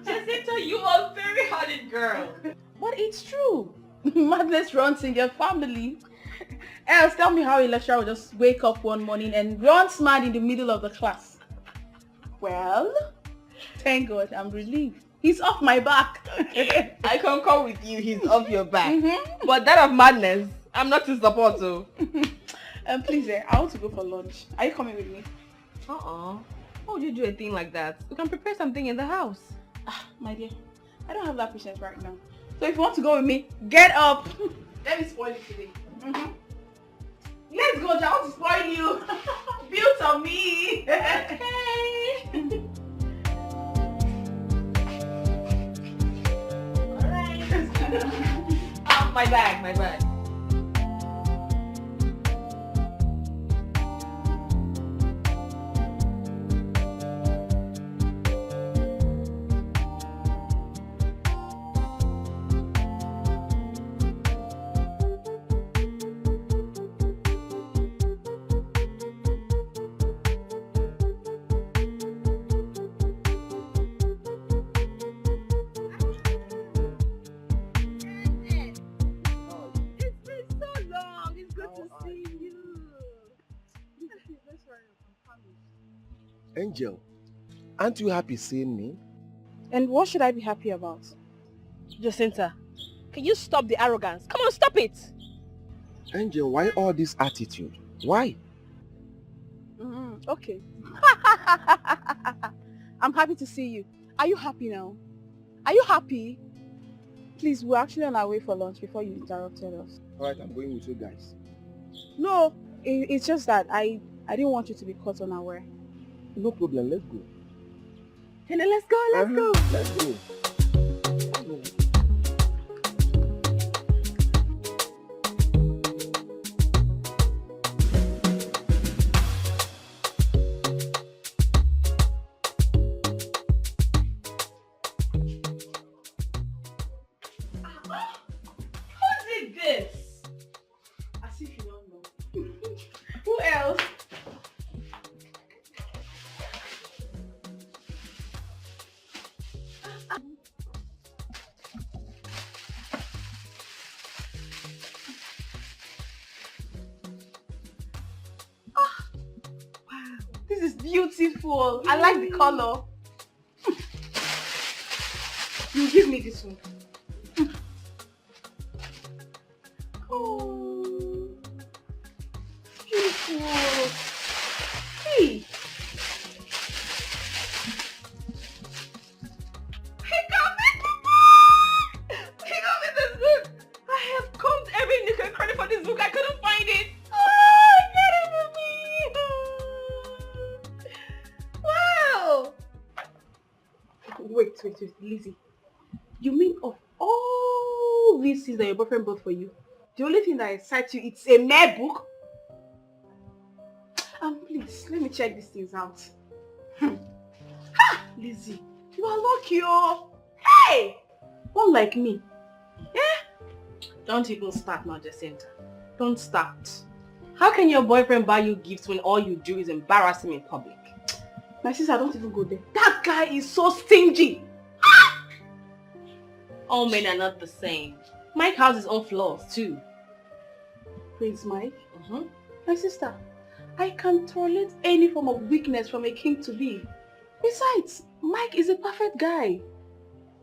Jacinta, you are a very hearted girl. But it's true. Madness runs in your family. Else, tell me how a lecturer will just wake up one morning and runs mad in the middle of the class. Well, thank God, I'm relieved. He's off my back. I concur with you, he's off your back. But that of madness, I'm not to support, so. Please, I want to go for lunch. Are you coming with me? Why would you do a thing like that? We can prepare something in the house. My dear, I don't have that patience right now. So if you want to go with me, get up. Let me spoil it today. Let's go, I want to spoil you. Built on me. Okay. Alright. My bag. Angel, aren't you happy seeing me? And what should I be happy about? Jacinta, can you stop the arrogance? Come on, stop it! Angel, why all this attitude? Why? Okay. I'm happy to see you. Are you happy now? Are you happy? Please, we're actually on our way for lunch before you interrupted us. Alright, I'm going with you guys. No, it's just that I didn't want you to be caught unaware. No problem, let's go. And then let's go. Let's go. Who did this? As if you don't know. Who else? This is beautiful. I like the color. You give me this one. Oh, beautiful. Hey. He got me this book. I have combed every nook and cranny for this book. I couldn't find it. Oh, get it with me. Wow. Wait, Lizzie. You mean of all these things that your boyfriend bought for you, the only thing that excites you, it's a mere book? Please, let me check these things out. Ha! Lizzie, you are lucky, oh. Hey! Unlike me. Yeah? Don't even start now, Jacinta. Don't start. How can your boyfriend buy you gifts when all you do is embarrass him in public? My sister, don't even go there. That guy is so stingy. All men are not the same. Mike has his own flaws too. Prince Mike? My sister, I can tolerate any form of weakness from a king to be. Besides, Mike is a perfect guy.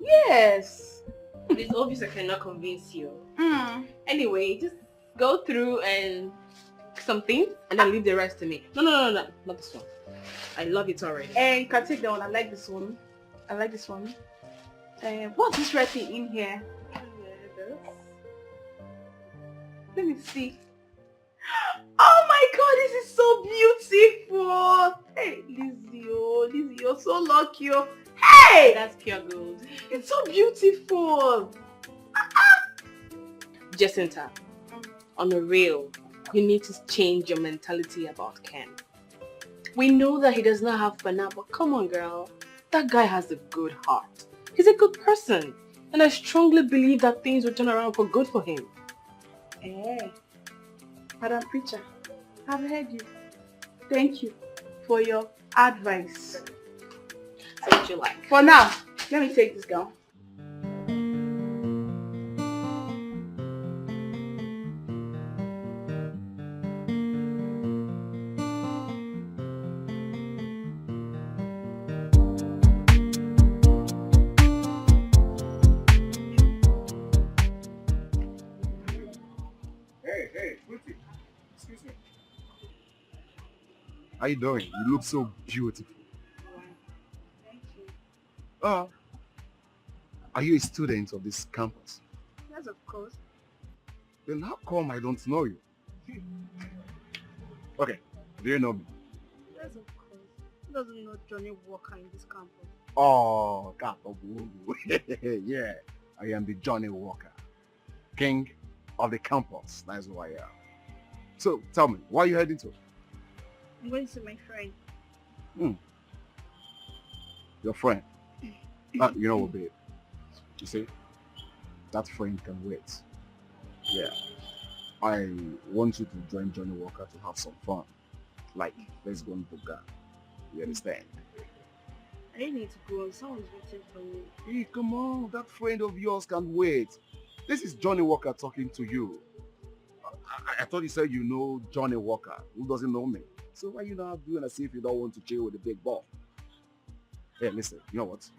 Yes. It is obvious I cannot convince you. Anyway, just go through and some things and then leave the rest to me. No, not this one. I love it already. And you can take that one. I like this one. What's this red thing in here? Let me see. Oh my god, this is so beautiful. Hey, Lizzie, you're so lucky. Hey! That's pure gold. It's so beautiful. Jacinta, on a real, you need to change your mentality about Ken. We know that he does not have fun, but come on, girl. That guy has a good heart. He's a good person. And I strongly believe that things will turn around for good for him. Hey, Madam Preacher, I've heard you. Thank you for your advice. Say what you like. For now, let me take this gown. Hey, Pretty. Excuse me. How you doing? You look so beautiful. Are you a student of this campus? Yes, of course. Then how come I don't know you? Okay, do you know me? Yes, of course. Who doesn't know Johnny Walker in this campus? Oh, God. Yeah, I am the Johnny Walker, king of the campus. That's who I am. So, tell me, where are you heading to? I'm going to see my friend. Your friend? You know what, babe? You see, that friend can wait. Yeah. I want you to join Johnny Walker to have some fun. Like, let's go and book that. You understand? I didn't need to go. Someone's waiting for me. Hey, come on. That friend of yours can wait. This is Johnny Walker talking to you. I thought you said you know Johnny Walker. Who doesn't know me? So why you not doing as if you don't want to chill with the big ball? Hey, listen, you know what?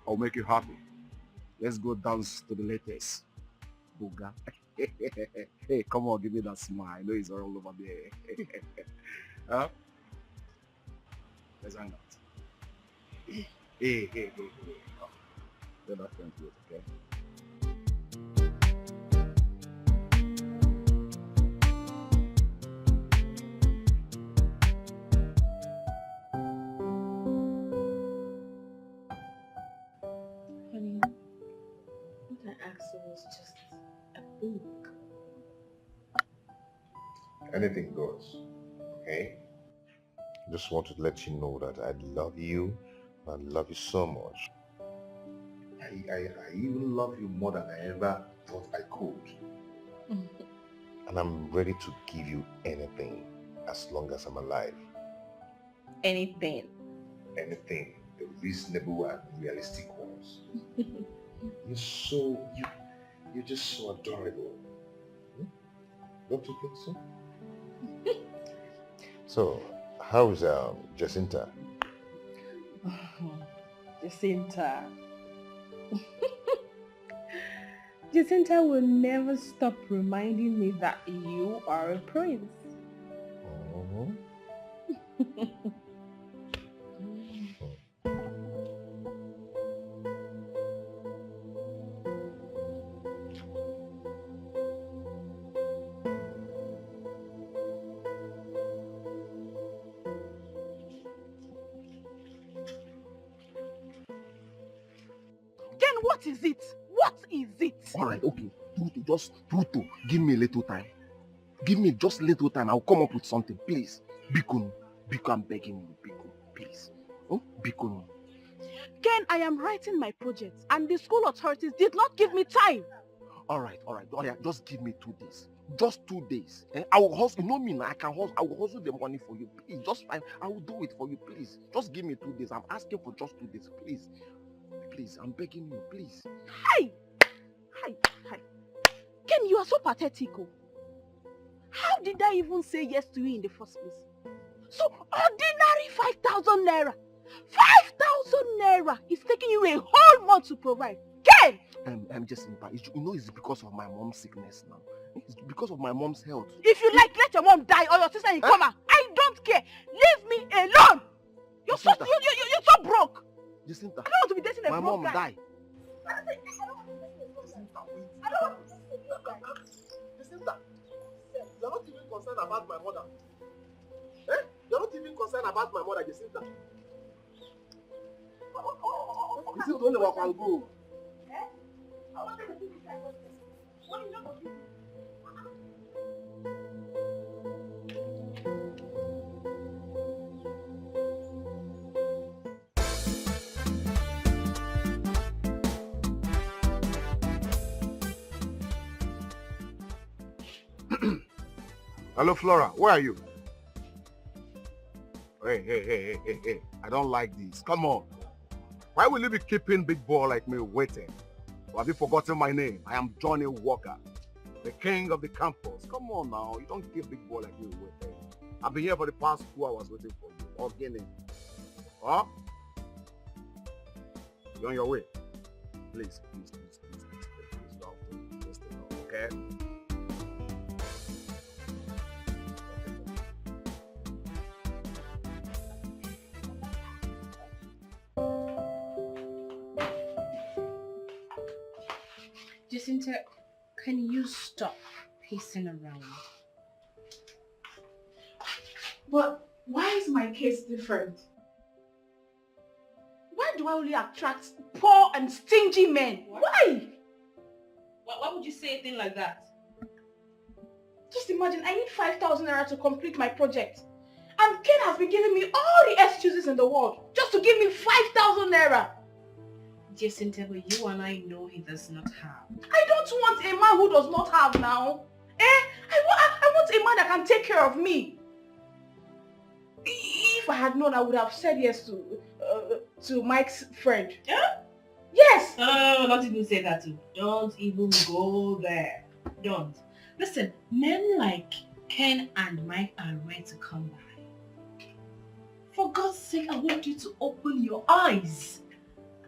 I'll make you happy. Let's go dance to the latest. Booga. Hey, come on, give me that smile. I know it's all over there. Huh? Let's hang out. Hey. Oh, let that friend do it, okay? Honey, what I asked you was just a book. Anything goes, okay? Just want to let you know that I love you. I love you so much. I even love you more than I ever thought I could. And I'm ready to give you anything as long as I'm alive. Anything. Anything. The reasonable and realistic ones. You're just so adorable. Don't you think so? So, how is Jacinta? Jacinta. Jacinta will never stop reminding me that you are a prince. What is it? What is it? Alright, okay. Tutu, give me a little time. Give me just little time. I'll come up with something. Please. Bikunu, I'm begging you. Bikunu, please. Oh, Bikunu. Ken, I am writing my project and the school authorities did not give me time. Alright. Just give me 2 days. Just 2 days. I will hustle. You know me now. I can hustle. I will hustle the money for you. Please, just fine. I will do it for you. Please. Just give me 2 days. I'm asking for just 2 days. Please. Please, I'm begging you. Please. Hi. Ken, you are so pathetic. Oh. How did I even say yes to you in the first place? So ordinary 5,000 naira. 5,000 naira is taking you a whole month to provide. Ken! Jacinta, you know it's because of my mom's sickness now. It's because of my mom's health. If you like, let your mom die or your sister in coma. I don't care. Leave me alone. You're so broke. Jacinta, I don't want to be dating a my broke mom guy. died. Jacinta, you're not even concerned about my mother. You're not even concerned about my mother, Jacinta. This is only what I'll go. Hello, Flora. Where are you? Hey. I don't like this. Come on. Why will you be keeping big boy like me waiting? Or have you forgotten my name? I am Johnny Walker, the king of the campus. Come on now, you don't keep big boy like me waiting. I've been here for the past 2 hours waiting for you. Or Guinea. Huh? You're on your way. Please don't. Just stay down, okay? Jacinta, can you stop pacing around? But why is my case different? Why do I only attract poor and stingy men? What? Why would you say a thing like that? Just imagine, I need 5,000 naira to complete my project. And Ken has been giving me all the excuses in the world just to give me 5,000 naira. Jacinta, but you and I know he does not have. I don't want a man who does not have now. I want a man that can take care of me. If I had known, I would have said yes to Mike's friend. Yeah? Yes! No, don't even say that too. Don't even go there. Don't. Listen, men like Ken and Mike are rare to come by. For God's sake, I want you to open your eyes.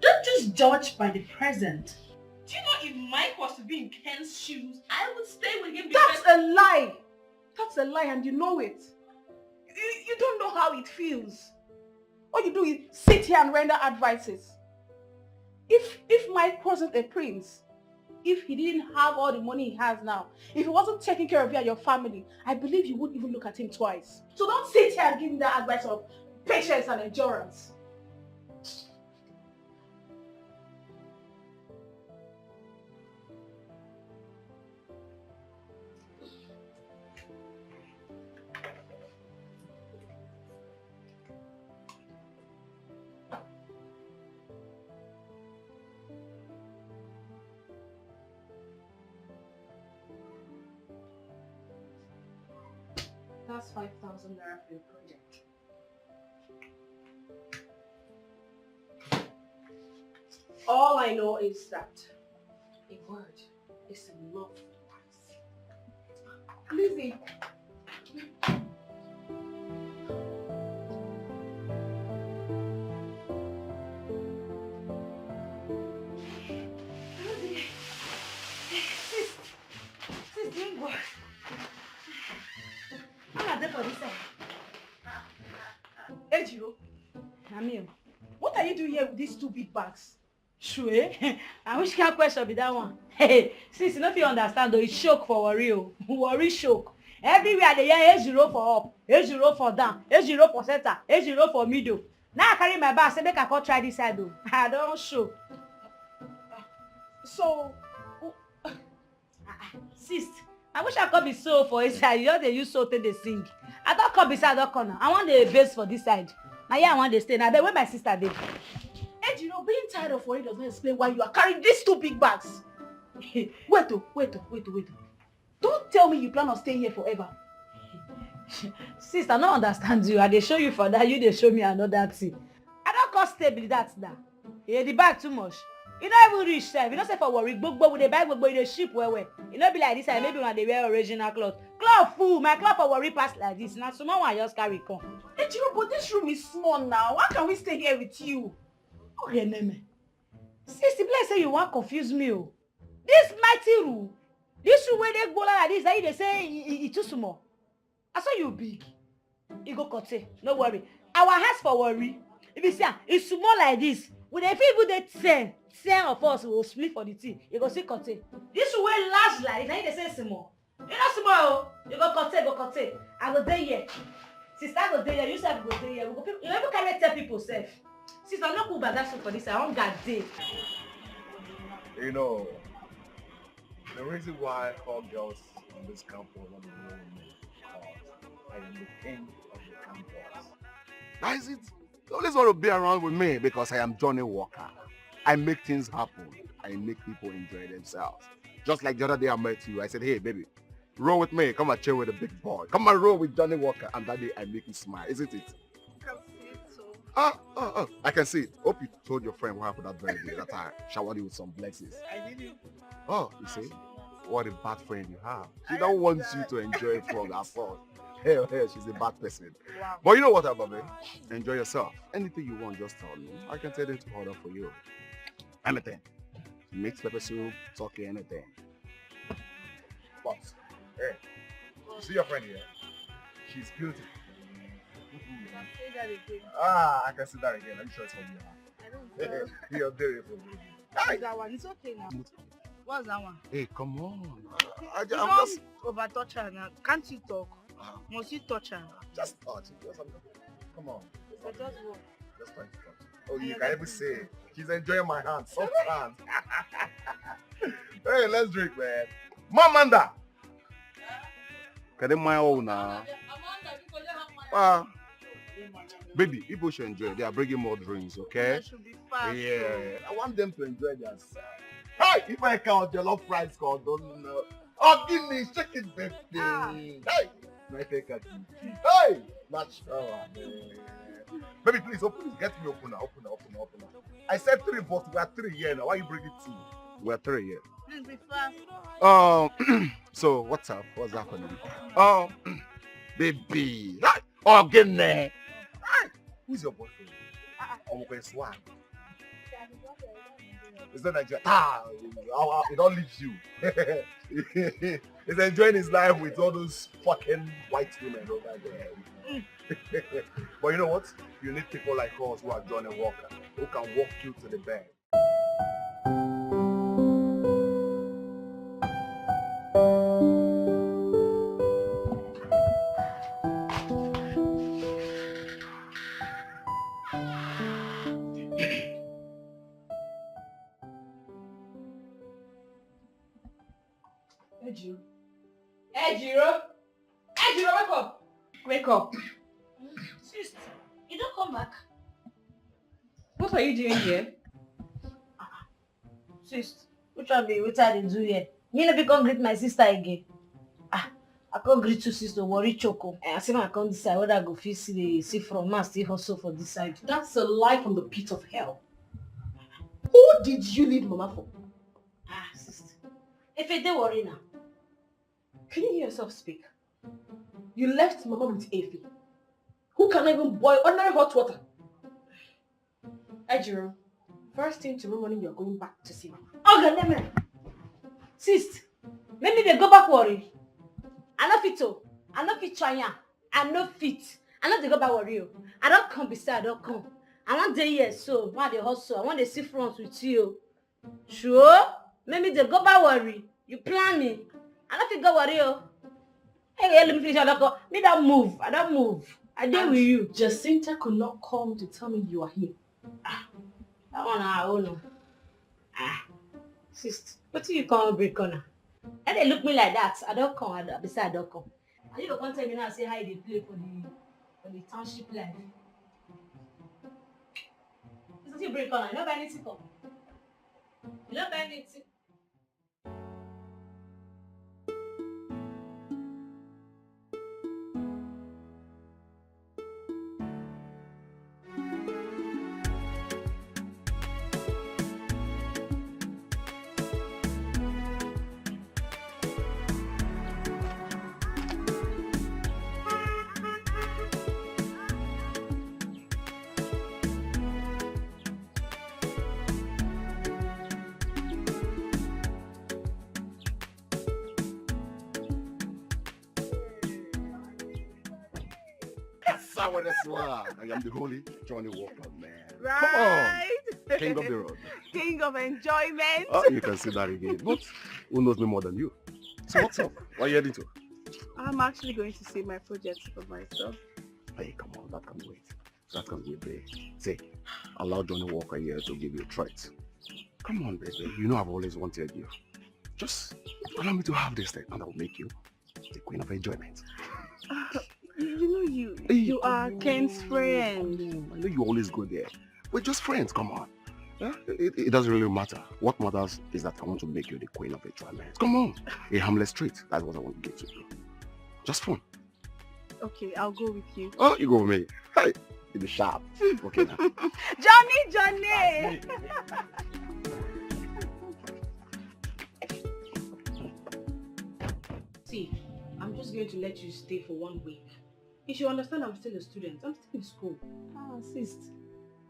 Don't just judge by the present. Do you know if Mike was to be in Ken's shoes, I would stay with him because... That's a lie! That's a lie and you know it. You don't know how it feels. All you do is sit here and render advices. If Mike wasn't a prince, if he didn't have all the money he has now, if he wasn't taking care of you and your family, I believe you wouldn't even look at him twice. So don't sit here and give me that advice of patience and endurance. That's 5,000 naira for your project. All I know is that a word is enough twice. Lizzie. Ejiro, what are you doing here with these 2 big bags? Sure, I wish can't question be that one. Hey, since you know if you understand though, it's shock for worry, worry shock. Everywhere they hear A0 for up, A0 for down, A0 for center, A0 for middle. Now I carry my bag, say make I go try this side though. I don't show. So, Sis, I wish I could be so for inside. You know they use so till they sing. I don't come beside that corner. I want the base for this side. Now yeah, I want to stay. Now where my sister did. Ejiro, being tired of worry does not explain why you are carrying these 2 big bags. Wait. Don't tell me you plan on staying here forever. Sister, I don't understand you. I dey show you for that. You dey show me another thing. I don't cost stable that now. Yeah, the bag too much. You don't even reach time. You don't say for worry. Gbogbo with the bag, gbogbo in the ship where. You know be like this. And maybe when they wear original clothes. Cloth full. My cloth for worry pass like this. Now small one just carry come. Ejiro, but this room is small now. How can we stay here with you? Okay, Neme. Sister, bless say you want confuse me. Oh. This mighty room. This room where they go like this. They say it too small. I saw you big. You go cut it. No worry. Our house for worry. If you see, it's small like this. With the people they 10 of us will split for the tea. You go see cut it. This room where large like this. They say small. You not small. You go cut it. I go there here. Sister go there here. You self go there here. You never carry 10 people safe. Sister, I'm not cool by that for this. I want that day. You know, the reason why all girls on this campus want to know me is because I am the king of the campus. That is it. They always want to be around with me because I am Johnny Walker. I make things happen. I make people enjoy themselves. Just like the other day I met you, I said, hey baby, roll with me. Come and chill with the big boy. Come and roll with Johnny Walker. And that day I make you smile, isn't it? I can see it, so. I can see it. hope you told your friend what happened that very day that I showered you with some blessings. I didn't. Oh, you see? What a bad friend you have. She don't want you to enjoy it from her fault. Hell, she's a bad person. Wow. But you know what, Ababe? Enjoy yourself. Anything you want, just tell me. I can tell them to order for you. Anything. Mixed pepper soup, turkey, anything. But, hey, you see your friend here? She's beautiful. Can say that again. I can see that again. Are you sure it's from you? I don't know. You're beautiful. What's that one? It's okay now. What's that one? Hey, come on. I'm Don't just... over touch her now. Can't you talk? Must you touch her? Just touch it. Come on. So just what? Just trying to touch it. Oh, you can even say, she's enjoying my hand. Soft hand. Hey, let's drink, man. Mamanda! Can they my own now? Baby, people should enjoy. They are bringing more drinks, okay? That should be fast. Yeah, I want them to enjoy themselves. Hey, if I count your love price called, don't know. Oh, give me chicken, baby. Hey, my take at you. Hey, not sure. Baby, please open it. Get me open now. Open. I said 3, but we are 3 here now. Why you bring it 2? We are 3 here. Please be fast. So what's up? What's happening? Baby. Oh, get there. Who's your boyfriend? I'm going to swag. It's not Nigeria. He don't leave you. He's enjoying his life with all those fucking white women over there. But you know what? You need people like us who are Johnny Walker, who can walk you to the bed. Ejiro, wake up. Wake up. Sis, you don't come back. What are you doing here? Sis, which one be what I do here? You never come greet my sister again. I can't greet your sister, worry choco. I see I can't decide whether I go feel see from now still hustle for this side. That's a lie from the pit of hell. Who did you leave Mama for? Sister. If you don't worry now. Can you hear yourself speak? You left Mama with Effie, who cannot even boil ordinary hot water. Ejiro, first thing tomorrow morning you're going back to see Mama. Okay, name. Sis, maybe they go back worry. I no fit to. I no fit try am. I no fit. I no dey go back worry. I don't come beside. I don't come. I want day here so. Why they hustle? I want to see front with you. Sure? Maybe they go back worry. You plan me. I don't think go worry. Hey, let me finish. I don't go. Me don't move. I don't move. I deal with you. Jacinta could not come to tell me you are here. That one I own. Sister, what do you call break on? And they look me like that. I don't come. I don't come. And you don't tell me now say how they play for the township life. This is break on. You don't buy anything come. You don't buy anything. I am the holy Johnny Walker, man. Right. Come on. King of the road. King of enjoyment. Oh, you can see that again. But who knows me more than you? So what's up? What are you heading to? I'm actually going to see my project for myself. Hey, come on. That can wait. That can wait, babe. Say, allow Johnny Walker here to give you a treat. Come on, baby. You know I've always wanted you. Just allow me to have this thing and I'll make you the queen of enjoyment. You know you are Ken's friend. I know you always go there. We're just friends, come on. Yeah? It doesn't really matter. What matters is that I want to make you the queen of enjoyment. Come on. A harmless treat. That's what I want to get to you. Just fun. Okay, I'll go with you. Oh, you go with me. Hey, in the shop. Okay now. Johnny! Hey. See, I'm just going to let you stay for 1 week. You should understand I'm still a student. I'm still in school. Sis,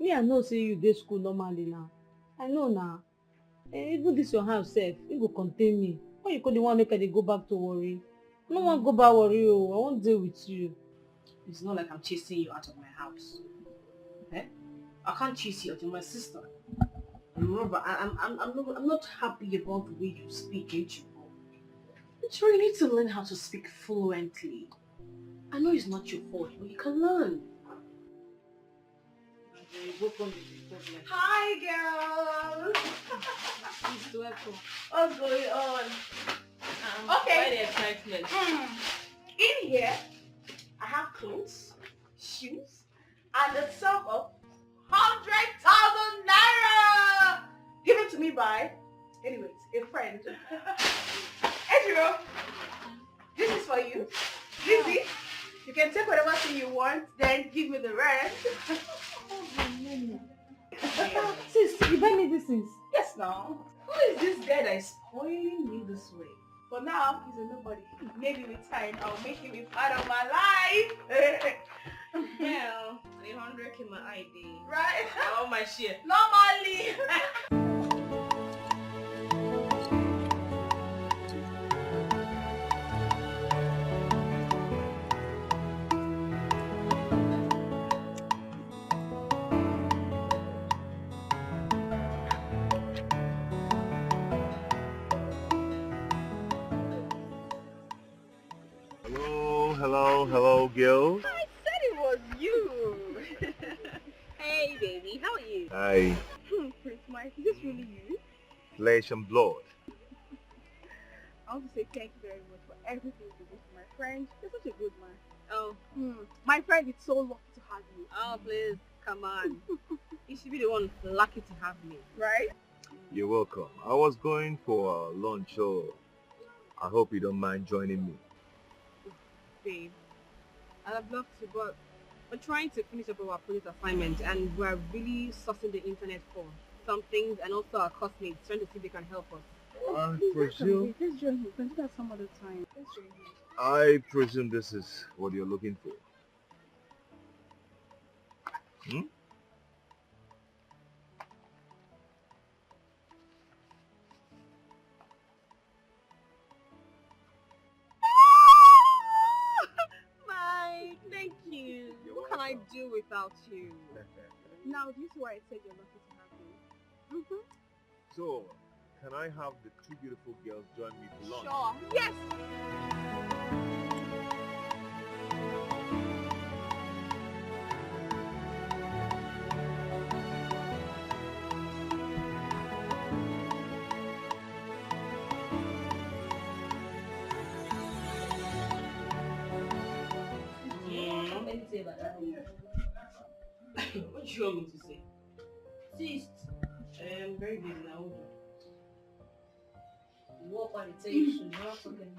me I know say you dey school normally now. I know now. Even this your house sef, it go contain me. Why you go dey wan make I dey go back to worry? I no wan go back worry oh. I wan dey with you. It's not like I'm chasing you out of my house. Eh? I can't chase you out. You're my sister. Remember, I'm not happy about the way you speak, ain't you? You need to learn how to speak fluently. I know it's not your fault, but you can learn. Hi, girls. What's going on? Okay. Why the excitement? In here, I have clothes, shoes, and a sum of 100,000 naira given to me by, anyways, a friend. Ejiro, this is for you. Lizzie, you can take whatever thing you want, then give me the rest. Sis, you buy me these things? Yes, now. Who is this guy that is spoiling me this way? For now, he's a nobody. Maybe with time, I'll make him a part of my life. Well, 100k my ID. Right? I want my share. Normally. Hello, girl. I said it was you. Hey, baby, how are you? Hi, Prince Mike, is this really you? flesh and blood. I want to say thank you very much for everything you did for my friend. You're such a good man. Oh, my friend is so lucky to have you. Oh, please, come on. You should be the one lucky to have me. Right? You're welcome. I was going for lunch, so I hope you don't mind joining me. Babe, I'd have loved to, but we're trying to finish up our project assignment and we're really sussing the internet for some things, and also our classmates trying to see if they can help us. I presume. Let's join him. We can do that some other time. Let's join him. I presume this is what you're looking for. Hmm? Mike, thank you. What can I do without you? Now, do you see why I said you're lucky to have me? So, can I have the two beautiful girls join me for lunch? Sure. Yes. What do you want me to say? Sis, I'm very busy now. Hold on. you walk on the table soon. You're not talking.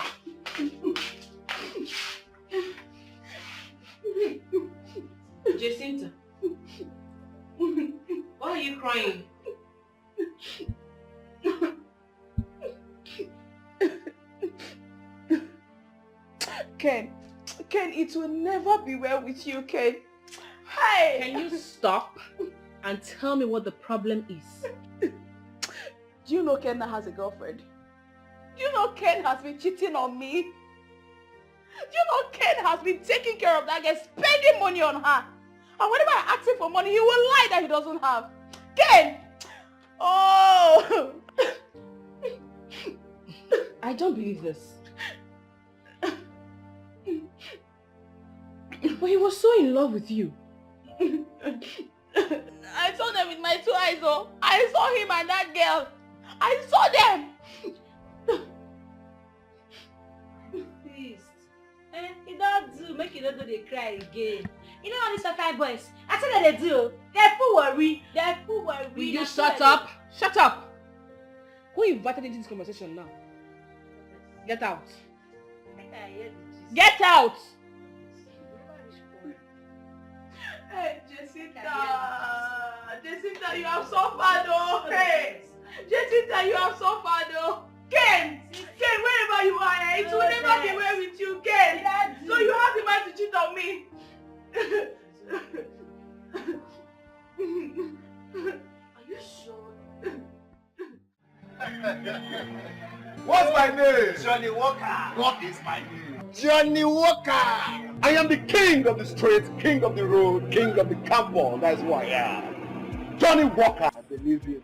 Jacinta, why are you crying? Ken, it will never be well with you, Ken. Hey! Can you stop and tell me what the problem is? Do you know Ken now has a girlfriend? Do you know Ken has been cheating on me? Do you know Ken has been taking care of that girl, spending money on her? And whenever I ask him for money, he will lie that he doesn't have. Ken! Oh! I don't believe this. But he was so in love with you. I saw them with my two eyes, oh. I saw him and that girl. I saw them. Please. You don't do, make you don't do they cry again. You know all these kind boys, I tell them they do. They're full worry. Will you shut up? Shut up! Who invited into this conversation now? Get out. Get out! Hey, Jacinta, you have suffered, oh. Hey, Jacinta, you have suffered, oh. Ken, wherever you are, it will never be well with you, Ken. So you have the mind to cheat on me. Are you sure? What's my name? Johnny Walker. What is my name? Johnny Walker. I am the king of the street, king of the road, king of the campus. That's who I am. Johnny Walker. I believe you.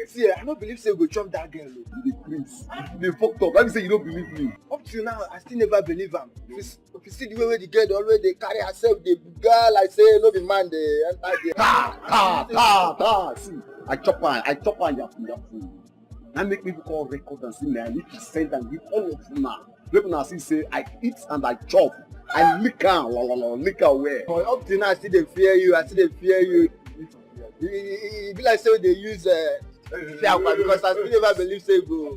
See, I don't believe say we go chop that girl. The prince. They fucked up. Let me say you don't believe me. Up till now, I still never believe him. If you see the way the girl always they carry herself, the girl I say no be man they enter there. Ta. See, I chop on yafu. Now make me call record and see me. I need to send and give all of you now. People now see say I eat and I chop. I lick away. But up till now, I still they fear you. It be like say they use fear because I still never believe say go.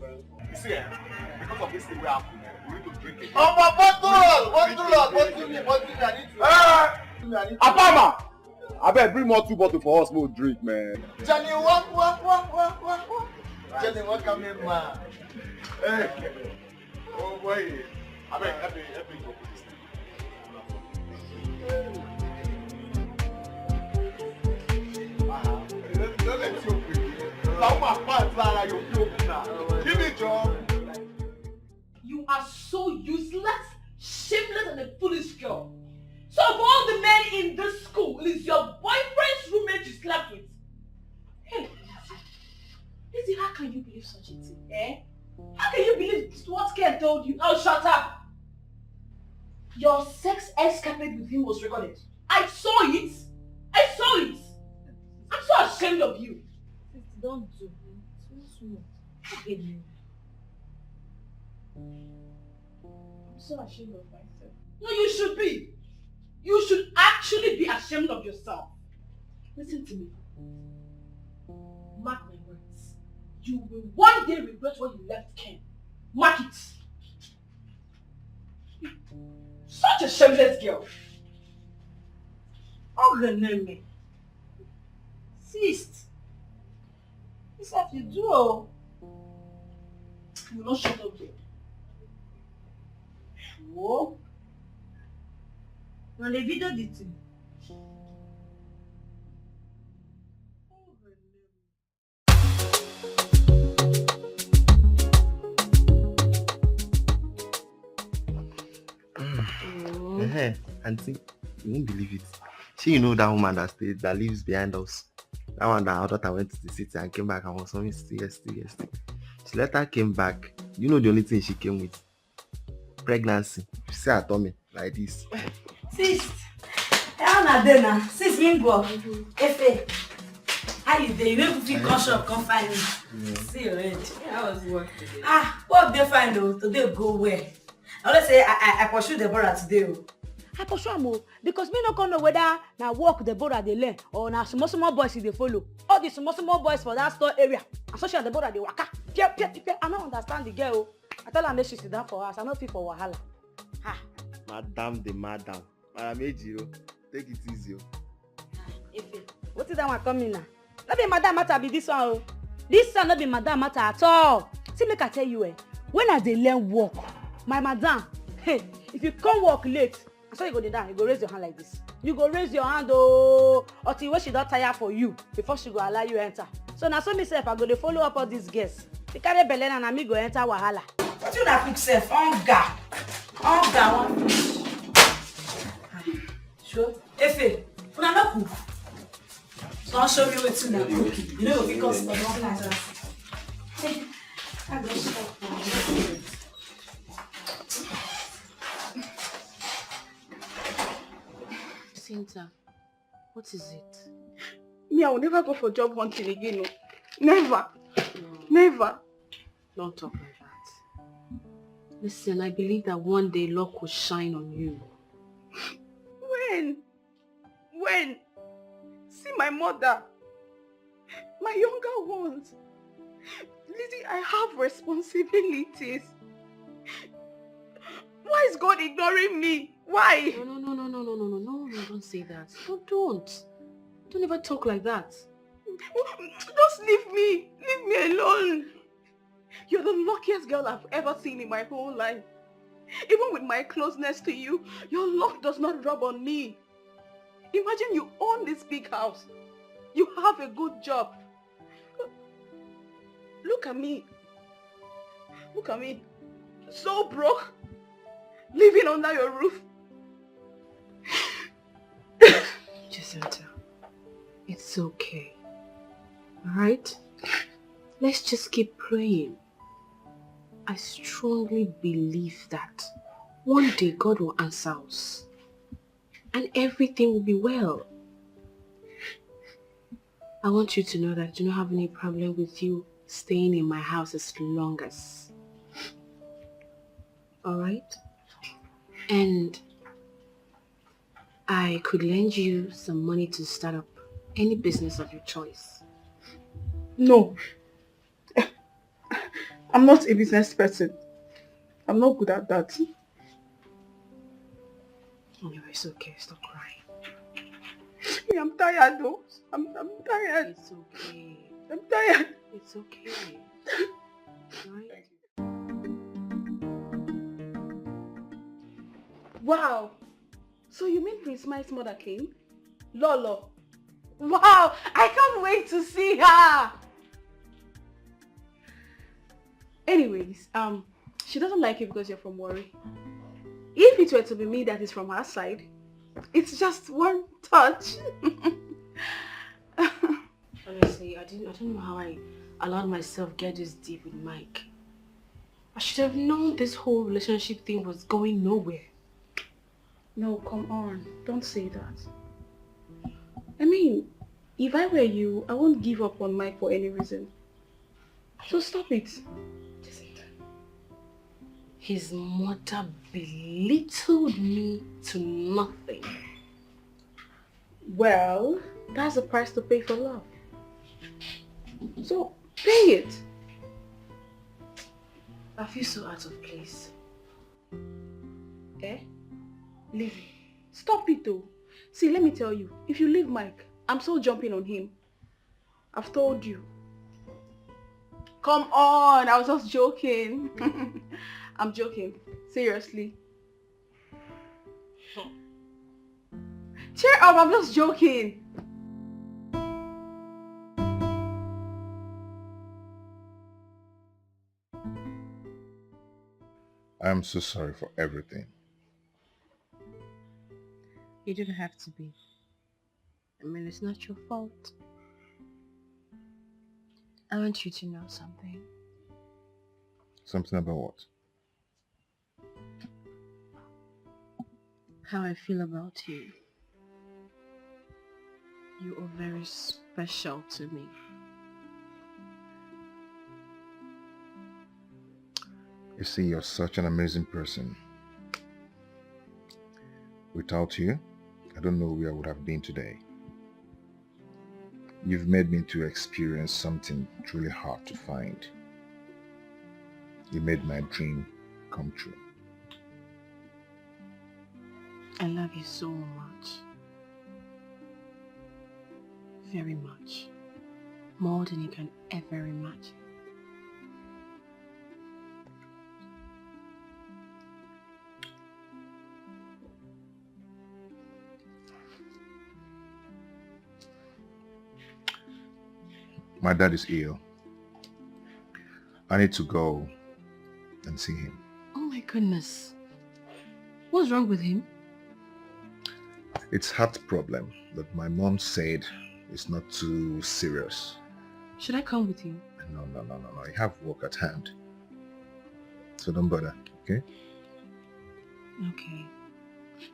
You see, because of this thing we happen, we need to drink it. Oh, my bottle! Apama! I better bring more 2 bottles for us, more drink, man. Johnny, walk. Johnny, walk, come here, man. Hey. Oh, boy. I better help me go put this thing. Don't let you open. Now my pants are you open now. Give me job. You are so useless, shameless, and a foolish girl. So of all the men in this school, it is your boyfriend's roommate you slept with. Hey, Lizzie, how can you believe such a thing? How can you believe what Ken told you? Oh, shut up! Your sex escapade with him was recorded. I saw it. I'm so ashamed of you. Don't do it. So I'm so ashamed of myself. No, you should be. You should actually be ashamed of yourself. Listen to me. Mark my words. You will one day regret when you left Ken. Mark it. Such a shameless girl. Oh, her name. Sis. This have you do. You will not shut up there. Whoa. On the video did you? Auntie, you won't believe it. You know that woman that lives behind us. That one that I thought I went to the city and came back and was something still. She later came back. You know the only thing she came with? Pregnancy. She said her tummy like this. Sis, how na dey na? Sis Mingo, Efe, how you dey? You no even fit come shop come find me. See your head. How was work today? Work dey fine though. Today go well. I always say I pursue Deborah today. I pursue am because me no come know whether na work Deborah dey learn or na small boys dey follow. All the small boys for that store area. And social Deborah dey waka. Pia. I no understand the girl. I tell her make she sit down for house. I no fit for wahala. Madam. Madam Ejiro, take it easy. Efe, what is that one coming now? No be madam matter be this one. This one no be madam matter at all. See, make I tell you, when I dey learn work, my madam, if you come work late, so you go down, you go raise your hand like this. You go raise your hand until when she don tire for you before she go allow you enter. So now so myself, I go to follow up all these girls. They carry belle and me go enter wahala. What you na cook self? Hunger one. Sure. Efe, una no cook. So I'll show you wetin na cook. You know because of one like that. I go stop. Cynthia, what is it? Me, I will never go for job hunting again. No. Never. Don't talk like that. Listen, I believe that one day luck will shine on you. When? See my mother. My younger ones. Lizzie, I have responsibilities. Why is God ignoring me? Why? No, don't say that. Don't. Don't ever talk like that. Just leave me. Leave me alone. You're the luckiest girl I've ever seen in my whole life. Even with my closeness to you, your luck does not rub on me. Imagine you own this big house. You have a good job. Look at me. Look at me. So broke. Living under your roof. Jacinta, it's okay. Alright? Let's just keep praying. I strongly believe that one day God will answer us. And everything will be well. I want you to know that I do not have any problem with you staying in my house as long as. Alright? And I could lend you some money to start up any business of your choice. No. I'm not a business person. I'm not good at that. Anyway, it's okay. Stop crying. I'm tired though. I'm tired. It's okay. I'm tired. It's okay. Right? Wow. So you mean Prince Mike's mother came? Lolo. Wow. I can't wait to see her. Anyways, she doesn't like you because you're from Warri. If it were to be me that is from her side, it's just one touch. Honestly, I don't know how I allowed myself get this deep with Mike. I should have known this whole relationship thing was going nowhere. No, come on. Don't say that. I mean, if I were you, I won't give up on Mike for any reason. So stop it. His mother belittled me to nothing. Well, that's the price to pay for love. So, pay it. I feel so out of place. Eh? Leave it. Stop it though. See, let me tell you, if you leave Mike, I'm so jumping on him. I've told you. Come on, I was just joking. I'm joking. Seriously. Cheer up, I'm just joking. I'm so sorry for everything. You didn't have to be. I mean, it's not your fault. I want you to know something. Something about what? How I feel about you. You are very special to me. You see, you're such an amazing person. Without you, I don't know where I would have been today. You've made me to experience something truly hard to find. You made my dream come true. I love you so much. Very much. More than you can ever imagine. My dad is ill. I need to go and see him. Oh my goodness. What's wrong with him? It's heart problem that my mom said is not too serious. Should I come with you? No. I have work at hand. So don't bother, okay? Okay.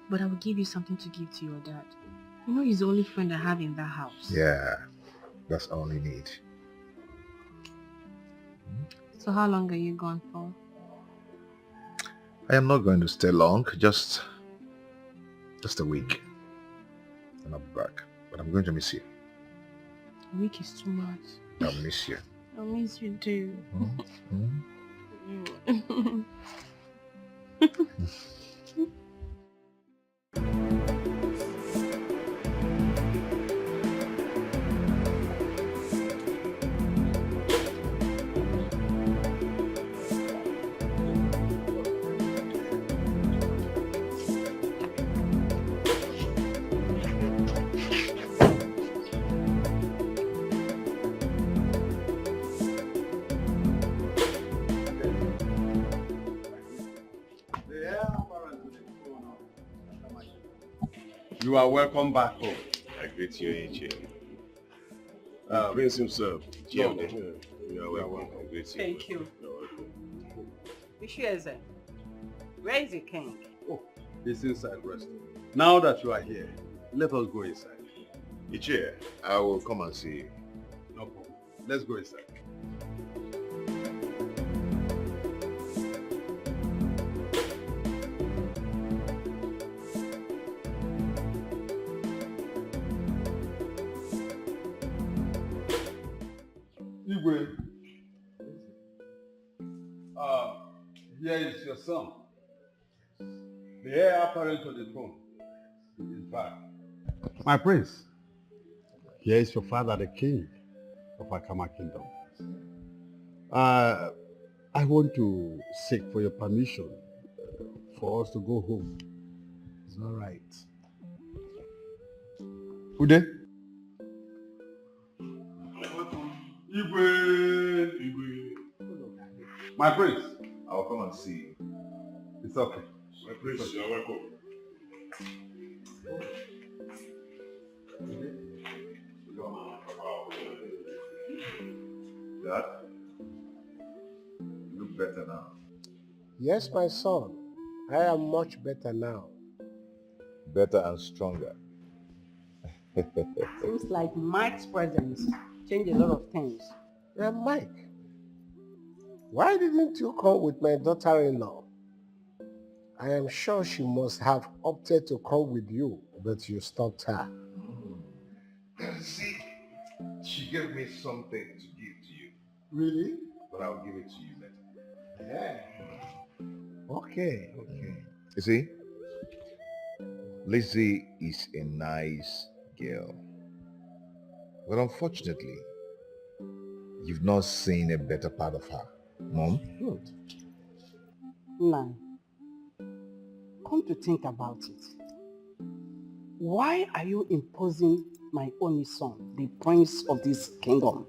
But I will give you something to give to your dad. You know he's the only friend I have in that house. Yeah, that's all you need. So how long are you gone for? I am not going to stay long, just a week. And I'll be back. But I'm going to miss you. A week is too much. I'll miss you. I'll miss you too. You are welcome back home. I greet you, Ichie. Prince himself. You are welcome. I greet you. Thank you. You're welcome. Ishieze, where is the king? Oh, he's inside resting. Now that you are here, let us go inside. Ichie, I will come and see you. No problem. Let's go inside. Igwe, here is your son, the heir apparent to the throne. In fact, my prince, here is your father, the king of Akama Kingdom. I want to seek for your permission for us to go home. It's all right. Ude? Igwe. My prince. I will come and see you. It's okay. My prince, you are welcome. Dad, you look better now. Yes, my son. I am much better now. Better and stronger. Seems like Mike's presence changed a lot of things. Mike, why didn't you come with my daughter-in-law? I am sure she must have opted to come with you, but you stopped her. See, she gave me something to give to you. Really? But I'll give it to you later. Yeah. Okay. You see, Lizzie is a nice girl. But unfortunately, you've not seen a better part of her. Mom? Good. Now, come to think about it. Why are you imposing my only son, the prince of this kingdom,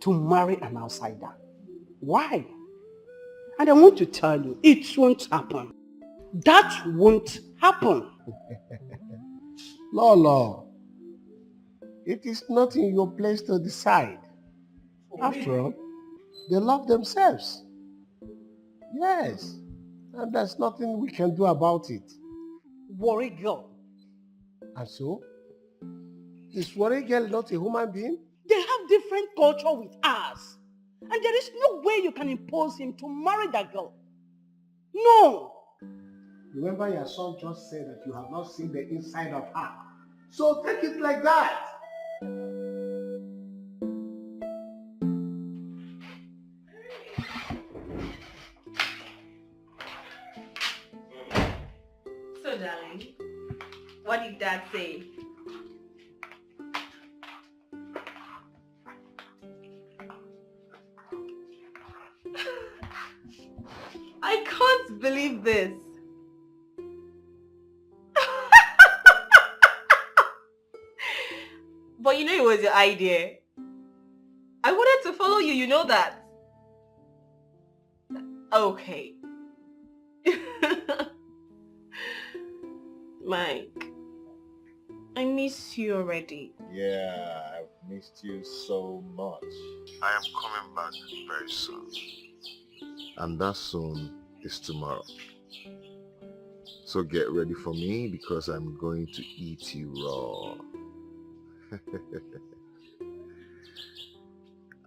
to marry an outsider? Why? And I want to tell you, it won't happen. That won't happen. Lolo, it is not in your place to decide. After all, they love themselves. Yes, and there's nothing we can do about it. Worry girl. And so, is Worry Girl not a human being? They have different culture with us. And there is no way you can impose him to marry that girl. No. Remember your son just said that you have not seen the inside of her. So take it like that. So darling, what did Dad say? I can't believe this. But you know it was your idea. I wanted to follow you, you know that. Okay. Mike, I miss you already. Yeah, I've missed you so much. I am coming back very soon. And that soon is tomorrow. So get ready for me because I'm going to eat you raw.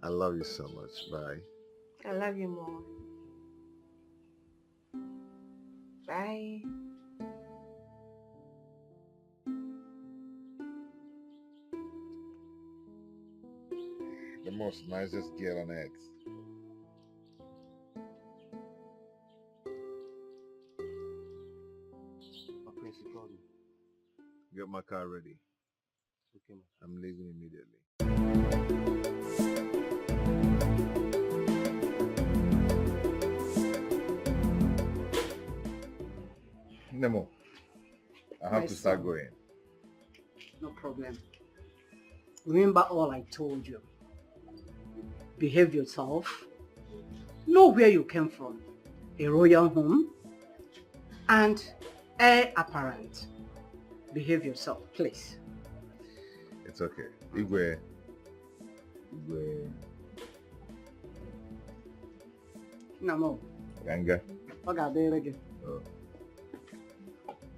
I love you so much. Bye. I love you more. Bye. The most nicest girl on earth. My prince, you called me. Get my car ready. Okay, man. I'm leaving immediately. Nemo, I have My to start son. going. No problem. Remember all I told you. Behave yourself. Know where you came from. A royal home. And heir apparent. Behave yourself, please. It's okay. Igwe. No. Ganga. Okay, Oh.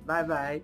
bye.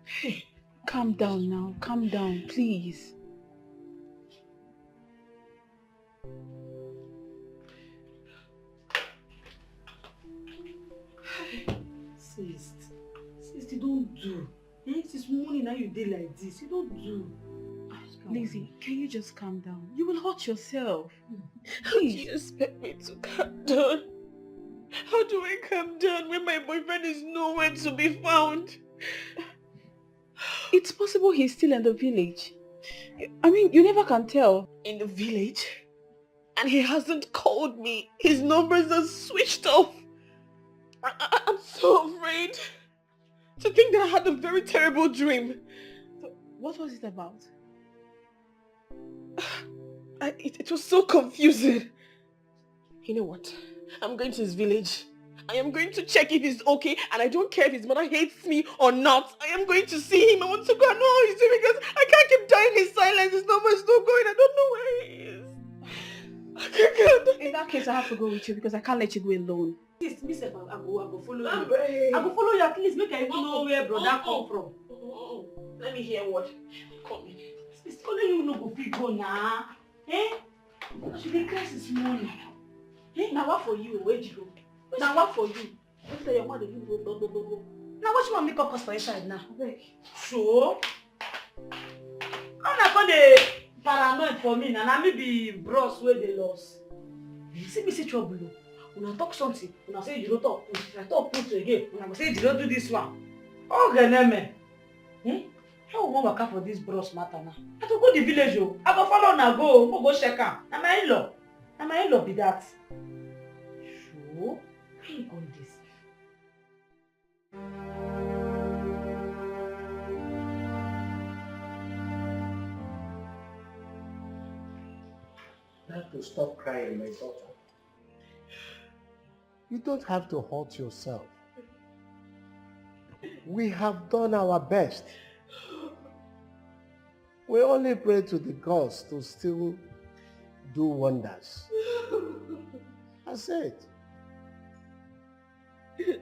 Hey, calm down now. Calm down, please. Sis, you don't do. This morning now you did like this. You don't do. Lizzie, can you just calm down? You will hurt yourself. How do you expect me to calm down? How do I calm down when my boyfriend is nowhere to be found? It's possible he's still in the village. I mean, you never can tell. In the village? And he hasn't called me. His numbers are switched off. I'm so afraid to think that I had a very terrible dream. So, what was it about? It was so confusing. You know what? I'm going to his village. I am going to check if he's okay, and I don't care if his mother hates me or not. I am going to see him. I want to go and know how he's doing because I can't keep dying in silence. His number is not going. I don't know where he is. In that case, Please, I have to go with you because I can't let you go alone. Sis, me sef, I go follow you. I go follow you at least make I even know where brother come from. Let me hear what. Come in. Sis, only you no go fit go now. Eh? She dey cry this morning. Eh? Now what for you? Where you go? Now what for you? Don't tell your mother you go. Now what you want me come cause for inside now? Sure. How na come dey paranoid for me na me be bros wey dey lost. You see me see trouble o. Una talk something, una say you don't talk put. If I talk put again, una go say you don't do this one. Oh Geneme. How we wan waka for this bros matter now? I to go the village o. I go follow una go, go check am. Na my in-law. Na my in-law be that. Sure. How you come this? You have to stop crying, my daughter. You don't have to hurt yourself. We have done our best. We only pray to the gods to still do wonders. That's it. He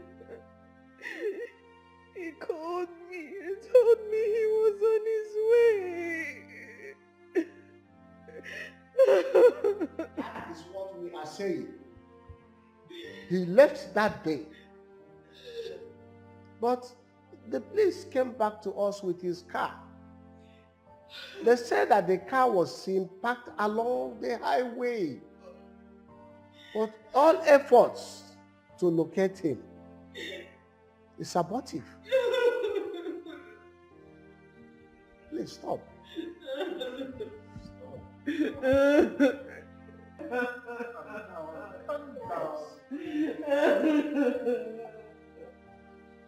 called me and told me he was on his way. That is what we are saying. He left that day. But the police came back to us with his car. They said that the car was seen parked along the highway. But all efforts to locate him is abortive. Please stop.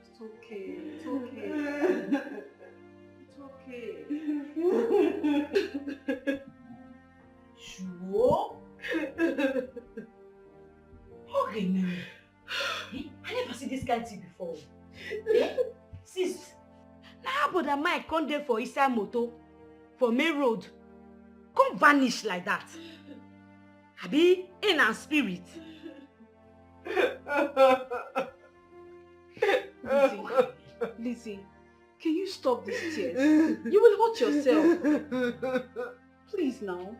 It's okay. It's okay. It's okay. Sure? Okay, no. I never see this kind of thing before. Eh? Sis, now brother Mike come there for inside motor, for main road, come vanish like that. Abi in our spirit. Lizzie, can you stop these tears? You will hurt yourself. Please now.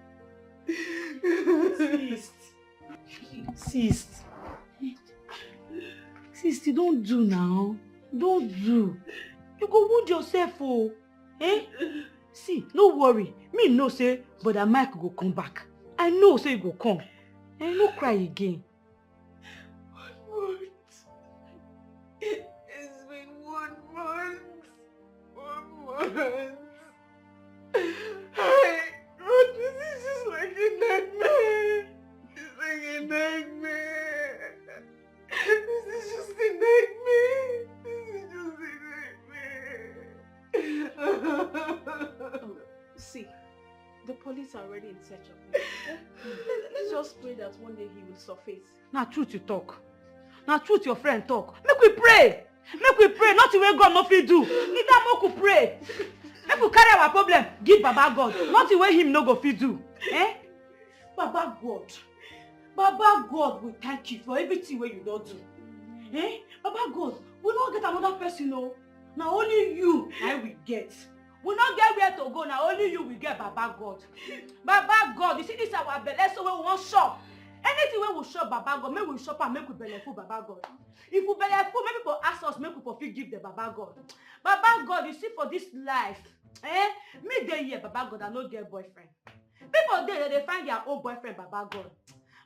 Sis, don't do now. Don't do. You go wound yourself, oh. Eh? See, no worry. Me know say, brother Mike go come back. I know say he go come. And no cry again. 1 month. It's been 1 month. 1 month. But this is just like a nightmare. It's like a nightmare. This is just a nightmare. See, the police are already in search of him. Let's just pray that one day he will surface. Now truth you talk. Now truth your friend talk. Make we pray. Make we pray. Not the way God no fit do. Neither make we pray. Make we carry our problem. Give Baba God. Not the way him no go fit do. Eh? Baba God. Baba God, we thank you for everything where you don't do. Eh? Baba God, we don't get another person, no. Now only you I will get. We not get where to go. Now only you will get Baba God. Baba God, you see this our belly, so we won't shop. Anything we will shop Baba God, make we shop and make we belly full Baba God. If we belly full, make people ask us, make people feel give the Baba God. Baba God, you see for this life, me dey here Baba God, I no get boyfriend. People there they find their own boyfriend Baba God.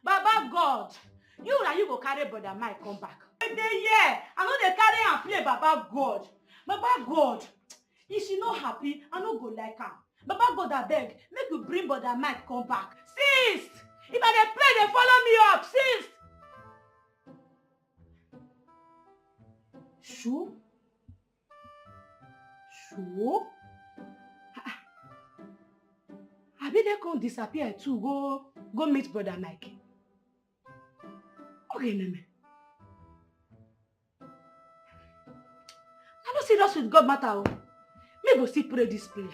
Baba God, you go carry brother Mike come back. They here, I know they carry and play Baba God. Baba God, if she not happy, I no go like her. Baba God, I beg, make you bring brother Mike come back. Sis, if I dey pray, they follow me up, sis. Sure? Sure? Abi they come disappear too, go meet brother Mike. Okay, Neme. I don't serious with God matter. May go still pray this prayer.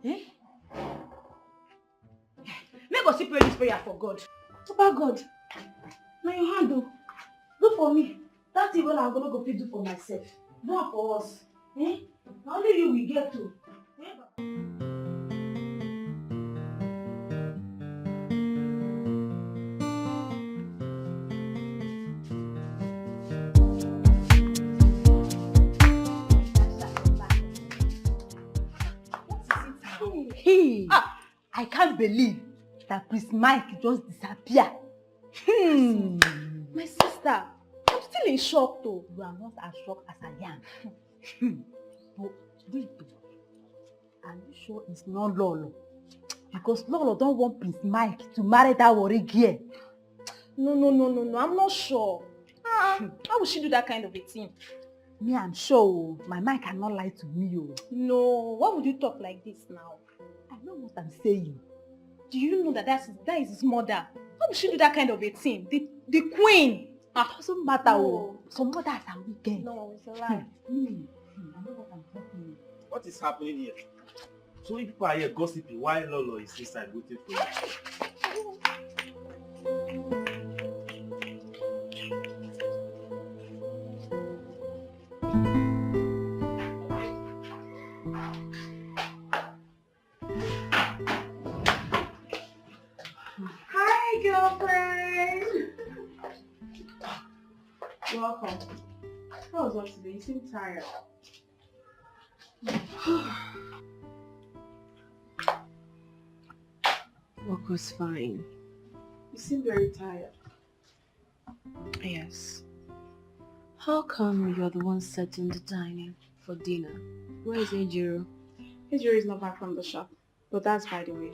Eh? May go still pray this prayer for God. About God. Now you handle. Do for me. That's even I'm gonna go fit do for myself. Do it for us. Eh? Now only you will get to. Eh? Hey, I can't believe that Prince Mike just disappeared. my sister, I'm still in shock though. You are not as shocked as I am. But wait, are you sure it's not Lolo? Because Lolo don't want Prince Mike to marry that worry girl. No, I'm not sure. How would she do that kind of a thing? Me, I'm sure. My Mike cannot lie to me. No, why would you talk like this now? I know what I'm saying. Do you know that that is his mother? How would she do that kind of a thing? The queen. It doesn't matter. No. Some mothers are wicked. No, it's a lie. I know what I'm talking about. What is happening here? So many people are here gossiping while Lolo is inside waiting for you. Hi, girlfriend. Welcome. How was work today? You seem tired. Work was fine. You seem very tired. Yes. How come you're the one setting the dining for dinner? Where is Ejiro? Ejiro is not back from the shop. But that's by the way.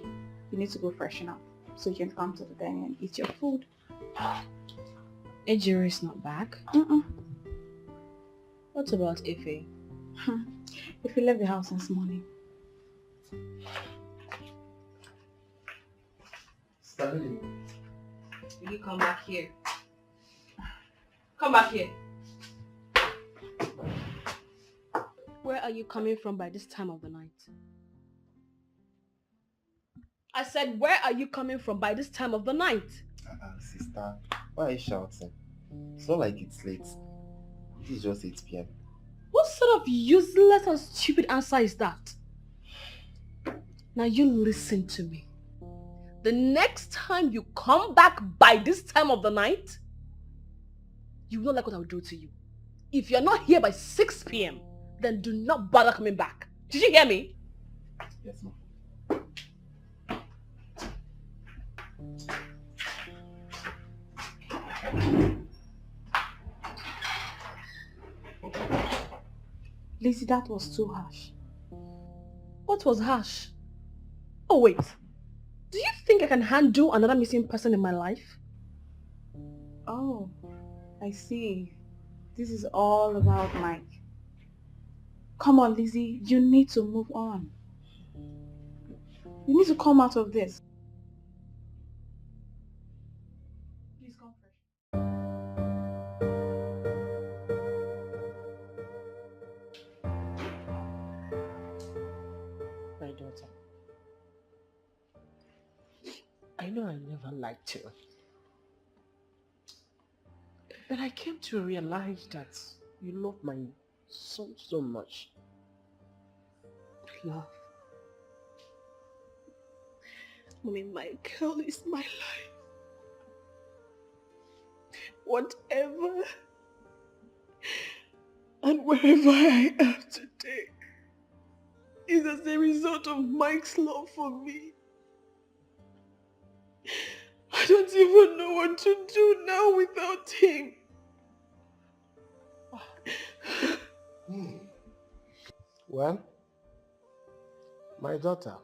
You need to go freshen up so you can come to the dining and eat your food. Ejiro is not back? What about Ife? If you left the house since morning. Stanley. Will you come back here? Come back here. Where are you coming from by this time of the night? I said, where are you coming from by this time of the night? Sister, why are you shouting? It's not like it's late. It is just 8 p.m. What sort of useless and stupid answer is that? Now you listen to me. The next time you come back by this time of the night, you will not like what I will do to you. If you're not here by 6 p.m., then do not bother coming back. Did you hear me? Yes, ma'am. Lizzie, that was too harsh. What was harsh? Oh wait, do you think I can handle another missing person in my life? Oh, I see. This is all about Mike. Come on, Lizzie, you need to move on. You need to come out of this. Please come fresh. My daughter, I know I never liked you. But I came to realize that you love my son so much. Love. Mommy, my girl is my life. Whatever and wherever I am today is as a result of Mike's love for me. I don't even know what to do now without him. Well, my daughter,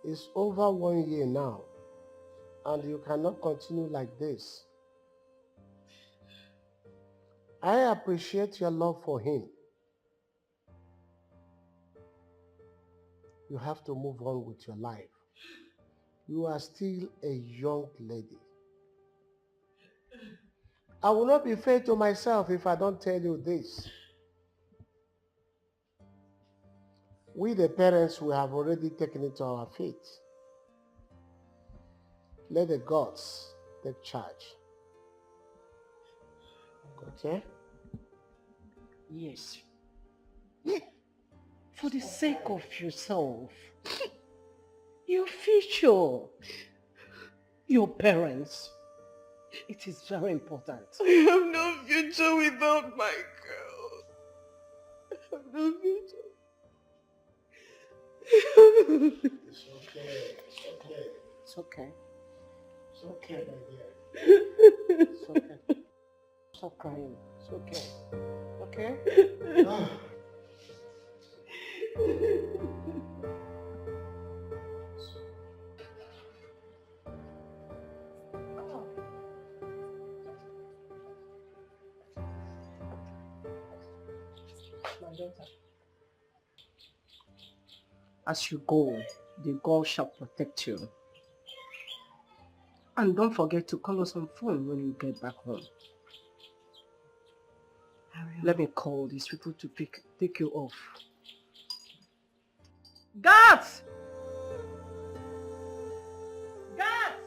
it's over 1 year now, and you cannot continue like this. I appreciate your love for him. You have to move on with your life. You are still a young lady. I will not be fair to myself if I don't tell you this. We, the parents, we have already taken it to our feet. Let the gods take charge. Okay? Yes. For the sake of yourself, your future, your parents, it is very important. I have no future without my girl. I have no future. It's okay. It's okay. It's okay, my dear. It's okay. Stop crying. It's okay. Okay? My daughter. As you go, the God shall protect you. And don't forget to call us on phone when you get back home. Let me call these people to take you off. Guards! Guards!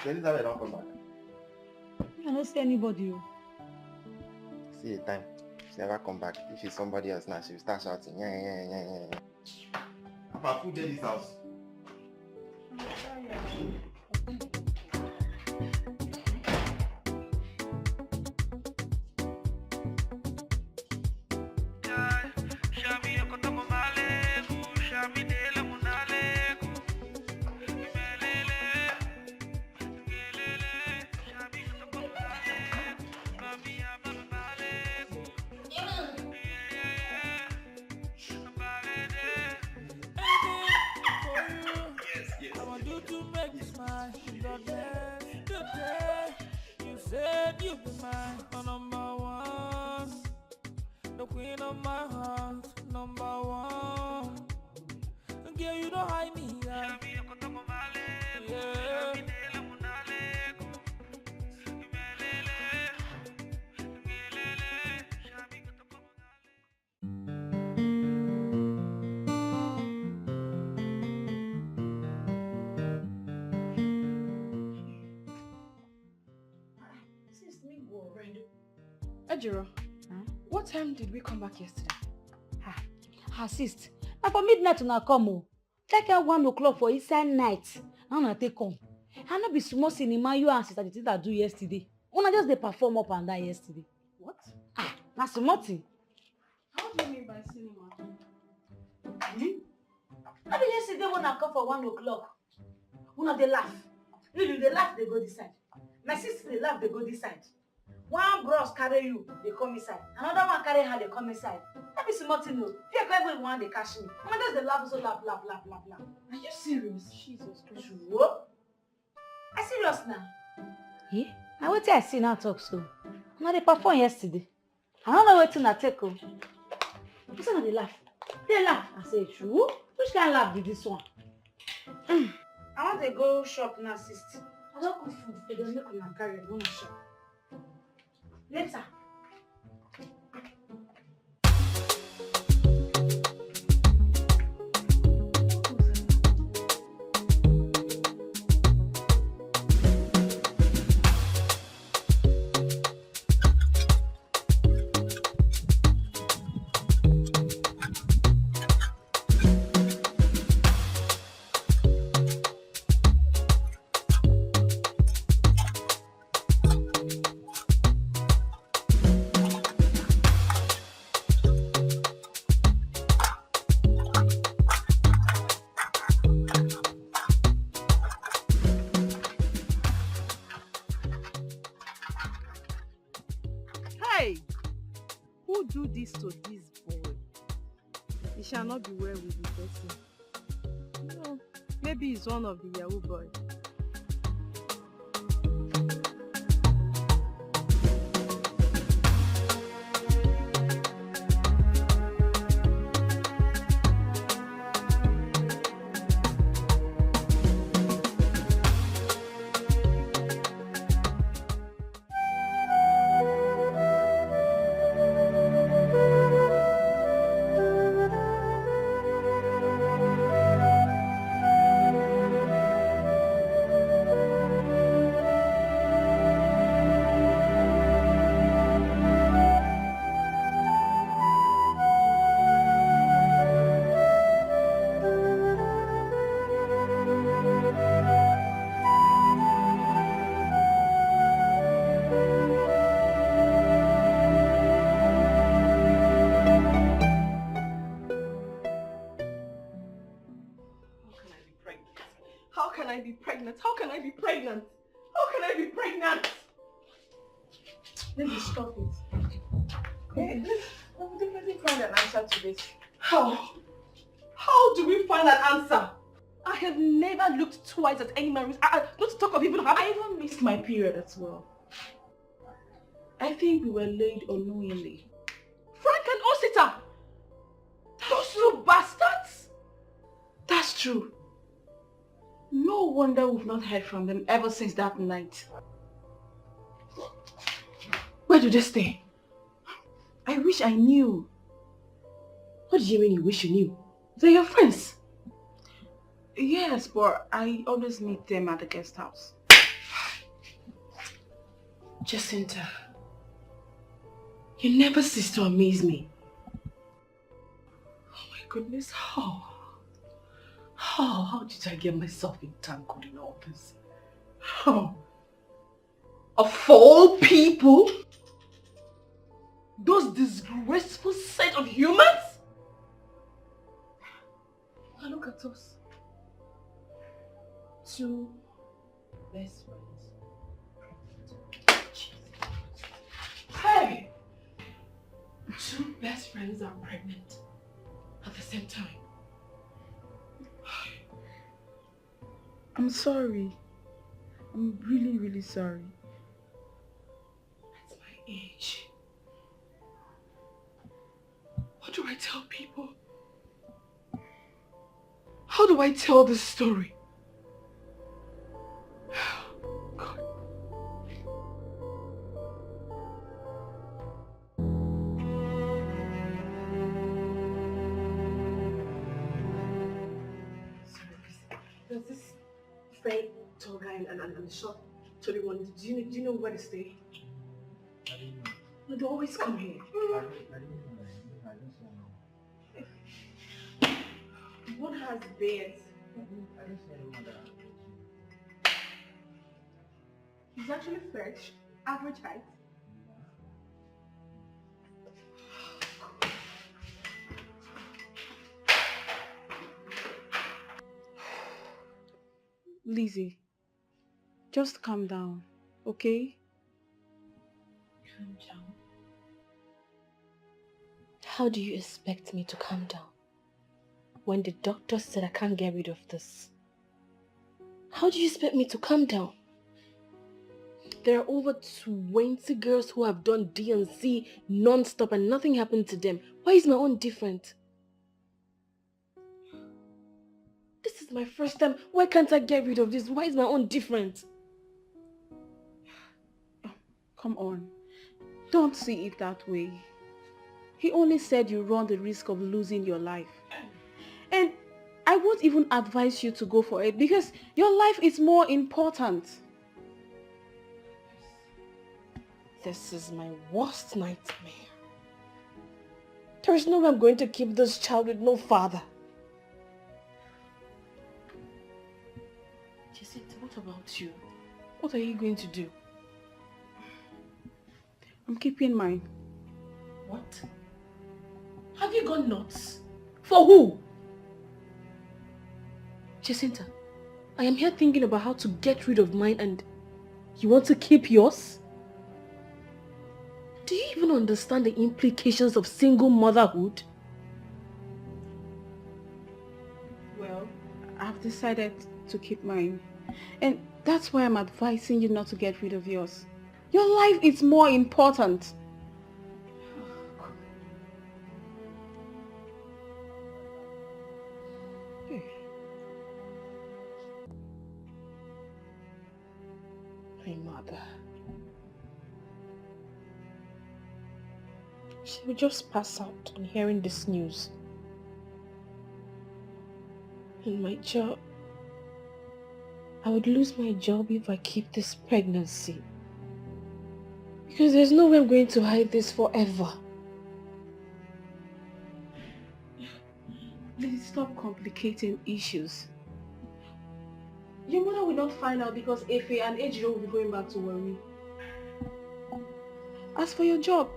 Elizabeth don't come back. I don't see anybody. See the time. She never come back. If it's somebody else now, she will start shouting. Yeah. Papa, who did this house? Ejiro, what time did we come back yesterday? Assist. Now for midnight una come o. Take out 1 o'clock for inside night. Now una take come. I no be small cinema you and sister the thing that do yesterday. Una just dey perform up and down yesterday. What? Na small thing. How do you mean by cinema? I be yesterday when I come for 1 o'clock. Una dey laugh. You dey laugh, they go this side. My sister dey laugh, they go this side. One bros carry you, they come inside. Another one carry her, they come inside. That be small thing, no. Fear everyone want they catch me. I just they laugh, so laugh. Are you serious? Jesus Christ. What? I serious now. Yeah? Now what I see now talk so. Now they perform yesterday. I don't know what to take. You say they laugh. They laugh. I say true. Which kind of laugh be this one? I want to go shop now, sister. I don't cook food. They don't make me carry it. I want to shop. Later. To this boy, he shall not be well with the person. No, maybe he's one of the Yahoo boys. pregnant? How can I be pregnant? How can I be pregnant? Let me stop it. Hey, let's definitely find an answer to this. How? How do we find an answer? I have never looked twice at any man. Not to talk of even having. I even missed my period as well. I think we were laid unknowingly. Frank and Osita! Those two bastards! That's true. No wonder we've not heard from them ever since that night. Where do they stay? I wish I knew. What do you mean you wish you knew? They're your friends. Yes, but I always meet them at the guest house. Jacinta, you never cease to amaze me. Oh my goodness, how did I get myself entangled in all this? How? Of all people? Those disgraceful set of humans? Now look at us. Two best friends. Hey! Two best friends are pregnant at the same time. I'm sorry. I'm really, really sorry. At my age. What do I tell people? How do I tell this story? God. Sorry, there's this very tall guy and short, totally one. Do you know where to stay? I didn't know. No, they always come here. I didn't know. One has beards. I didn't see anyone that. He's actually fresh, average height. Lizzie, just calm down, okay? Calm down? How do you expect me to calm down when the doctor said I can't get rid of this? How do you expect me to calm down? There are over 20 girls who have done D&C non-stop and nothing happened to them. Why is my own different? This is my first time. Why can't I get rid of this? Why is my own different? Come on. Don't see it that way. He only said you run the risk of losing your life. And I won't even advise you to go for it because your life is more important. This is my worst nightmare. There is no way I'm going to keep this child with no father. Jacinta, what about you? What are you going to do? I'm keeping mine. What? Have you gone nuts? For who? Jacinta, I am here thinking about how to get rid of mine and you want to keep yours? Do you even understand the implications of single motherhood? Well, I've decided to keep mine. And that's why I'm advising you not to get rid of yours. Your life is more important. My mother. She will just pass out on hearing this news. And my job. I would lose my job if I keep this pregnancy. Because there's no way I'm going to hide this forever. Please stop complicating issues. Your mother will not find out because Efe and Ejiro will be going back to worry. As for your job,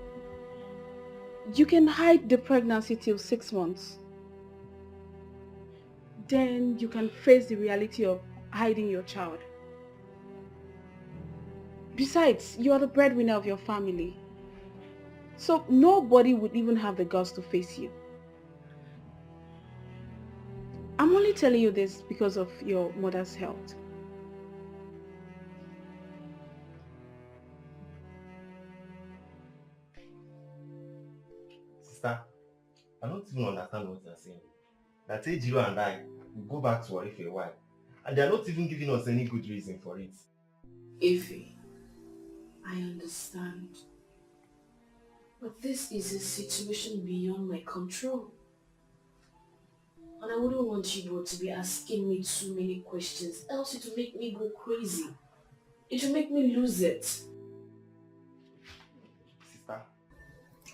you can hide the pregnancy till 6 months. Then you can face the reality of hiding your child. Besides, you are the breadwinner of your family. So nobody would even have the guts to face you. I'm only telling you this because of your mother's health. Sister, I don't even understand what you're saying. That Ejiro and I will go back to Ori for a while. And they are not even giving us any good reason for it. Ife, I understand. But this is a situation beyond my control. And I wouldn't want you both to be asking me too many questions, else it will make me go crazy. It will make me lose it. Sister,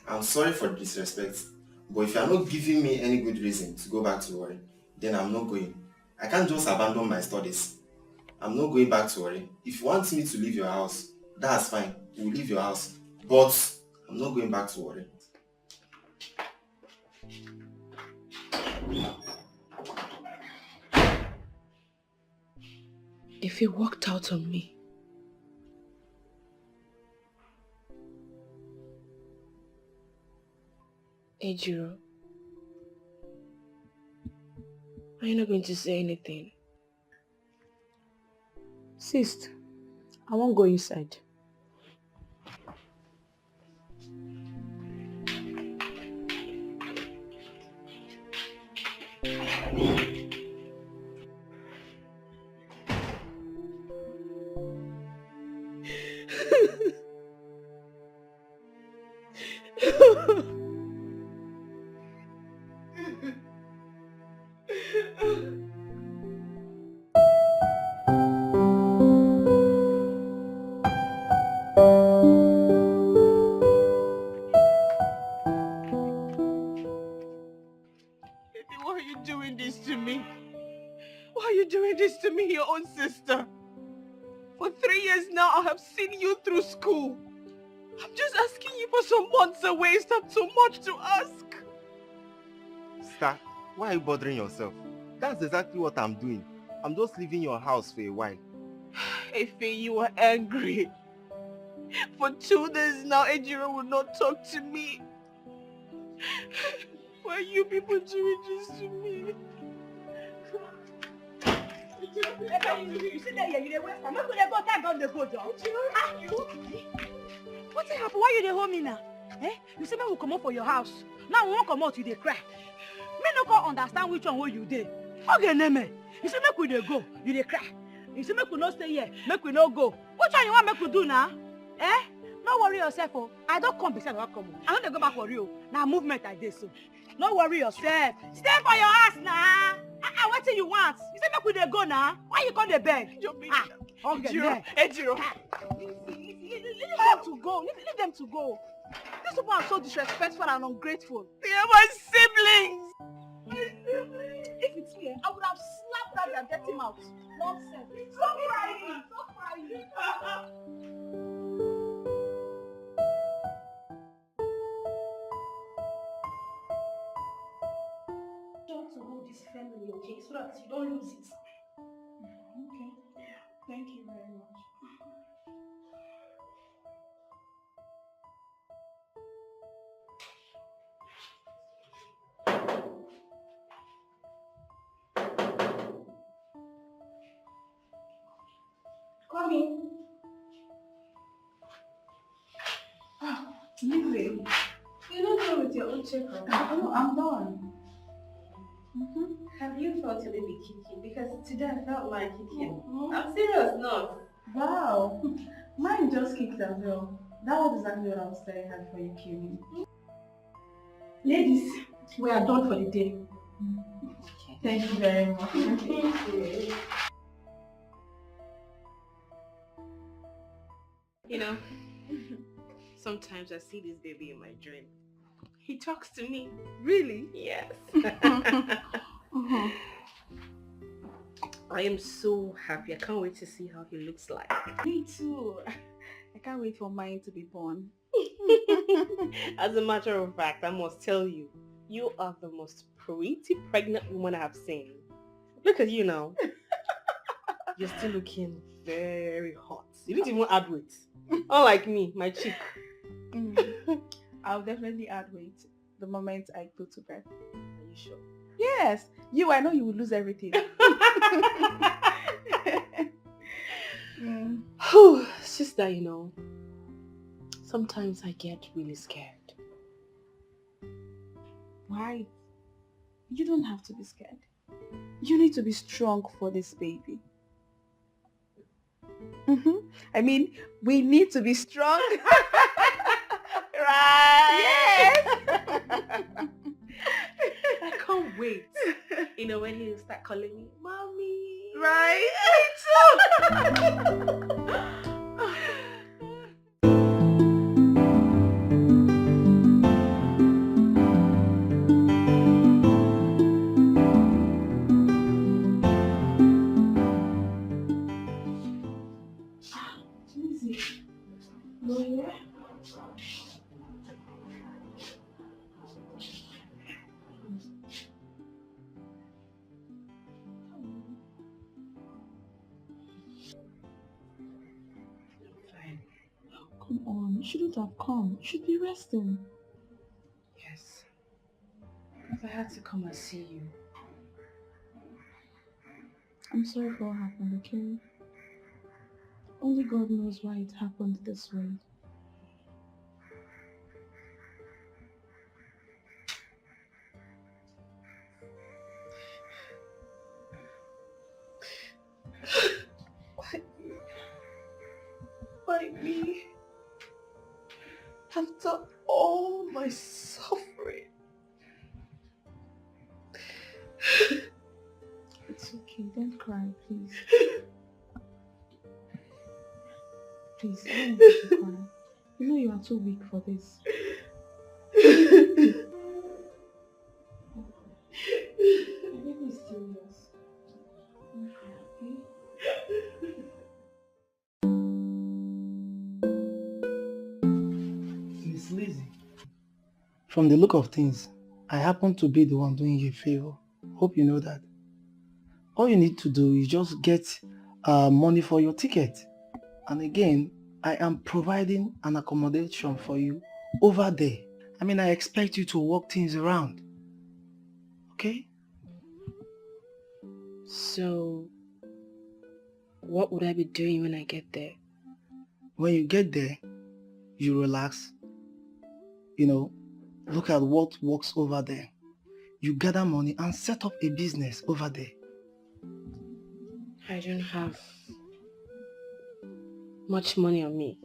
I'm sorry for the disrespect, but if you are not giving me any good reason to go back to Ori, then I'm not going. I can't just abandon my studies. I'm not going back to Ori. If you want me to leave your house, that's fine. We'll leave your house. But I'm not going back to Ori. If he walked out on me, Ejiro, are you not going to say anything? Sis, I won't go inside. Why are you doing this to me? Why are you doing this to me, your own sister? For 3 years now, I have seen you through school. I'm just asking you for some months away. It's not too much to ask. Sister, why are you bothering yourself? That's exactly what I'm doing. I'm just leaving your house for a while. Efe, you are angry. For 2 days now, Ejiro will not talk to me. Why are you people doing this to me? You sit there, you dey waste time. Make we dey go, time don dey go, John. What happened? Why you dey hold me now? Eh? You say make we come out for your house. Now we won't come out, you dey cry. Me no go understand which one where you dey. Okay, Neme. You say make we dey go, you dey cry. You say make we no stay here, make we no go. Which one you want make we do now? Eh? No worry yourself, oh. I don't come beside I come. I don't go back for you. Now movement like this, so. No worry yourself. Stay for your ass now. What do you want? You say make we dey go now. Why you come dey beg? Okay, Ejiro. Leave them to go. Leave them to go. These people are so disrespectful and ungrateful. They are my siblings. If it's me, I would have slapped that and get him out. Nonsense. Stop crying. Stop crying. To hold this family, okay, so that you don't lose it. Okay. Thank you very much. Come in. Leaving. You're not done with your own checkup. Oh, I'm done. Have you felt your baby kicking? Because today I felt mine kicking. I'm serious, not. Wow. Mine just kicked as well. That was exactly what I was saying before you came in. Ladies, we are done for the day. Thank you very much. You know, sometimes I see this baby in my dream. He talks to me. Really? Yes. I am so happy. I can't wait to see how he looks like. Me too. I can't wait for mine to be born. As a matter of fact, I must tell you, you are the most pretty pregnant woman I have seen. Look at you now. You're still looking very hot. You didn't even add weight. Unlike me, my cheek. I'll definitely add weight the moment I go to bed. Are you sure? Yes. I know you will lose everything. Whew, it's just that, sometimes I get really scared. Why? You don't have to be scared. You need to be strong for this baby. I mean, we need to be strong. Right? Yes! I can't wait. When he'll start calling me, Mommy. Right? Come on, you shouldn't have come. You should be resting. Yes. If I had to come and see you. I'm sorry for what happened, okay? Only God knows why it happened this way. Why me? After all my suffering. It's okay, don't cry, please. Please, I don't want you to cry. You know you are too weak for this. The baby is still yours. Don't cry, okay? Miss Lizzie, from the look of things, I happen to be the one doing you a favor. Hope you know that. All you need to do is just get money for your ticket. And again, I am providing an accommodation for you over there. I mean, I expect you to work things around. Okay? So, what would I be doing when I get there? When you get there, you relax. Look at what works over there. You gather money and set up a business over there. I don't have much money on me.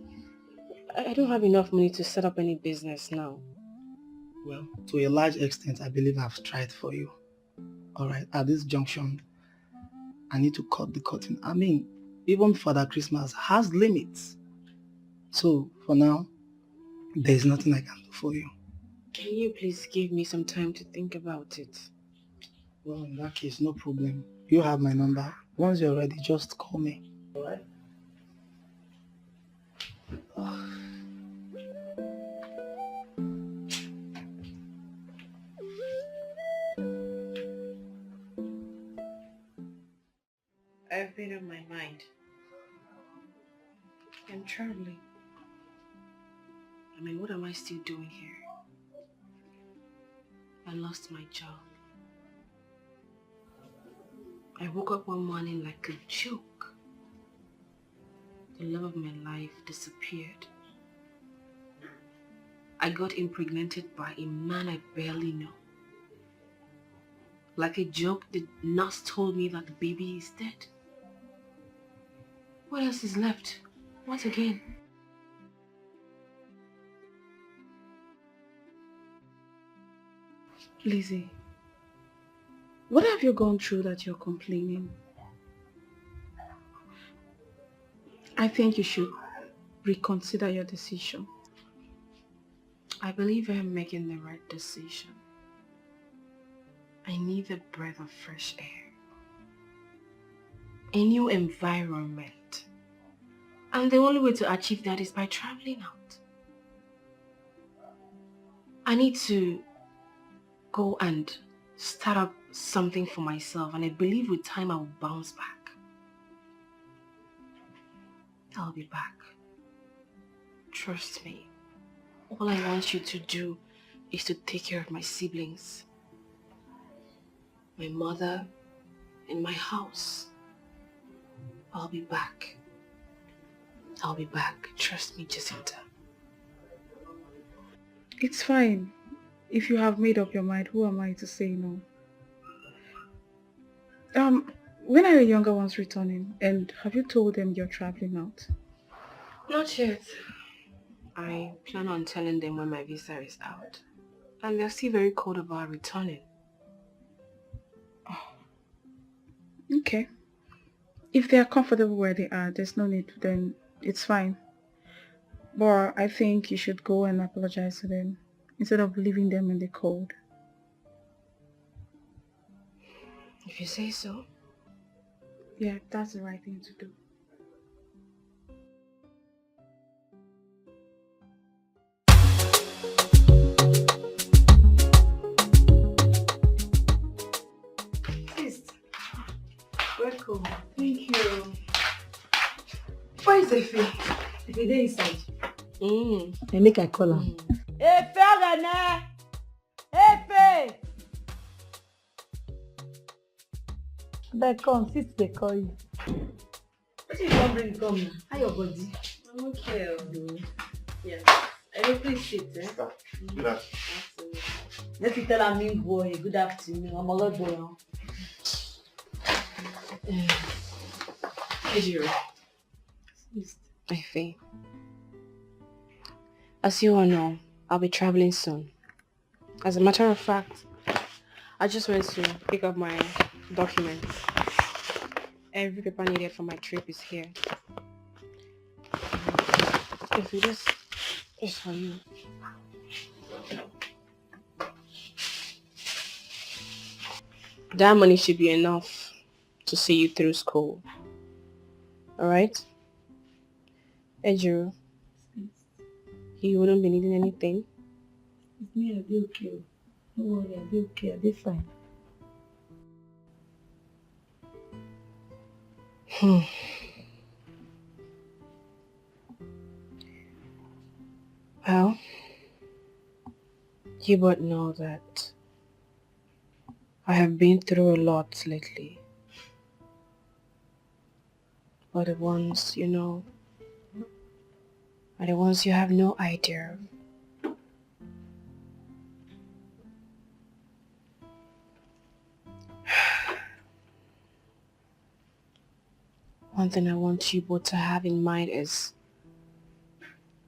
I don't have enough money to set up any business now. Well, to a large extent, I believe I've tried for you. Alright, at this junction, I need to cut the curtain. I mean, even Father Christmas has limits. So, for now, there's nothing I can do for you. Can you please give me some time to think about it? Well, in that case, no problem. You have my number. Once you're ready, just call me. Alright? I've been on my mind. I'm traveling. I mean, what am I still doing here? I lost my job. I woke up one morning like a joke. The love of my life disappeared. I got impregnated by a man I barely know. Like a joke, the nurse told me that the baby is dead. What else is left? What again? Lizzie, what have you gone through that you're complaining? I think you should reconsider your decision. I believe I'm making the right decision. I need a breath of fresh air. A new environment. And the only way to achieve that is by traveling out. I need to go and start up something for myself, and I believe with time I will bounce back. I'll be back. Trust me. All I want you to do is to take care of my siblings, my mother, and my house. I'll be back. I'll be back. Trust me, Jacinta. It's fine. If you have made up your mind, who am I to say no? When are your younger ones returning? And have you told them you're traveling out? Not yet. I plan on telling them when my visa is out. And they're still very cold about returning. Okay. If they are comfortable where they are, there's no need, then it's fine. But I think you should go and apologize to them instead of leaving them in the cold. If you say so. Yeah, that's the right thing to do. Welcome. Thank you. Where is Efe? Efe dey inside. I make I call am. Efe Rene! Efe! Abeg come, sit dey call you. Wetin you wan bring come now? How your body? I'm okay. Yes. Please sit. Good afternoon. Let me tell am mean boy, good afternoon. I'm a lot boy. Ejiro. Efe. As you all know, I'll be traveling soon. As a matter of fact, I just went to pick up my documents. Every paper needed for my trip is here. If you just for you. That money should be enough to see you through school. Alright? Ejiro, you wouldn't be needing anything? It's me, I'll be okay. Don't worry, I'll be okay, I'll be fine. Well, you both know that I have been through a lot lately. But the ones you know are the ones you have no idea of. One thing I want you both to have in mind is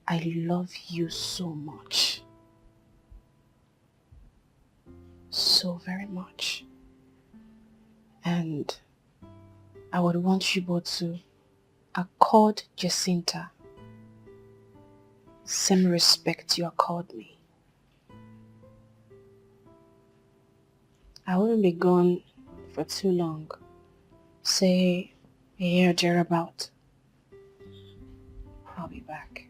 I love you so much. So very much. And I would want you both to accord Jacinta same respect you accord me. I wouldn't be gone for too long. Say a year thereabout. I'll be back.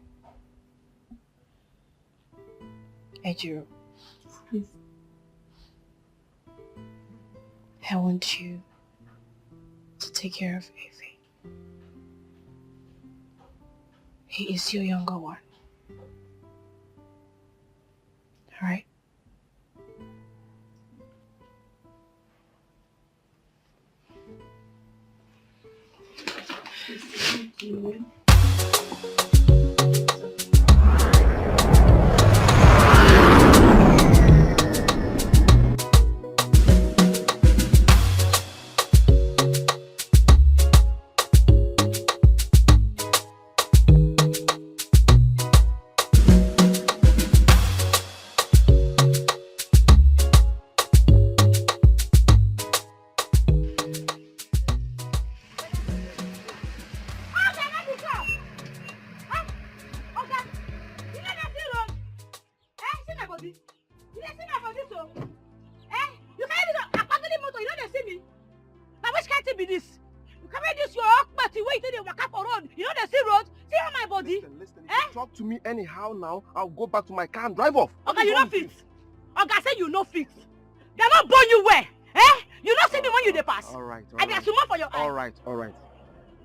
Ejiro, Please. I want you to take care of Efe. He is your younger one. Alright? Thank you. Anyhow now, I'll go back to my car and drive off. Okay, you not fit. Okay, say you not fit. They're not born you where? Eh? You not see me when you dey pass. Alright, I dey assume for your eye. Alright.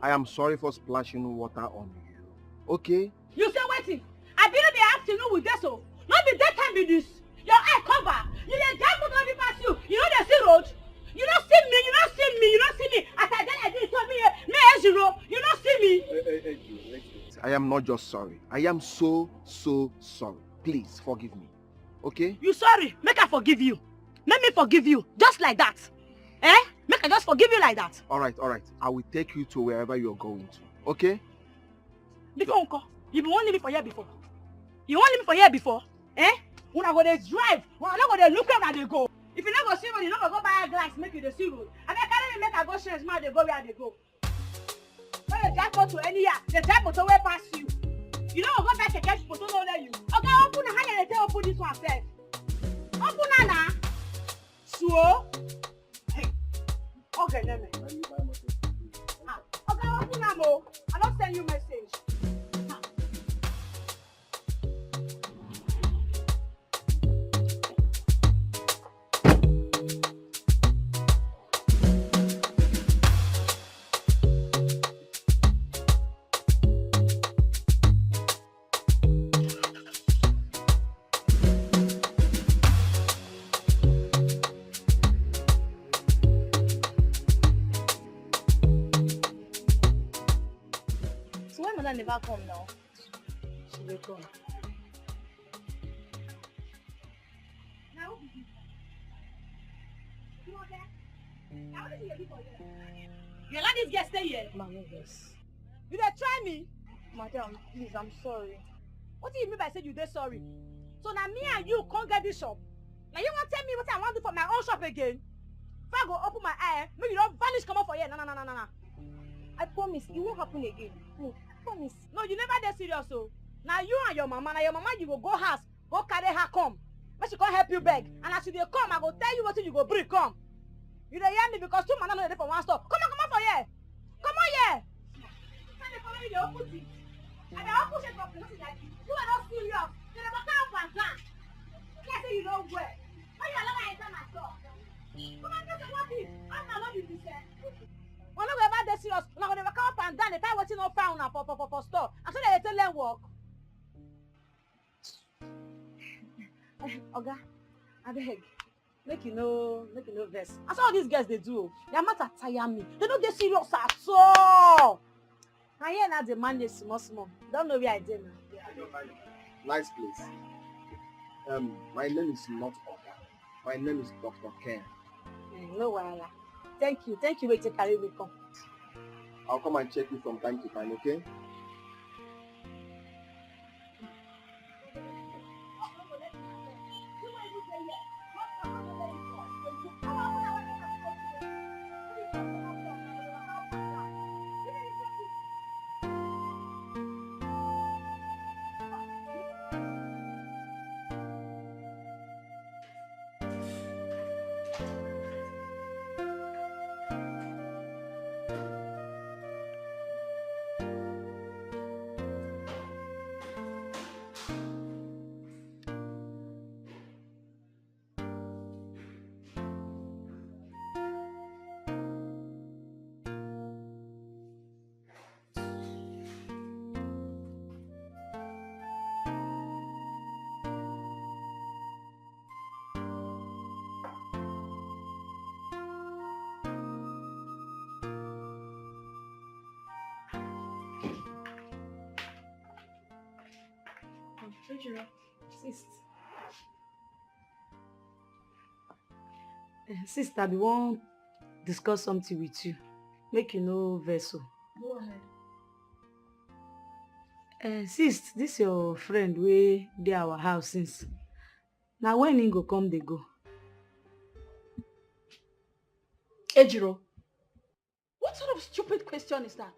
I am sorry for splashing water on you. Okay? You say waiting. afternoon with this, so not be that time with this. Your eye cover. You dey drive motor wey pass you. You know they see road. You don't see me. You don't see me. You don't see me. As I did, I did. So me zero. You don't see me. I am not just sorry. I am so sorry. Please forgive me. Okay? You sorry? Make I forgive you. Make me forgive you. Just like that. Eh? Make I just forgive you like that. Alright. I will take you to wherever you're going to. Okay? Before uncle, you won't leave me for here before. You won't leave me for here before? Eh? When I go to drive, when I not go to look where they go. If you not go see road, you not go buy a glass, make you the see road. I mean, carry me make I go change man, they go where they go. When you drive to any year, the drive motor way pass you. You know go back to catch photo no let you. Okay, open the hand and tell open this one first. Open Anna. So hey. Okay, let me. Okay, open Amo. I don't send you message. Never come now. She will come. Now, you okay? Now, what is your people here? You let this girl stay here? Mama, yes. You dey try me? Madam, please, I'm sorry. What do you mean by say you dey sorry? So now me and you can't get this shop. Now you want to tell me what I want to do for my own shop again? If I go open my eye, maybe you don't vanish come up for here. No. I promise, it won't happen again. No. Promise. No, you never dey serious, so. Now you and your mama, you will go house, go carry her come. But she can't help you beg. And as you dey come, I go tell you what you go bring come. You dey hear me because two man are not there for one store. Come on for here. Come on here. Can they follow you the opposite? And the opposite of the like you are not serious. They never come and down. Can't say you don't wear. Why you allow me enter my store? Come on, just what is? I'm not you be said. We're not going to be serious. We're not going to come up and down. The time watching no found for store. And so they tell them work. Oga, I beg. Make you know verse. That's all these guys they do. Their matter tire me. They don't get serious at all. I hear now the man is small. Don't know where I did now. Nice place. My name is not Oga. My name is Dr. Ken. No wahala. Thank you. Wait to carry me come. I'll come and check you from time to time, okay? Sister, we won't discuss something with you. Make you know vessel. Go ahead. Sis, this your friend wey dey our house since. Now when he go come, they go. Ejiro, what sort of stupid question is that?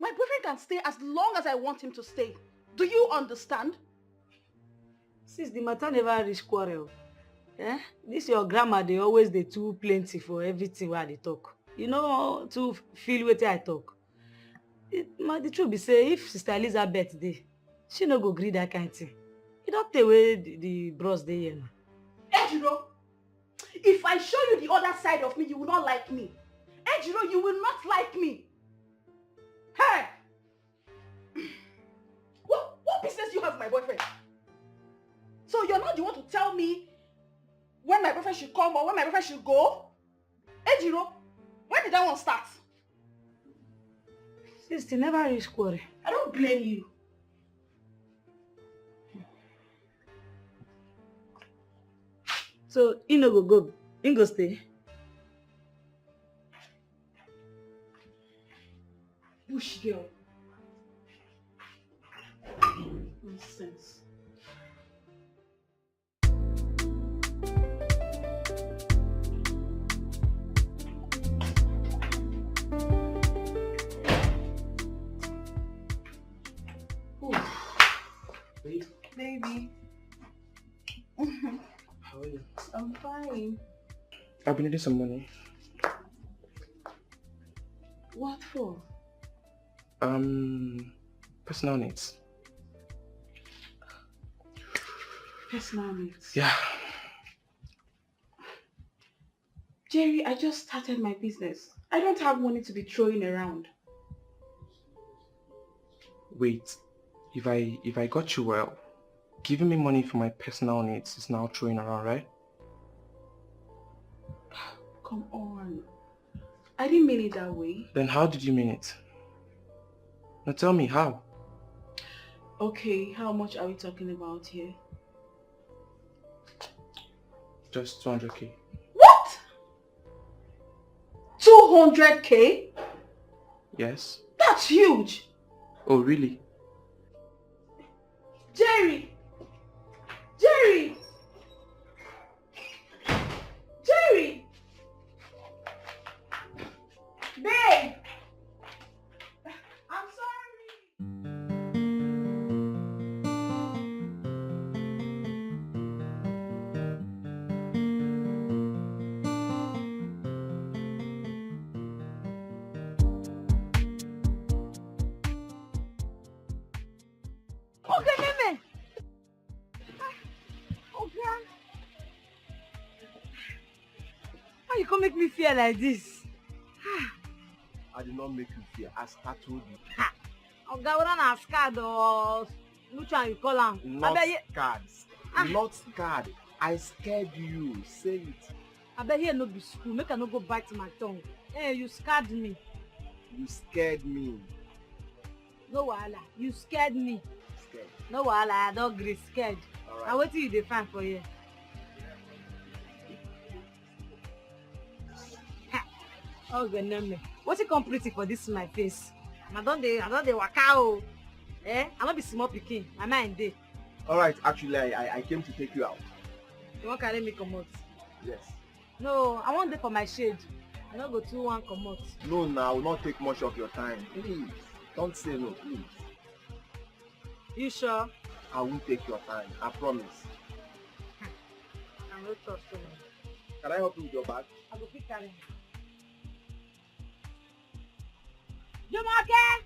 My boyfriend can stay as long as I want him to stay. Do you understand? Sis, the matter never reach quarrel. This your grandma, they always dey too plenty for everything where they talk. You know, to feel wetin I talk. The truth be say, if Sister Elizabeth dey, she no go gree that kind of thing. You don't take away the bros dey here now. Ejiro, if I show you the other side of me, you will not like me. Ejiro, you will not like me. Hey! What What business do you have with my boyfriend? So you're not the one to tell me when my boyfriend should come or when my boyfriend should go? Ejiro, when did that one start? Sister, never reach quarrel. I don't blame you. So, you no go, you go stay. Bush girl. Nonsense. Baby. How are you? I'm fine. I've been needing some money. What for? Personal needs. Personal needs. Yeah. Jerry, I just started my business. I don't have money to be throwing around. Wait. If I got you well, giving me money for my personal needs is now throwing around, right? Come on. I didn't mean it that way. Then how did you mean it? Now tell me how. Okay, how much are we talking about here? Just 200k. What? 200k? Yes. That's huge. Oh, really? Jerry! Jerry! Jerry! Babe! I'm sorry. Okay, Meme. Okay. How you come make me feel like this? I did not make you fear. I startled you. Okay, we don't have scared or which one you call am? Not Abeg, scared. Not scared. I scared you. Say it. abeg here no be school. Make I no go bite my tongue. Hey, you scared me. You scared me. No wahala. You scared me. Scared. No wahala. I don gree scared. Alright. Na wetin you dey find for here? Okay, Neme. Wetin come pretty for this my face? I don dey waka o. I no be small pikin. My mind dey. Alright, actually I came to take you out. You wan carry me comot? Yes. No, I wan dey for my shade. I no go too wan comot. No, now will not take much of your time. Please. Don't say no, please. You sure? I won't take your time. I promise. I no trust you. Can I help you with your bag? I go fit carry am. Jumoke!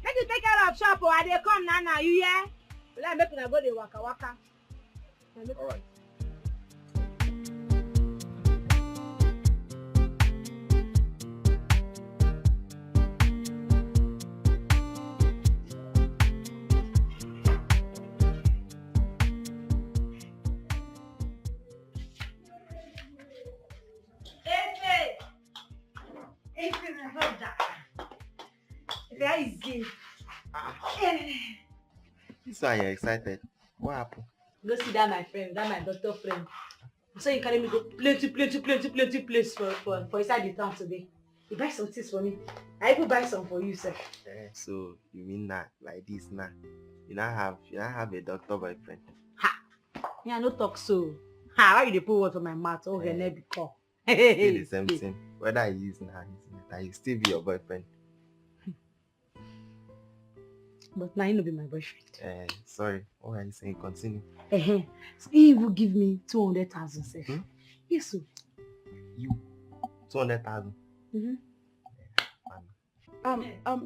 Make you take care of shop o. I dey come now, you hear? Like make una go dey waka waka. Alright. This one you're excited. What happened? Go see that my friend, that my doctor friend. So you carry me go plenty place for inside the town today. You buy some things for me. I even buy some for you, sir. So you mean that like this now? You not have a doctor boyfriend? Me I no talk so. Why you dey put word for my mouth? Oh, her neck be call. Still the same thing. Whether I use now, you still be your boyfriend. But now you no be my boyfriend. Sorry. What are you saying? Continue. So he will give me 200,000, sir. Yes, sir. You 200,000.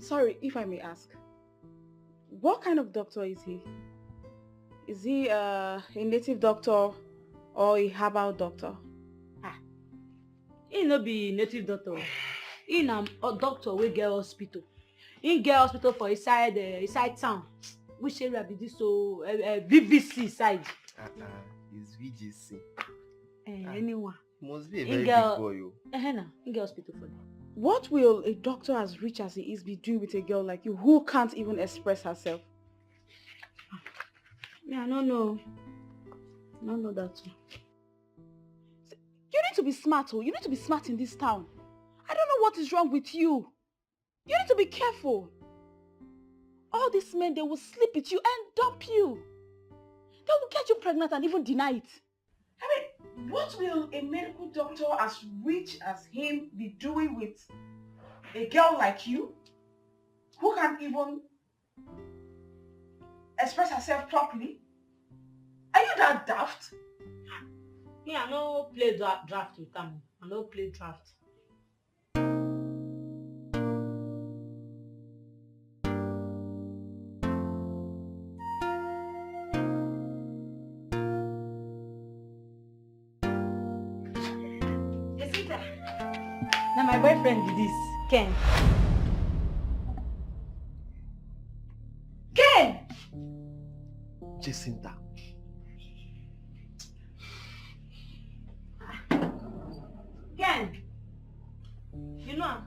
Sorry if I may ask. What kind of doctor is he? Is he a native doctor or a herbal doctor? He no be native doctor. He na a doctor wey get hospital. He get hospital for inside town. which area be this so VVC side? It's VGC. Anyone. Must be a very big boy. In hospital for that. What will a doctor as rich as he is be doing with a girl like you who can't even express herself? Yeah, I don't know. I don't know that too. You need to be smart, oh. You need to be smart in this town. I don't know what is wrong with you. You need to be careful. All these men, they will sleep with you and dump you. They will get you pregnant and even deny it. I mean, what will a medical doctor as rich as him be doing with a girl like you who can't even express herself properly? Are you that daft? Yeah, I no play draft with them. I no play draft. Now my boyfriend did this, Ken. Ken! Jacinta. Ken! You know him?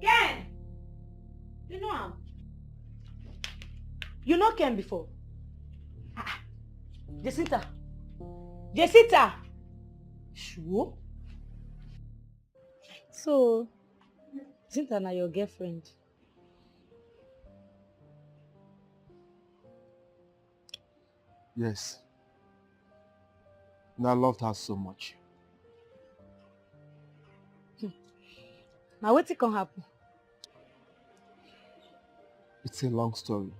Ken! You know him? You know Ken before? Jacinta! Jacinta! Sure? So, Jacinta na your girlfriend? Yes. And I loved her so much. Now wetin can happen? It's a long story.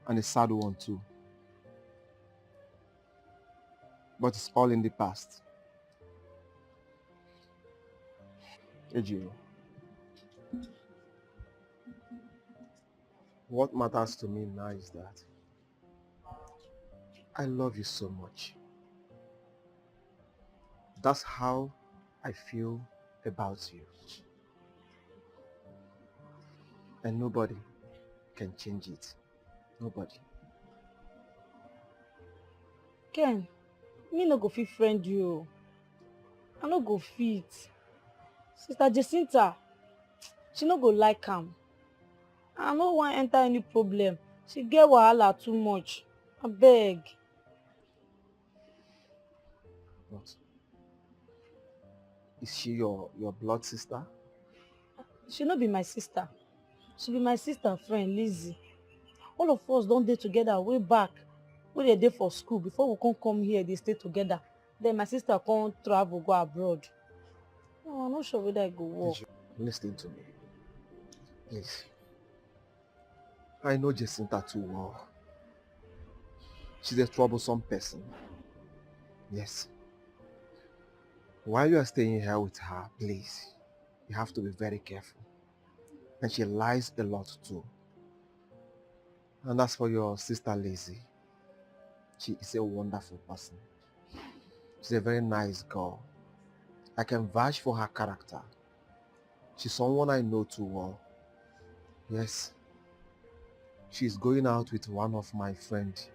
And a sad one too. But it's all in the past. Ejiro. What matters to me now is that I love you so much. That's how I feel about you. And nobody can change it. Nobody. Ken, me no go fit friend you. I no go fit. Sister Jacinta, she no go like am. I no wan enter any problem. She get wahala too much. Abeg. What? Is she your blood sister? She no be my sister. She be my sister friend, Lizzie. All of us don dey together way back. We dey dey for school before we come here, dey stay together. Then my sister come travel go abroad. No, I'm not sure whether I go work. Listen to me. Please. I know Jacinta too well. She's a troublesome person. Yes. While you are staying here with her, please, you have to be very careful. And she lies a lot too. And as for your sister Lizzie, she is a wonderful person. She's a very nice girl. I can vouch for her character. She's someone I know too well. Yes. She's going out with one of my friends.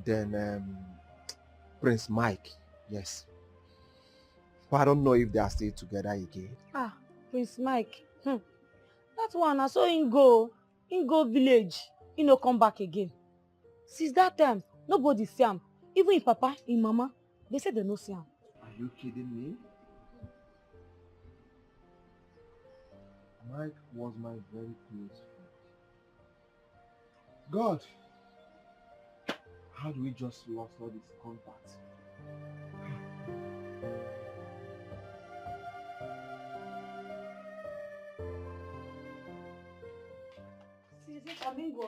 Then Prince Mike. Yes. But I don't know if they are still together again. Prince Mike. That one, I saw him go village. He no come back again. Since that time, nobody see him. Even his papa, his mama, they say they no see him. Are you kidding me? Mike was my very close friend. God! How do we just lost all this contact?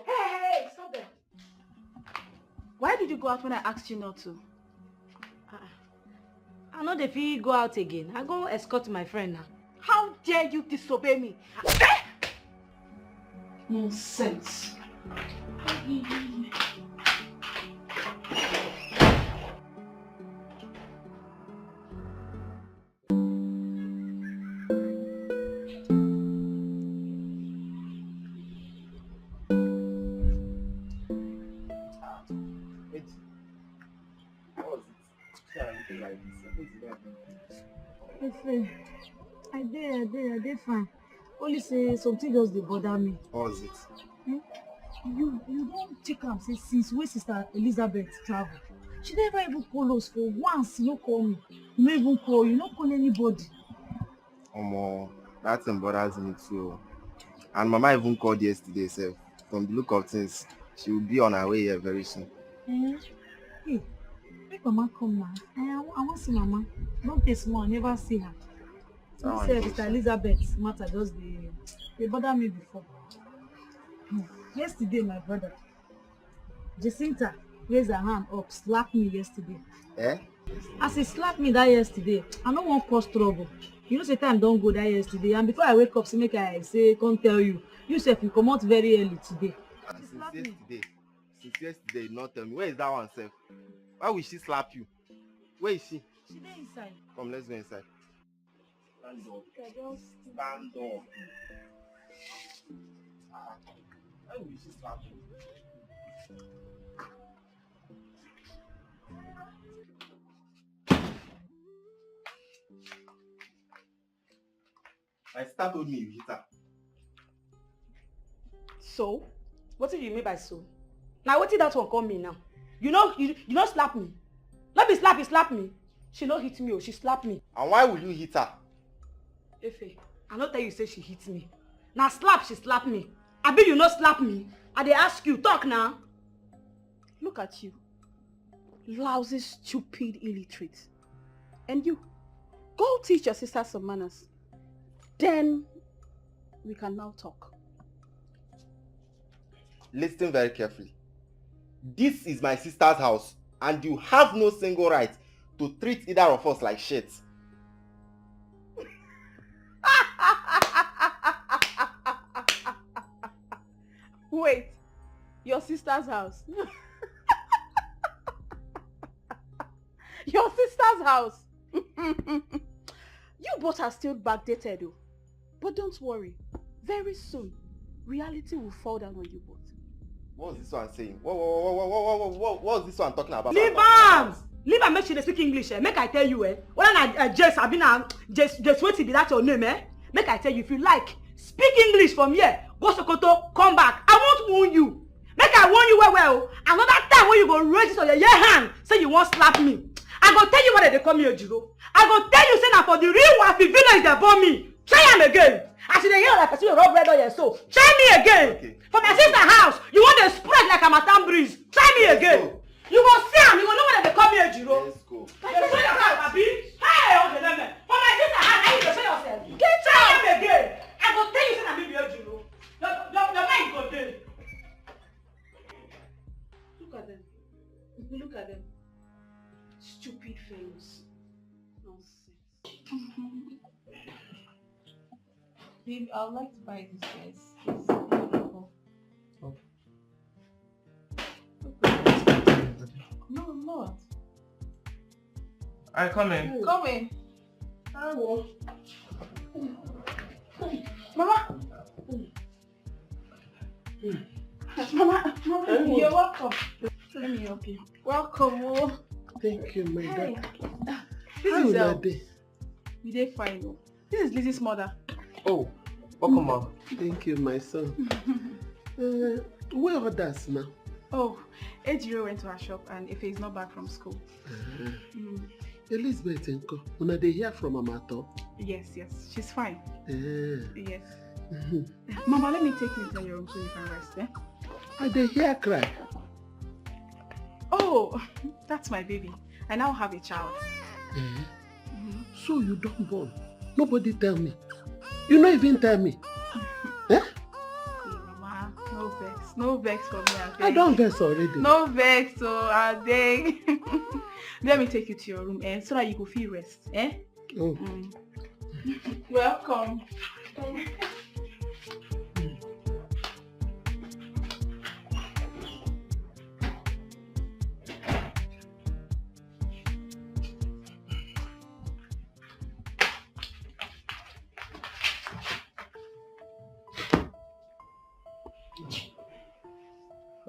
Hey, stop there. Why did you go out when I asked you not to? I know if he go out again. I go escort my friend now. How dare you disobey me? Nonsense. Wait. What was it? Yeah, looking like this. I did fine. Only say something just dey bother me. What was it? You don't take am say since wey Sister Elizabeth travel. She never even call us for once, you no call me. You no even call, you no call anybody. Omo, that thing bothers me too. And Mama even called yesterday sef. From the look of things, she will be on her way here very soon. Hey, make Mama come now. I want see Mama. Don't take small, I never see her. You say Sister Elizabeth matter just they bother me before. Yesterday, my brother, Jacinta raised her hand up, slapped me yesterday. As he slapped me that yesterday, I no wan cause trouble. You know say time don go that yesterday, and before I wake up, say make I say come tell you. You sef you come out very early today. Since yesterday, you not tell me. Where is that one sef? Why will she slap you? Where is she? She dey inside. Come, let's go inside. Stand up. Stand up. Why will she slap you? My sister told me you hit her. So? What do you mean by so? Now what did that one call me now? You know slap me. Not be slap, you slap me. She no hit me or she slap me. And why will you hit her? Efe, I no tell you say she hit me. Now slap, she slap me. Abi you no slap me. I dey ask you, talk now. Look at you. Lousy, stupid, illiterate. And you, go teach your sister some manners. Then we can now talk. Listen very carefully. This is my sister's house, and you have no single right to treat either of us like shit. Wait, your sister's house? Your sister's house? You both are still backdated though. But don't worry, very soon, reality will fall down on you both. What's this one saying? What's this one talking about? Leave am! Leave am make she dey speak English, eh? Make I tell you, eh? Whether na Jess, abi na Jess wetin be that your name, eh? Make I tell you, if you like, speak English from here, go Sokoto, come back. I won't warn you. Make I warn you well. Another time when you go raise this on your hand, say you won't slap me. I go tell you what they call me Ojiro. I go tell you say na for the real Wafi village they born me. Try am again. I should hear like I see a rub red on your soul. Try me again. Okay. For my sister's house, you want to spread like a Matan breeze. Try me again. You go see am, you go know what they call me Ojiro. Let's go. Show yourself, Abi. Hey, okay, then. For my sister's house, I need to show yourself. Try am again. I go tell you say na me be Ojiro. Your mind go there. Look at them. Look at them. Stupid fails. Nonsense. Babe, I would like to buy this dress. It's beautiful. Oh. No, I'm not. Alright, come in. Come in. Mama. Mama, you're welcome. Let me help you. Welcome. Oh. Thank you, my Hey. daughter. This How is are they? we did fine. Oh. This is Lizzie's mother. Oh, welcome, Mom. Thank you, my son. Where are others now? Oh, Ejiro went to her shop and Ife is not back from school. Elizabeth Enko, una dey hear from Amato? Yes, she's fine. Yes. Mhm. Mama, let me take you into your room so you can rest, eh? I dey hear cry. Oh, that's my baby. I now have a child. So you don't born? Nobody tell me. You no even tell me. Hey, Mama, no vex for me. I don't vex already. No vex, so I beg. Let me take you to your room, so that you can feel rest, eh? Oh. Welcome.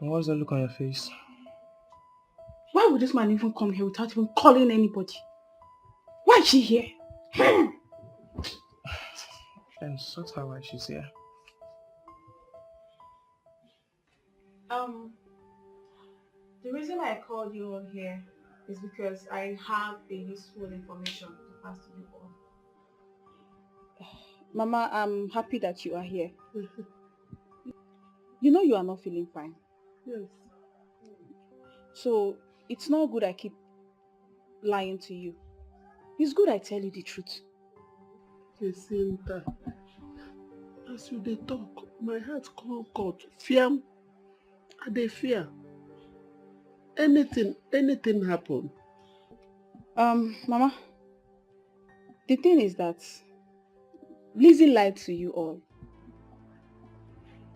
And what's the look on your face? Why would this man even come here without even calling anybody? Why is she here? And sort her why she's here. The reason I called you all here is because I have a useful information to pass to you all. Mama, I'm happy that you are here. You know you are not feeling fine. Yes. So it's not good I keep lying to you. It's good I tell you the truth. Jacinta, as you dey talk, my heart can't cut. Fear. I dey fear. Anything happen. Mama, the thing is that Lizzie lied to you all.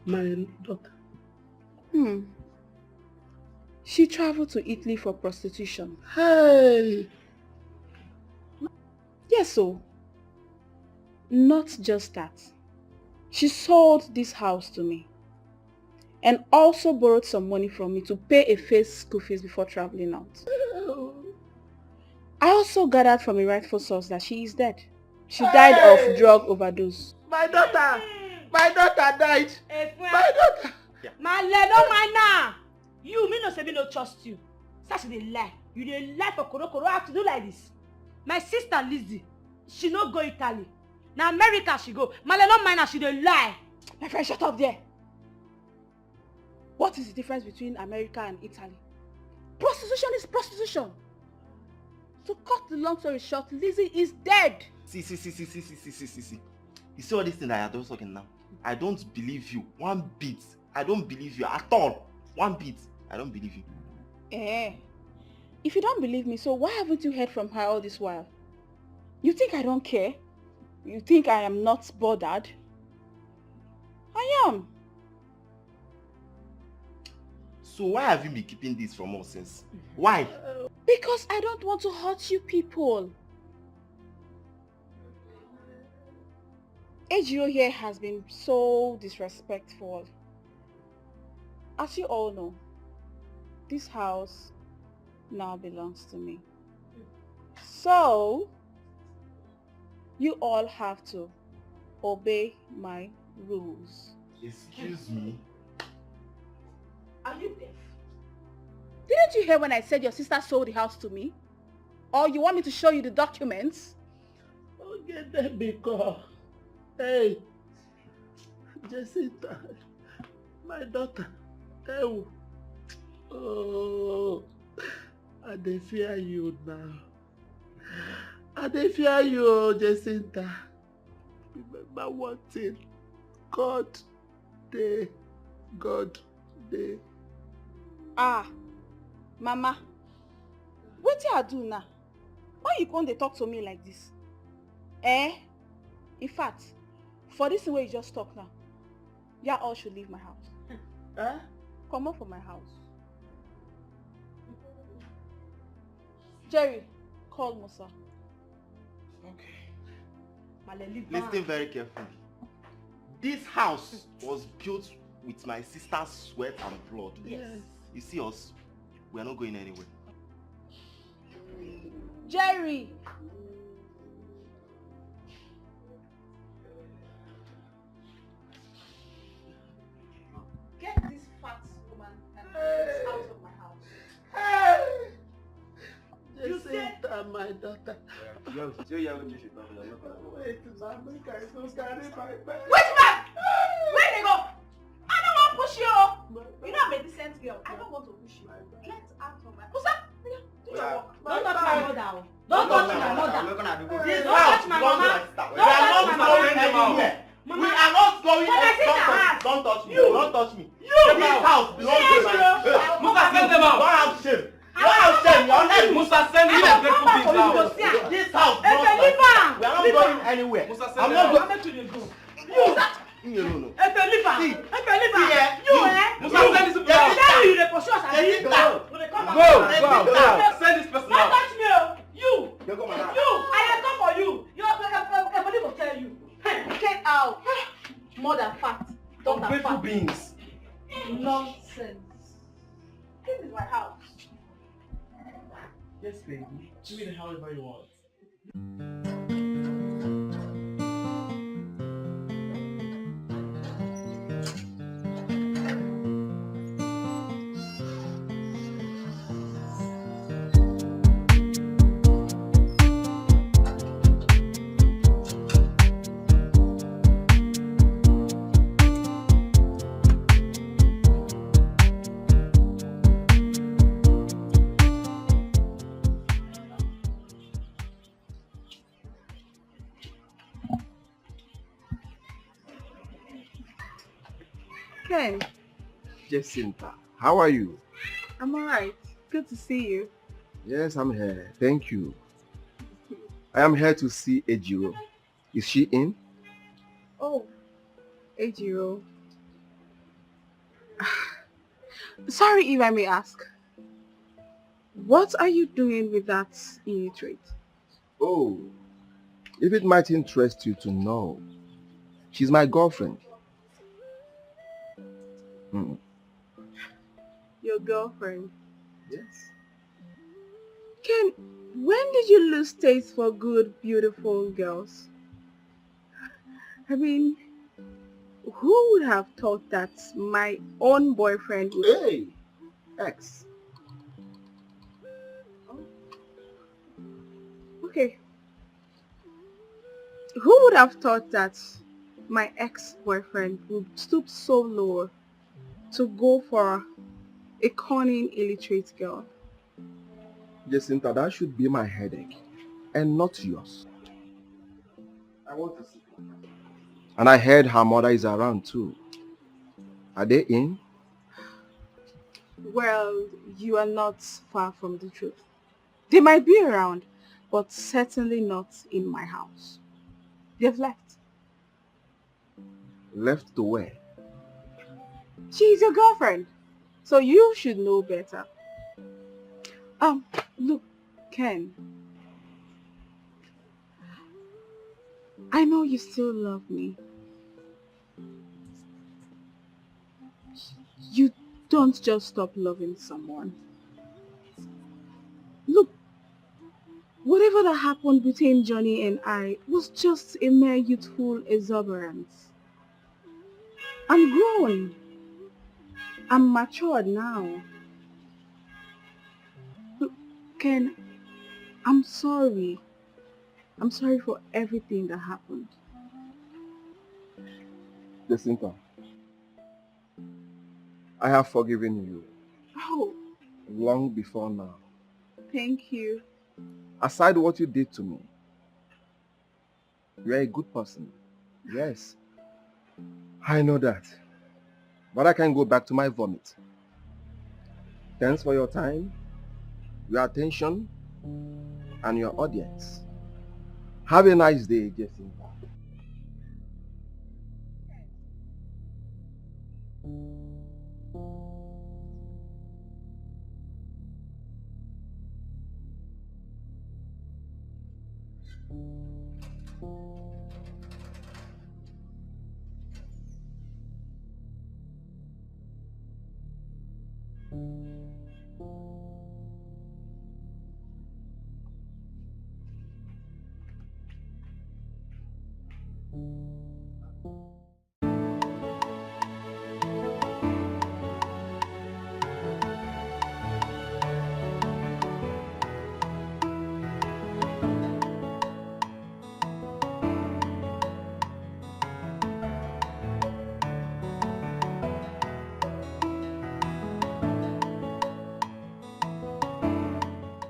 My daughter. She traveled to Italy for prostitution. Hey! Yes, so. Not just that. She sold this house to me. And also borrowed some money from me to pay a fake school fees before traveling out. I also gathered from a rightful source that she is dead. She died of drug overdose. My daughter! My daughter died! My daughter! Male, no mind now! You, me no say me no trust you. Such a lie. You dey lie for koro. I have to do like this. My sister Lizzie, she no go Italy. Now America she go. Male, no mind now, she dey lie. My friend, shut up there. What is the difference between America and Italy? Prostitution is prostitution. To cut the long story short, Lizzie is dead. See. You see all this thing that you're just talking now? I don't believe you one bit. I don't believe you at all. One bit. I don't believe you. If you don't believe me, so why haven't you heard from her all this while? You think I don't care? You think I am not bothered? I am. So why have you been keeping this from us since? Why? Because I don't want to hurt you people. AGO here has been so disrespectful. As you all know, this house now belongs to me. So, you all have to obey my rules. Excuse me? Are you deaf? Didn't you hear when I said your sister sold the house to me? Or you want me to show you the documents? Oh, get that because. Hey, Jacinta, my daughter. Oh, I dey fear you now. I dey fear you, Jacinta. Remember one thing. God dey. Mama, what I do now? Why you come dey talk to me like this? In fact, for this way you just talk now, you all should leave my house. Come up from my house. Jerry, call Musa. Okay. Listen very carefully. This house was built with my sister's sweat and blood. Yes. You see us, we are not going anywhere. Jerry! Get this fat woman and out of my house. Hey! Jacinta, my daughter. Wait, man! Where they go? I don't want to push you. You know I'm a decent girl. I don't want to push you. Get out of my house. Do your work. Don't touch my mother. Don't touch my mother. This Don't house touch my belongs to mama. my sister. Don't touch my mama. Anywhere. Mama. We are not going anywhere. Don't touch me. Don't touch me. This house belongs to my sister. Musa, send them out. Don't have shame. Don't have shame. You're not Musa, send me that grateful beings out. This house belongs to my sister. We are not going anywhere. Musa, send I'm them not out. going. No. You Musa, send this people out. Go. Send this person Don't out. touch me, you. Go, man. I come for you. Everybody will tell you. Get out. Mother fat. Daughter Ungrateful fat. beings. Nonsense. This is my house. Yes, baby. Do it however you want. Ken, Jacinta, how are you? I'm alright. Good to see you. Yes, I'm here. Thank you. I am here to see Ejiro. Is she in? Oh, Ejiro. Sorry if I may ask. What are you doing with that illiterate? Oh, if it might interest you to know, she's my girlfriend. Hmm. Your girlfriend? Yes. Ken, when did you lose taste for good, beautiful girls? I mean, who would have thought that my own boyfriend would... Hey! Ex. Okay. Who would have thought that my ex-boyfriend would stoop so low to go for a cunning, illiterate girl? Jacinta, that should be my headache and not yours. I want to see her. And I heard her mother is around too. Are they in? Well, you are not far from the truth. They might be around, but certainly not in my house. They've left. Left to where? She's your girlfriend, so you should know better. Look, Ken. I know you still love me. You don't just stop loving someone. Look, whatever that happened between Johnny and I was just a mere youthful exuberance. I'm grown. I'm matured now. Look, Ken, I'm sorry. I'm sorry for everything that happened. Jacinta, I have forgiven you Oh, long before now. thank you. Aside what you did to me, you are a good person. Yes, I know that. But I can go back to my vomit. Thanks for your time, your attention, and your audience. Have a nice day, Jacinta.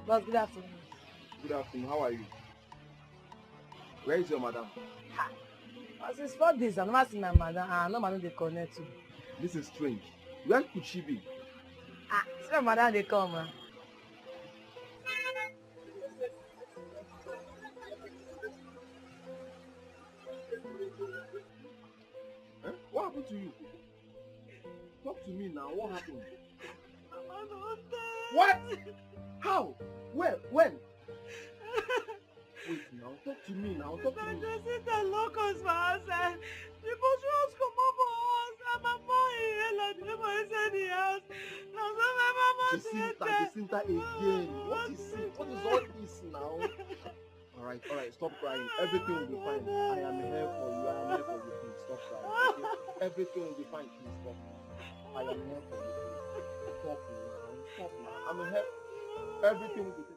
Boss, good afternoon. Good afternoon, how are you? Where is your madam? Since 4 days, I've never seen my madam. No madam they connect to. This is strange. Where could she be? See my madam they come. Eh? What happened to you? Talk to me now. What happened? What? How? Where? When? Wait now. Talk to me now. Talk to me. They lock us for outside. People just come over us. I'm a boy. my son the house. Now so my mama Jacinta again. What is it? What is all this now? Alright, stop crying. Everything will be fine. I am here for you. I am here for you. Please stop crying. Okay? Everything will be fine. Please stop. I am here for you. Please. Stop now. Stop now. I'm here. Everything will be taken.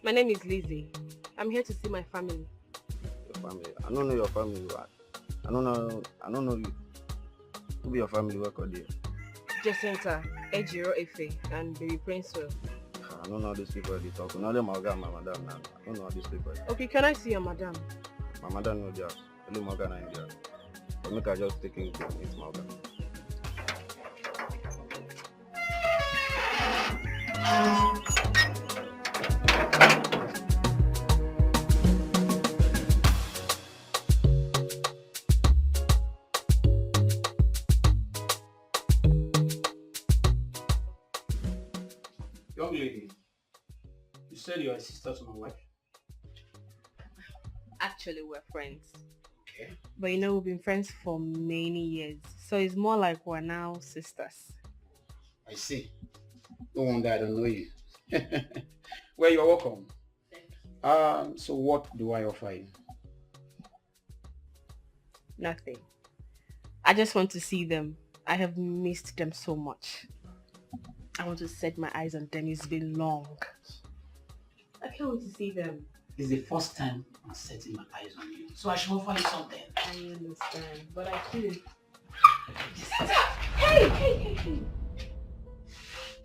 My name is Lizzie. I'm here to see my family. Your family? I don't know your family. I don't know you. Who be your family work or there? Jacinta, Ejiro Efe, and Baby Prince. I don't know these people they talk. None of them are my madam now. I don't know these people. Okay, can I see your madam? My madam no job. Only Morgan in there. But make her just take him to meet Morgan. Young lady, you said you're a sister to my wife? Actually, we're friends. Okay. But you know, we've been friends for many years. So it's more like we're now sisters. I see. No wonder I don't know you. Well, you're welcome. So what do I offer you? Nothing. I just want to see them. I have missed them so much. I want to set my eyes on them. It's been long. I can't wait to see them. It's the first time I'm setting my eyes on you. So I should offer you something. I understand, but I couldn't. Hey!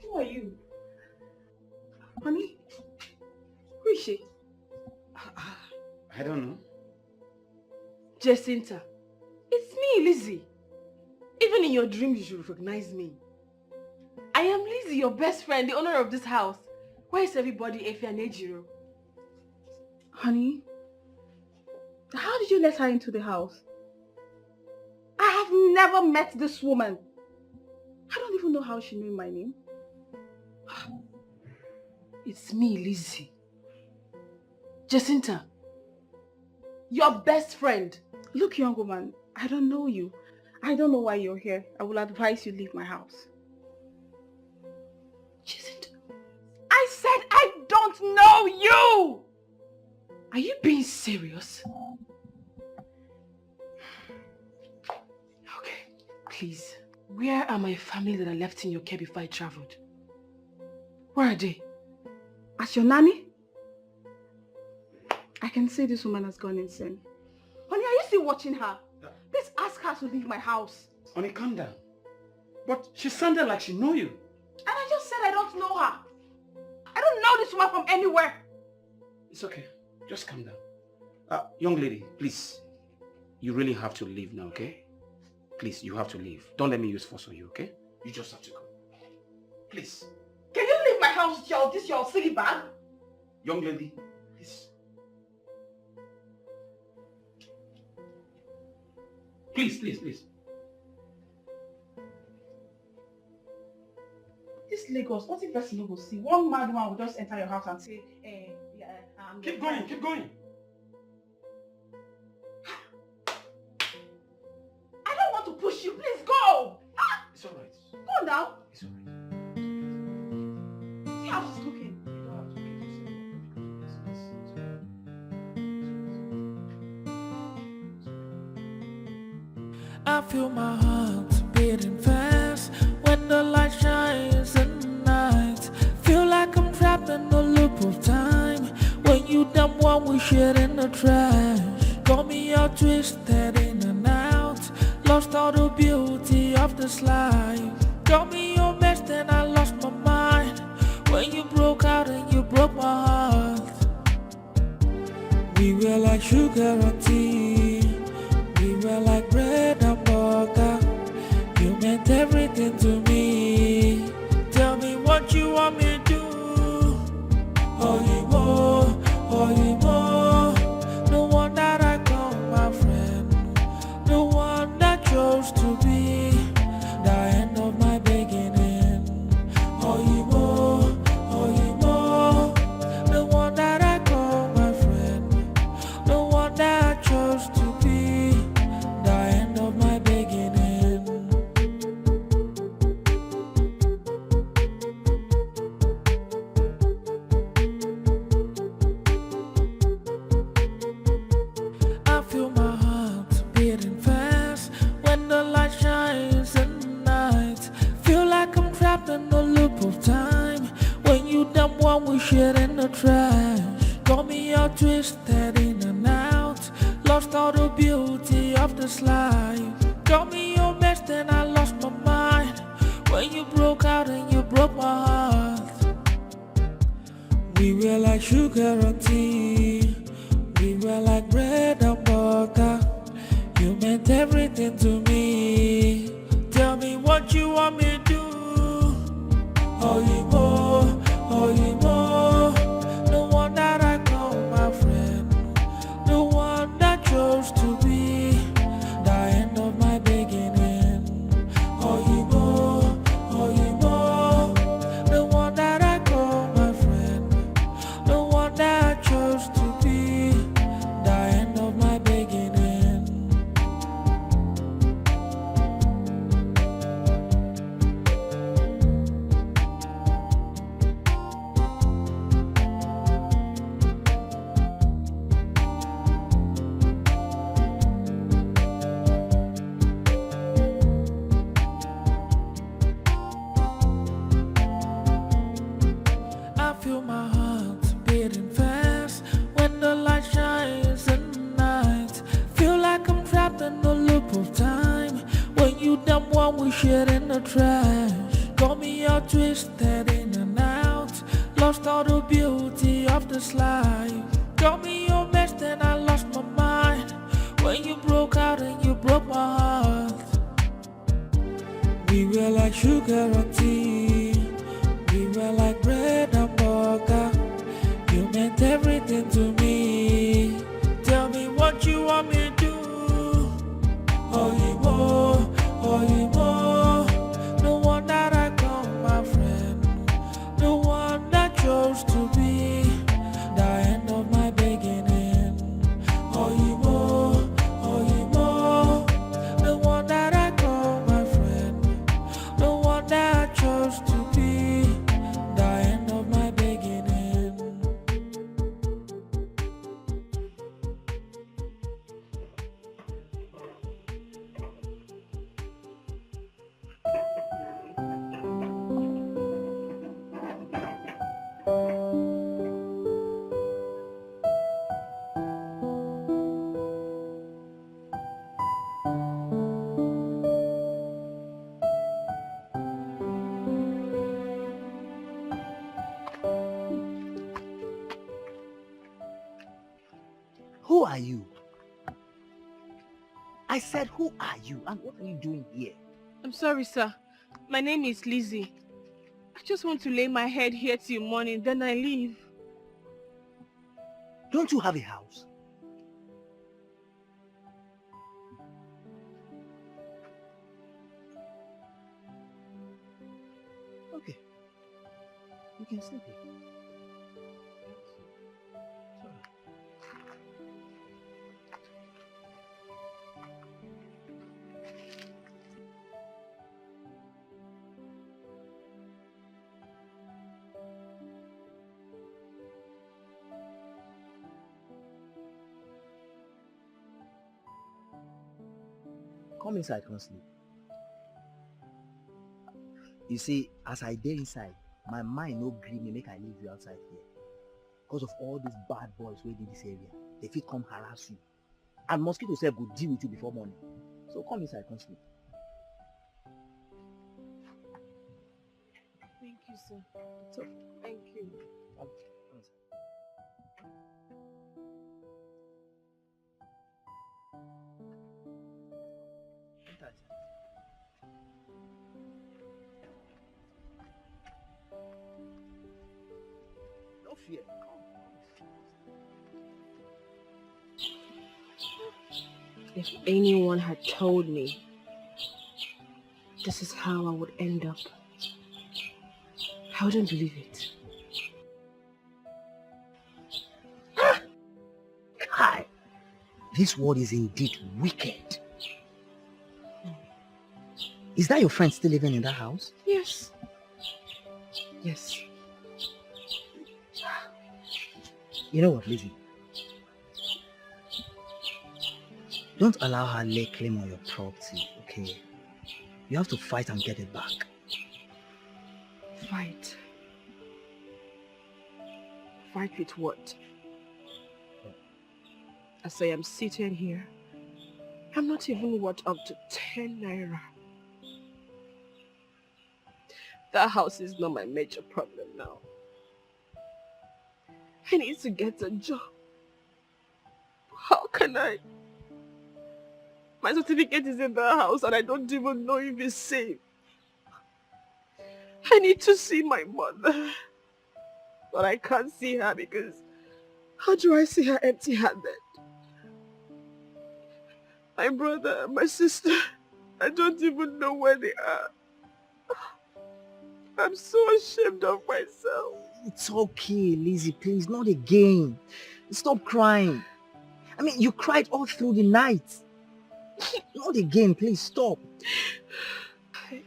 Who are you? Honey? Who is she? I don't know. Jacinta. It's me, Lizzie. Even in your dreams, you should recognize me. I am Lizzie, your best friend, the owner of this house. Where is everybody, Efe and Ejiro? Honey? How did you let her into the house? I have never met this woman. I don't even know how she knew my name. It's me, Lizzie. Jacinta. Your best friend. Look, young woman, I don't know you. I don't know why you're here. I will advise you leave my house. Jacinta. I said I don't know you! Are you being serious? Okay, please. Where are my family that I left in your care before I traveled? Where are they? As your nanny? I can see this woman has gone insane. Honey, are you still watching her? Please ask her to leave my house. Honey, calm down. But she sounded like she knew you. And I just said I don't know her. I don't know this woman from anywhere. It's okay. Just calm down. Young lady, please. You really have to leave now, okay? Please, you have to leave. Don't let me use force on you, okay? You just have to go. Please. Can you leave my house with this your silly bag? Young lady, please. Please, please, please. This Lagos, what if person no go see? One mad woman will just enter your house and say, keep going, keep going. I don't want to push you. Please go. It's alright. Go now. It's alright. See how she's looking. You don't have to I feel my heart beating fast when the light shines in the night. Feel like I'm trapped in the loop of time. When you dump one we shit in the trash. Got me all twisted in and out. Lost all the beauty of this life. Got me your best and I We were like sugar and tea. We were like bread and butter. You meant everything to me. Tell me what you want me to do. Oh, you more, oh, you more. The one that I call my friend. The one that chose to be the end of my beginning. Oh, you more, oh, you more. The one that I call my friend. The one that I chose to be the end of my beginning. I feel my heart beating fast when the light shines in the night. Feel like I'm trapped in the loop of time. When you dump one we shit in the trash. Got me all twisted in and out. Lost all the beauty of this life. Got me your best and I lost my mind. When you broke out and you broke my heart. We were like sugar and tea. We were like bread and butter. You meant everything to me. Tell me what you want me to do. Oh, you more, oh, you more. The one that I call my friend. The one that chose to be the end of my beginning. Oh, you more, oh, you more. The one that I call my friend. The one that I chose to be the end of my beginning. I feel my heart beating fast when the light shines in the night. Feel like I'm trapped in the loop of time. When you dump one we shit in the trash. Got me all twisted in and out. Lost all the beauty of this life. Got me your best and I lost my mind. When you broke out and you broke my heart. We were like sugar and tea. We were like bread and butter. You meant everything to me. Tell me what you want me to do. Oh, you more, oh, you more. The one that I call my friend. The one that chose to be the end of my beginning. Oh, you more, oh, you more. The one that I call my friend. The one that I chose to be the end of my beginning. Who are you? I said, who are you and what are you doing here? I'm sorry, sir. My name is Lizzie. I just want to lay my head here till morning, then I leave. Don't you have a house? Okay. You can sleep here. Come inside, come sleep. You see, as I dey inside, my mind no gree me make I leave you outside here. Because of all these bad boys wey dey this area, they fit come harass you. And mosquito sef go deal with you before morning. So come inside, come sleep. Thank you, sir. It's okay. Thank you. Come inside. fear. If anyone had told me this is how I would end up, I wouldn't believe it. Kai, this world is indeed wicked. Is that your friend still living in that house? Yes. Yes. You know what, Lizzie? Don't allow her lay claim on your property, okay? You have to fight and get it back. Fight? Fight with what? As I am seated here, I'm not even worth up to 10 naira. That house is not my major problem now. I need to get a job. How can I? My certificate is in the house and I don't even know if it's safe. I need to see my mother. But I can't see her because how do I see her empty-handed? My brother, my sister, I don't even know where they are. I'm so ashamed of myself. It's okay, Lizzie, please, not again. Stop crying. I mean, you cried all through the night. Not again, please, stop.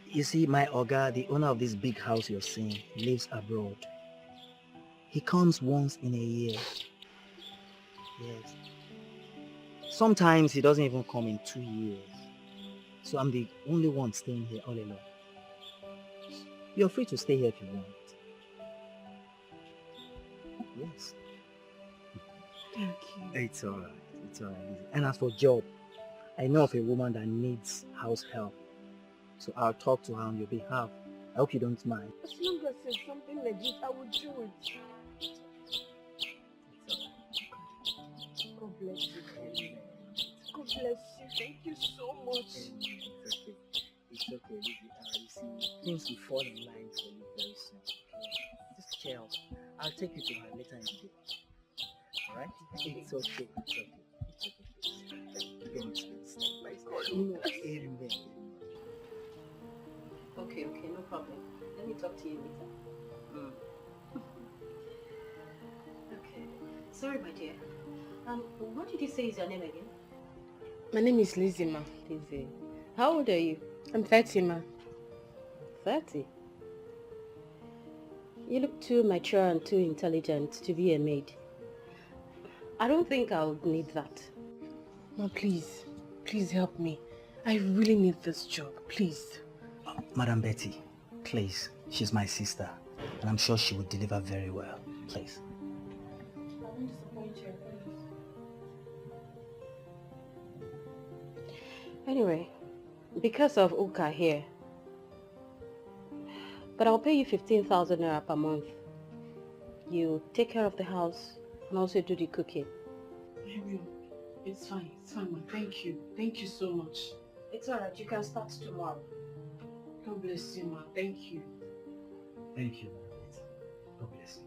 You see, my Oga, the owner of this big house you're seeing, lives abroad. He comes once in a year. Yes. Sometimes he doesn't even come in 2 years. So I'm the only one staying here all alone. You're free to stay here if you want. Yes. Thank you. It's alright. It's alright. And as for job, I know of a woman that needs house help. So I'll talk to her on your behalf. I hope you don't mind. As long as it's something legit, I will do it. God bless you, Ken. God bless you. Thank you so much. It's okay. It's okay, Lizzie. You see, things will fall in line for you very soon. Okay? Just chill. I'll take you to her later in the day. Alright? It's okay. It's okay. It's okay. Amen. Okay, no problem. Let me talk to you later. Okay. Sorry, my dear. What did you say is your name again? My name is Lizzie, ma. Lizzie. How old are you? I'm 30, ma. 30? You look too mature and too intelligent to be a maid. I don't think I'll need that. Ma, please. Please help me. I really need this job. Please. Madam Betty, please. She's my sister. And I'm sure she will deliver very well. Please. I won't disappoint you, Anyway, because of Uka here, but I'll pay you 15,000 naira per month. You take care of the house and also do the cooking. I will. It's fine, ma. Thank you. Thank you so much. It's alright, you can start tomorrow. God bless you, ma. Thank you. Thank you, Madam Betty. God bless you.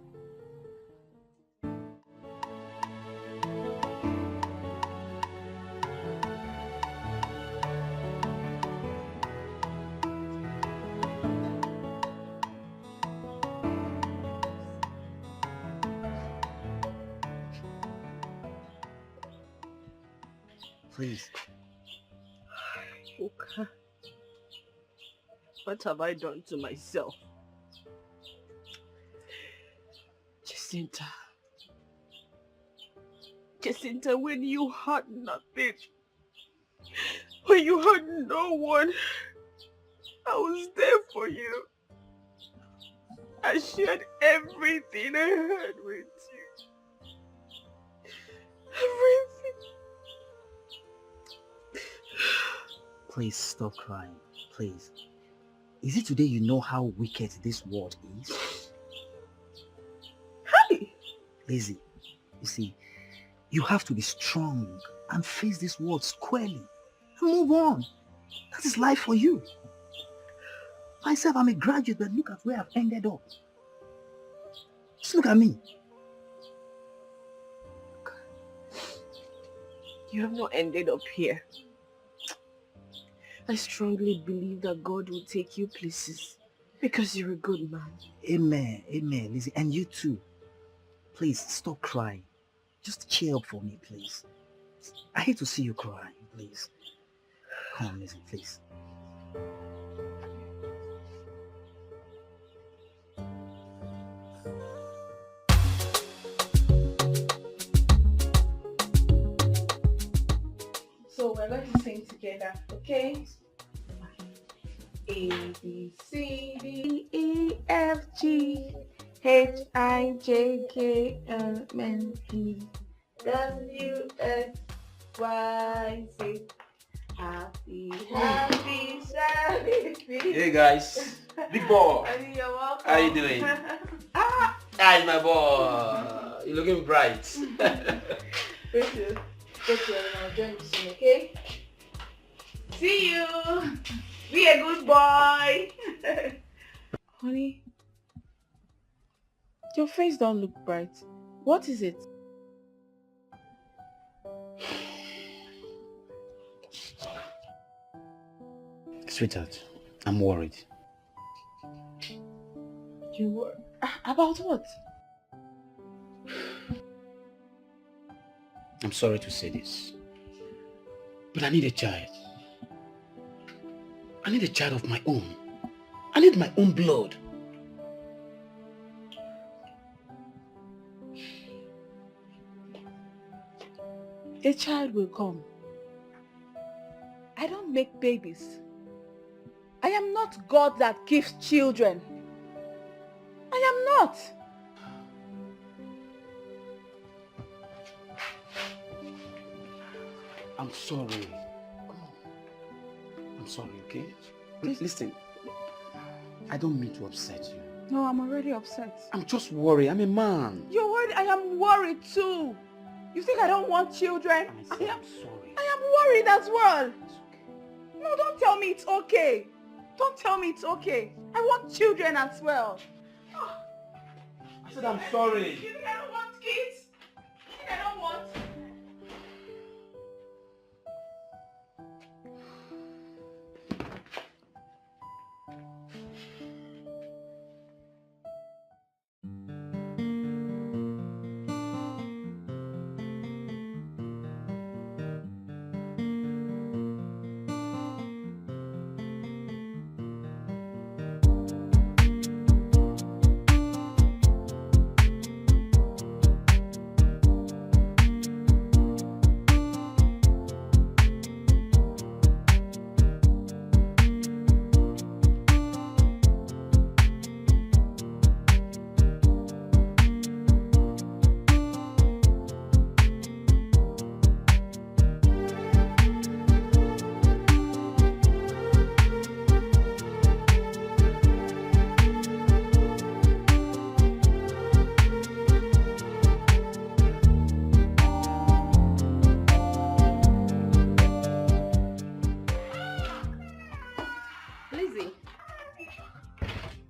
Please. Okay. What have I done to myself? Jacinta, when you had nothing, when you had no one, I was there for you. I shared everything I had with you. Everything. Please stop crying. Please. Is it today you know how wicked this world is? Hey! Lizzie, you see, you have to be strong and face this world squarely and move on. That is life for you. Myself, I'm a graduate, but look at where I've ended up. Just look at me. you have not ended up here. I strongly believe that God will take you places because you're a good man. Amen, amen, Lizzie. And you too. Please, stop crying. Just cheer up for me, please. I hate to see you crying, please. Come on, Lizzie, please. So we're going to sing together, okay? A, B, C, D, E, F, G, H, I, J, K, L, M, N, W, X, Y, Z. Happy, happy, happy. Hey guys, big boy. You're welcome. How you doing? Hi, my boy. You're looking bright. Rachel, I'll join you soon, okay? See you. Be a good boy. Honey, your face don't look bright. What is it? Sweetheart, I'm worried. You were about what? I'm sorry to say this, but I need a child. I need a child of my own. I need my own blood. A child will come. I don't make babies. I am not God that gives children. I am not. I'm sorry. I'm sorry, okay? Listen, I don't mean to upset you. No, I'm already upset. I'm just worried. I'm a man. You're worried? I am worried too. You think I don't want children? I'm sorry. I am worried as well. It's okay. No, don't tell me it's okay. Don't tell me it's okay. I want children as well. I said I'm sorry. You think I don't want kids? You think I don't want?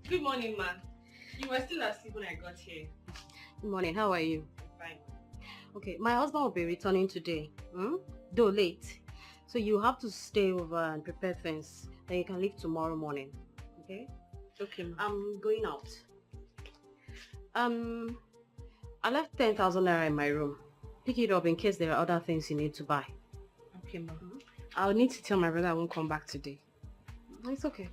Good morning, ma. You were still asleep when I got here. Good morning, how are you? Fine. Okay, my husband will be returning today, though late. So you have to stay over and prepare things. Then you can leave tomorrow morning, okay? Okay, ma. I'm going out. I left 10,000 naira in my room. Pick it up in case there are other things you need to buy. Okay, ma. I'll need to tell my brother I won't come back today. It's okay.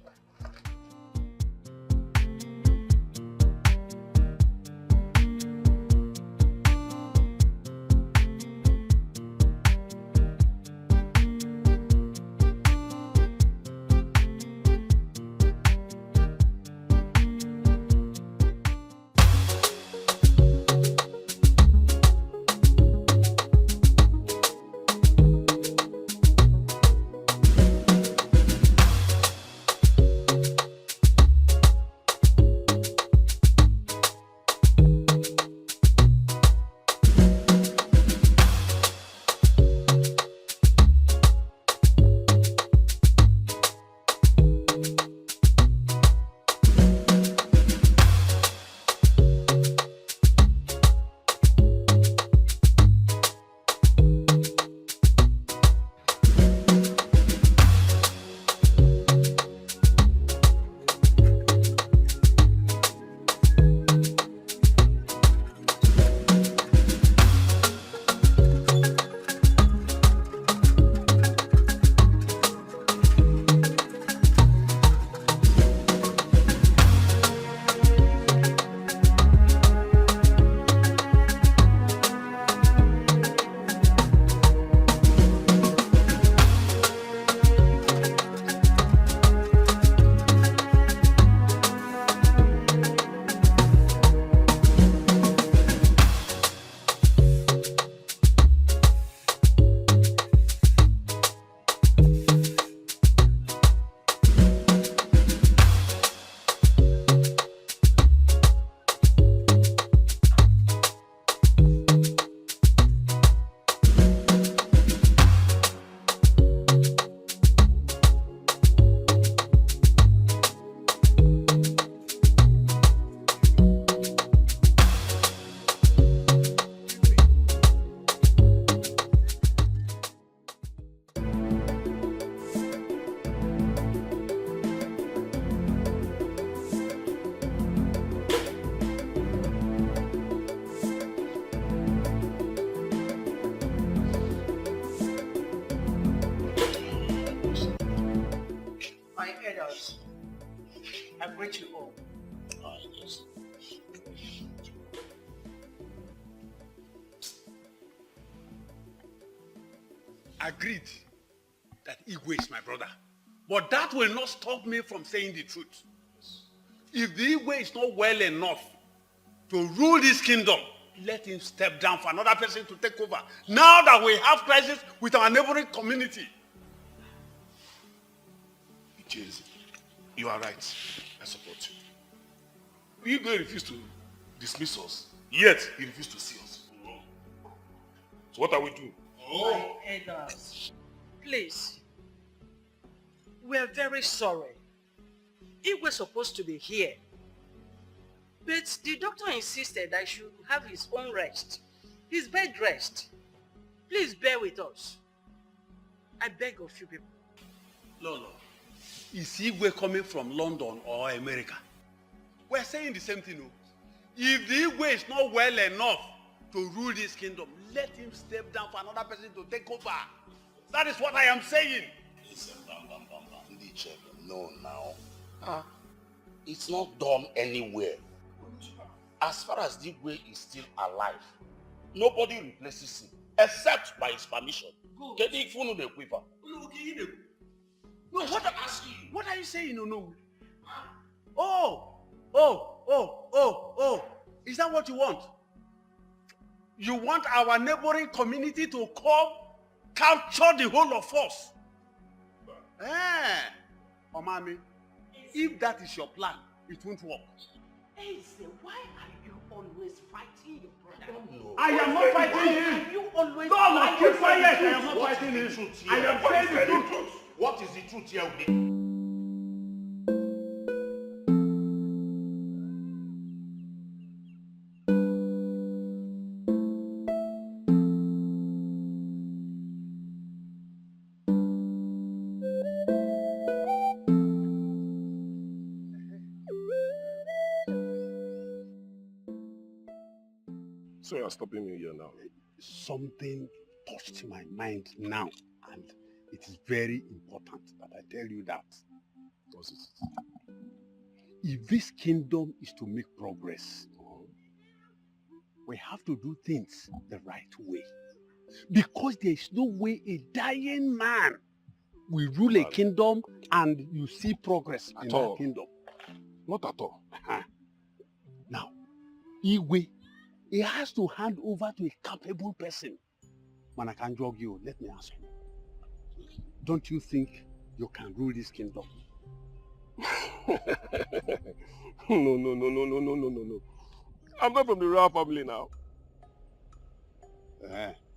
I greet you all. Yes. Agreed that Igwe is my brother. But that will not stop me from saying the truth. If the Igwe is not well enough to rule this kingdom, let him step down for another person to take over. Now that we have crisis with our neighboring community. James, you are right. I support you. Igwe refused to dismiss us, yet he refused to see us. So what are we doing? My elders, please. We are very sorry. He was supposed to be here. But the doctor insisted I should have his own rest. His bed rest. Please bear with us. I beg of you people. Lolo, is Igwe coming from London or America? We're saying the same thing. No? If the Igwe is not well enough to rule this kingdom, let him step down for another person to take over. That is what I am saying. Listen, no, now. It's not done anywhere. As far as Igwe is still alive, nobody replaces him except by his permission. Get it from the quiver. No, what are you saying? No. Oh. Is that what you want? You want our neighboring community to come capture the whole of us? Omami, if that is your plan, it won't work. Eze, why are you always fighting your brother? No. I am not fighting him. Why are you always No, keep quiet. I am not What fighting is him. the truth here? I am saying the truth. What is the truth here? So you're stopping me here now? Something touched my mind now, and it is very important that I tell you that. What's it? If this kingdom is to make progress, we have to do things the right way. Because there is no way a dying man will rule a kingdom and you see progress in that kingdom. Not at all. Now, Igwe, he has to hand over to a capable person. Man, I can jog you. Let me ask you. Don't you think you can rule this kingdom? No. I'm not from the royal family now.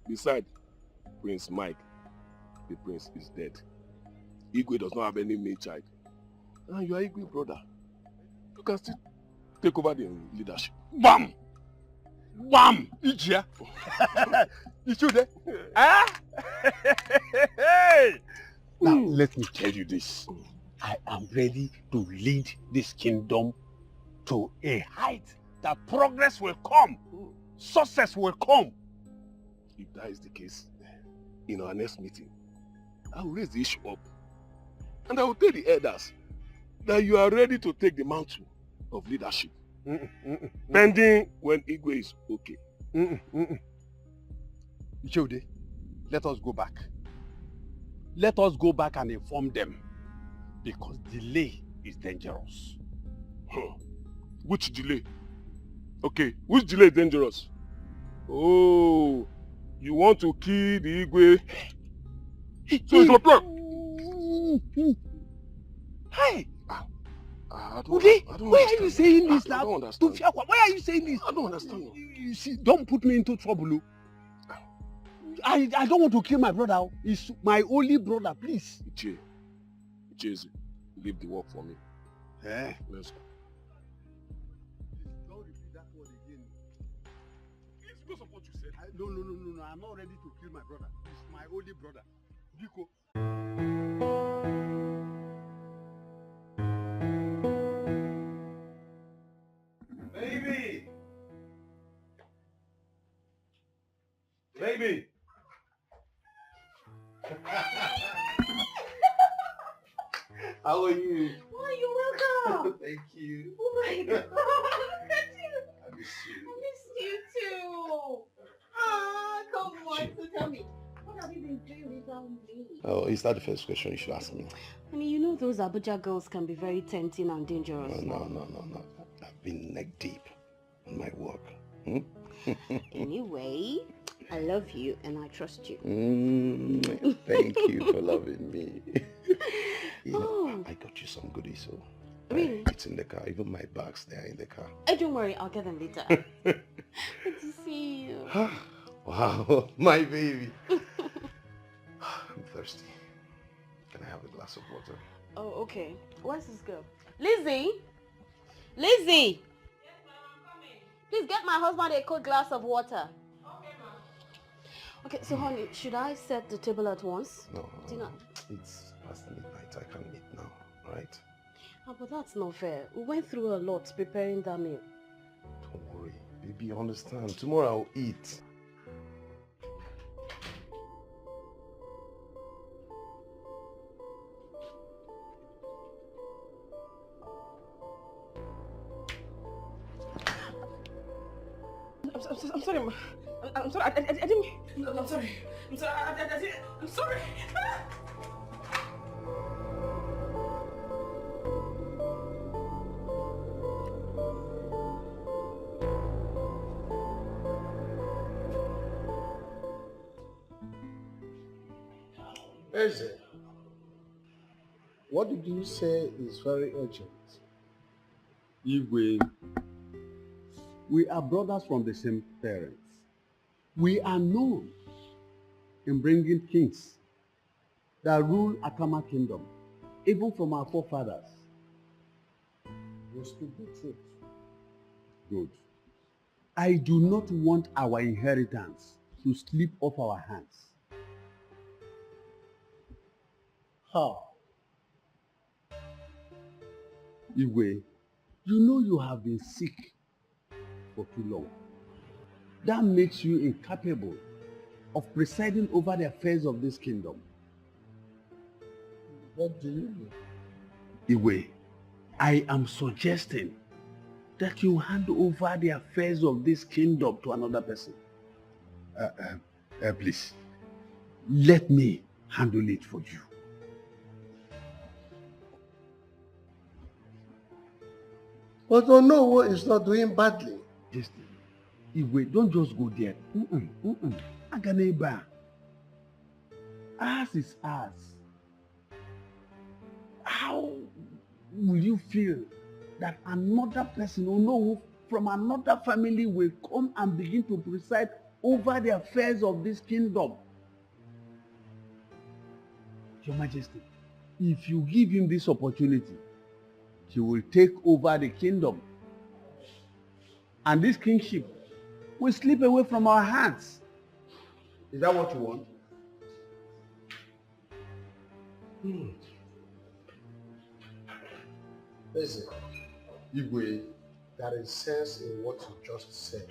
Besides, Prince Mike, the prince, is dead. Igwe does not have any male child. And you are Igwe brother. You can still take over the leadership. Bam! Bam! Ijia! Ichude! Now, let me tell you this. I am ready to lead this kingdom to a height that progress will come. Success will come. If that is the case, in our next meeting, I will raise the issue up. And I will tell the elders that you are ready to take the mantle of leadership. Pending when Igwe is okay. Ichode, let us go back. Let us go back and inform them. Because delay is dangerous. Which delay? Okay, which delay is dangerous? Oh, you want to kill the Igwe? So it's your plan. Hey! Ude, why are you saying this now? I don't understand. Why are you saying this? I don't understand. You see, don't put me into trouble. I don't want to kill my brother. He's my only brother, please. Jesse, leave the work for me. Let's go. Don't repeat that word again. It's because of what you said. No. I'm not ready to kill my brother. He's my only brother. Biko. Baby! How are you? Oh, you're welcome. Thank you. Oh my God. Look at you. I miss you. I missed you too. Ah, come on. So tell me, what have you been doing without me? Oh, is that the first question you should ask me? I mean, you know those Abuja girls can be very tempting and dangerous. No. I've been neck deep in my work. Hmm? Anyway, I love you and I trust you. Thank you for loving me. You know, I got you some goodies, so really? It's in the car. Even my bags, they are in the car. Hey, don't worry, I'll get them later. Good to see you. Wow, my baby. I'm thirsty. Can I have a glass of water? Oh, okay. Where's this girl? Lizzie? Lizzie! Yes, ma'am, I'm coming. Please get my husband a cold glass of water. Okay, ma'am. Okay, so honey, should I set the table at once? No. Dinner. It's past midnight. I can't eat now, right? Oh, but that's not fair. We went through a lot preparing that meal. Don't worry, baby, understand. Tomorrow I'll eat. I'm sorry, ma. I'm sorry. I didn't. I'm sorry. I'm sorry. I'm sorry. Eze, what did you say is very urgent? Igwe, we are brothers from the same parents. We are known in bringing kings that rule Akama Kingdom, even from our forefathers. You speak the truth. Good. I do not want our inheritance to slip off our hands. How? Igwe, you know you have been sick for too long. That makes you incapable of presiding over the affairs of this kingdom. What do you mean? Igwe, I am suggesting that you hand over the affairs of this kingdom to another person. Please, let me handle it for you. But Onowo is not doing badly. Just, Igwe, don't just go there. Aganeba. Ours is ours. How will you feel that another person Onowo from another family will come and begin to preside over the affairs of this kingdom? Your Majesty, if you give him this opportunity, he will take over the kingdom. And this kingship will slip away from our hands. Is that what you want? Listen, Igwe, there is sense in what you just said.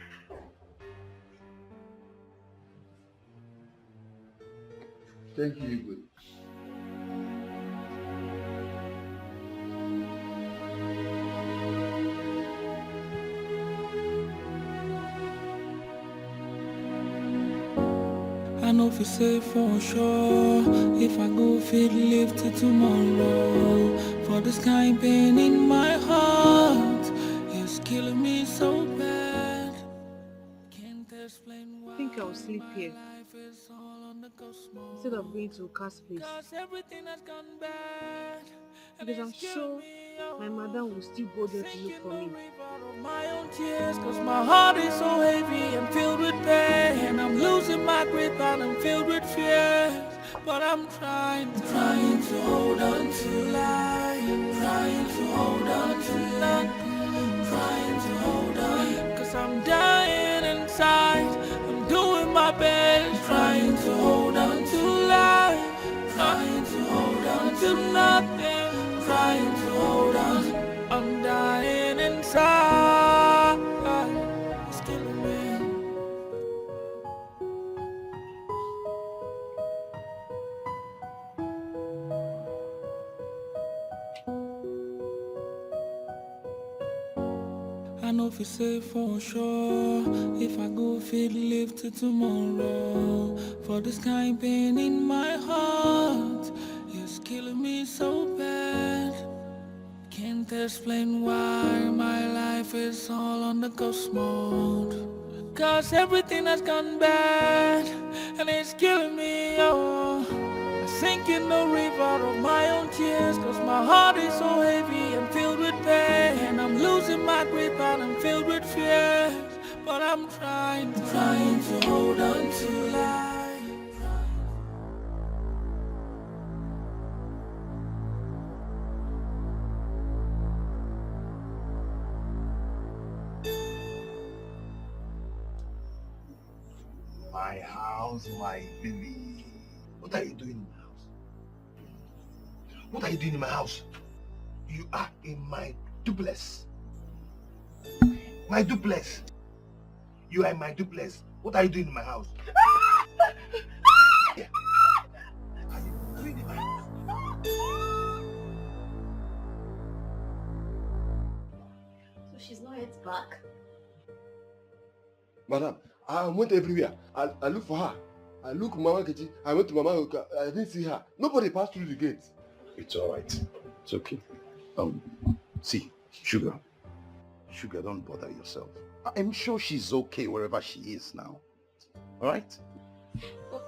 Thank you, Igwe. I know if you say for sure, if I go fit live till tomorrow. For this kind pain in my heart is killing me so bad. Can't explain why. I think I'll sleep here instead of going to Cass place. Because I'm sure my mother will still go there to look for me. My own tears, cause my heart is so heavy and filled with pain. I'm losing my grip and I'm filled with fears. But I'm trying to hold on to life. Trying to hold on to nothing. Trying to hold on, cause I'm dying inside. I'm doing my best. Trying to hold on to life. Trying to hold on to nothing. Trying to hold on. I'm dying inside. It's killing me. I know if you say for sure, if I go fit live till tomorrow. For this kind pain in my heart, it's killing me so bad. Can't explain why my life is all on the ghost mode. Cause everything has gone bad, and it's killing me, oh. I sink in the river of my own tears, cause my heart is so heavy and filled with pain. I'm losing my grip and I'm filled with fears, but I'm trying to hold on to life. My house, my baby. What are you doing in my house? What are you doing in my house? You are in my duplex. My duplex. You are in my duplex. What are you doing in my house? Yeah. What are you doing in my house? So she's not yet back? Madam, I went everywhere. I looked for her. I looked Mama Kechi. I went to Mama Oka. I didn't see her. Nobody passed through the gate. It's all right. It's okay. See, Sugar, don't bother yourself. I'm sure she's okay wherever she is now. All right? But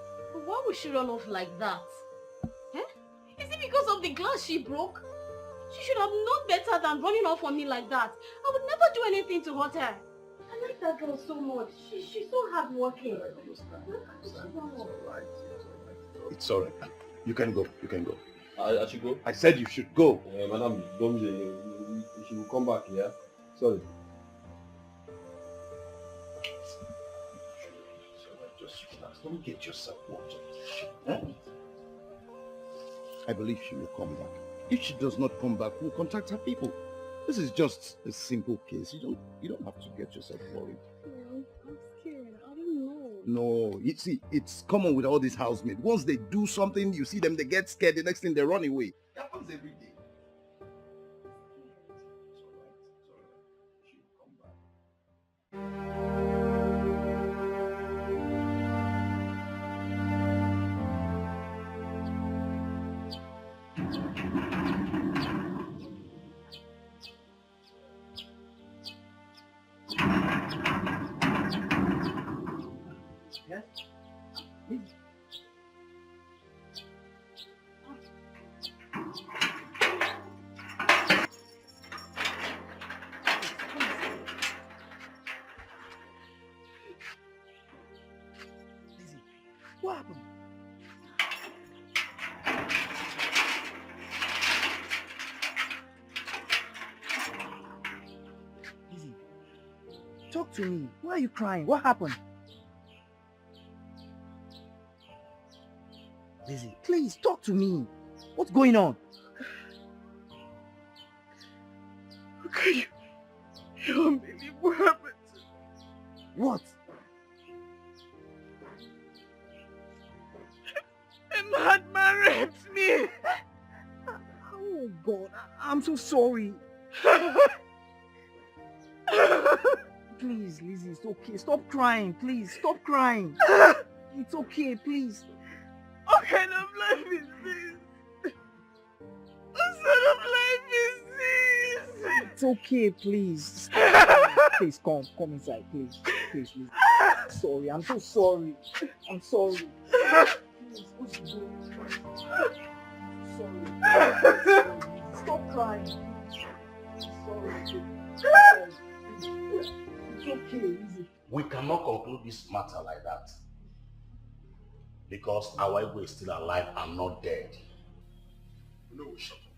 why would she run off like that? Eh? Is it because of the glass she broke? She should have known better than running off on me like that. I would never do anything to hurt her. I like that girl so much. She's so hardworking. It's all right. You can go. I should go? I said you should go. Madam, she will come back, yeah? Sorry. Just relax. Don't get yourself worked up. I believe she will come back. If she does not come back, we'll contact her people. This is just a simple case. You don't have to get yourself worried. I'm scared. I don't know. No, you see, it's common with all these housemates. Once they do something, you see them, they get scared. The next thing, they run away. It happens every day. What happened? Lizzie, talk to me. Why are you crying? What happened? Lizzie, please talk to me. What's going on? Okay, you don't believe what happened. What? A madman raped me. Oh God, I'm so sorry. Please, Lizzie, it's okay. Stop crying, please. Stop crying. It's okay, please. What kind of life is this? What sort of life is this? It's okay, please. Please, come inside, please. Please. Sorry, I'm so sorry. I'm sorry. Please, what's the Sorry. Stop crying. Sorry. It's okay, easy. We cannot conclude this matter like that. Because our Igwe is still alive and not dead. No, shut up.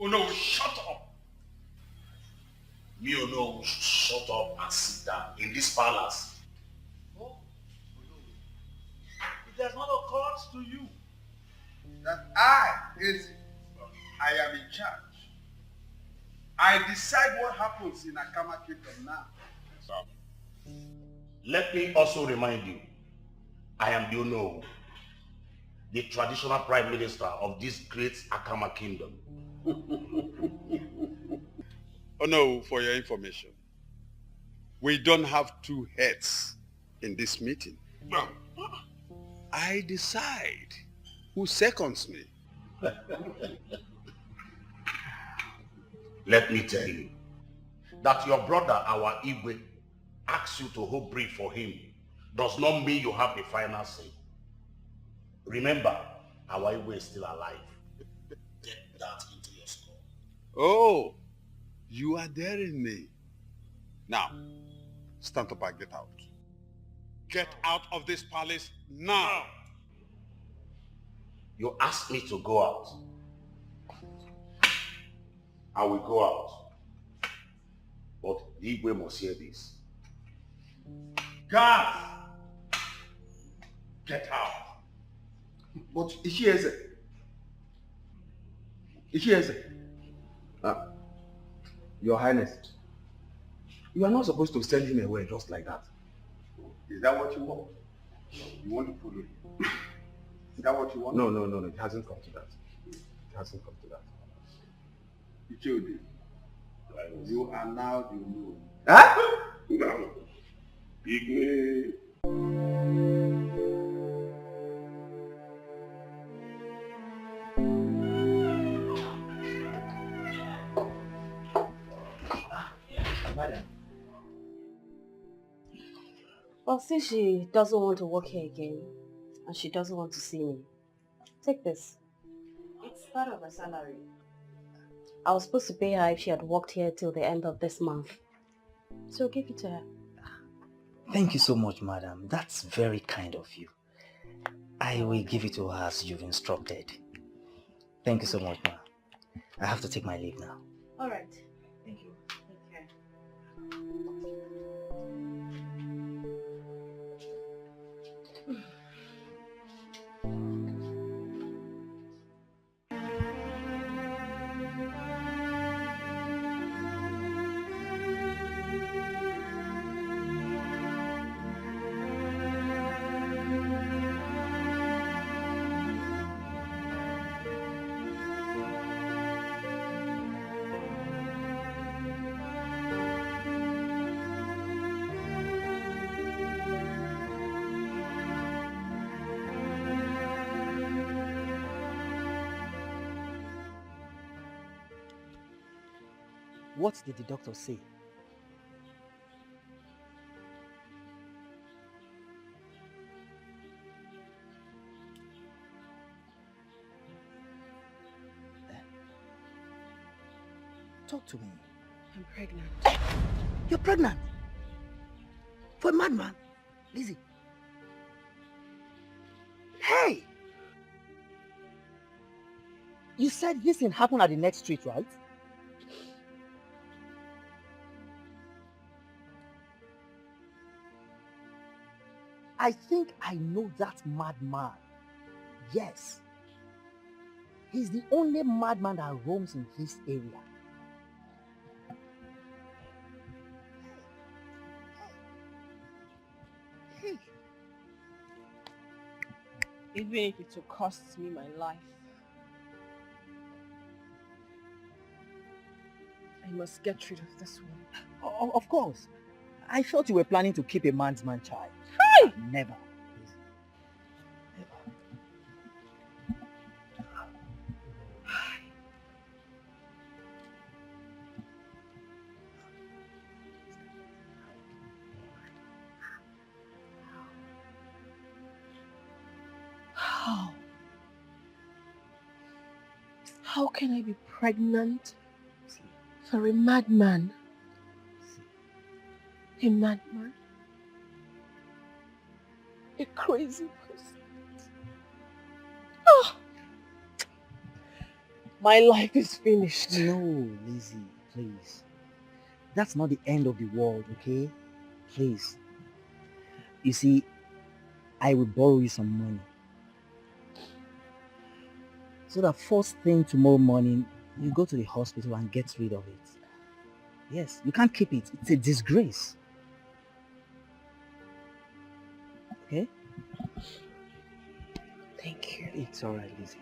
Oh no, shut up! Me or no, shut up and sit down in this palace. It has not occurred to you that I am in charge. I decide what happens in Akama Kingdom now. Let me also remind you, I am the Ono, the traditional prime minister of this great Akama Kingdom. Oh no, for your information, we don't have two heads in this meeting. I decide who seconds me. Let me tell you that your brother, our Igwe, asks you to hold brief for him does not mean you have the final say. Remember, our Igwe is still alive. Get that into your skull. Oh, you are daring me. Now, stand up and get out. Get out of this palace now. You asked me to go out. I will go out. But the Igwe must hear this. Guards! Get out. But Ishieze. Your Highness, you are not supposed to send him away just like that. Is that what you want? You want to follow him? Is that what you want? No, it hasn't come to that. It hasn't come to that. Ichodi, you are now the rule. Huh? No. Igwe. Madam. Well, since she doesn't want to work here again, and she doesn't want to see me, take this. It's part of her salary. I was supposed to pay her if she had worked here till the end of this month. So give it to her. Thank you so much, madam. That's very kind of you. I will give it to her as you've instructed. Thank you so much, ma'am. I have to take my leave now. All right. Thank you. Take care. What did the doctor say? Talk to me. I'm pregnant. You're pregnant? For a madman? Lizzie. Hey! You said this thing happened at the next street, right? I think I know that madman. Yes. He's the only madman that roams in this area. Even if it will cost me my life, I must get rid of this one. Of course. I thought you were planning to keep a man's man child. Hey! Never. How can I be pregnant for a madman? A madman? A crazy person? Oh. My life is finished. No, Lizzie, please. That's not the end of the world, okay? Please. You see, I will borrow you some money. So that first thing tomorrow morning, you go to the hospital and get rid of it. Yes, you can't keep it. It's a disgrace. Okay? Thank you. It's alright, Lizzie.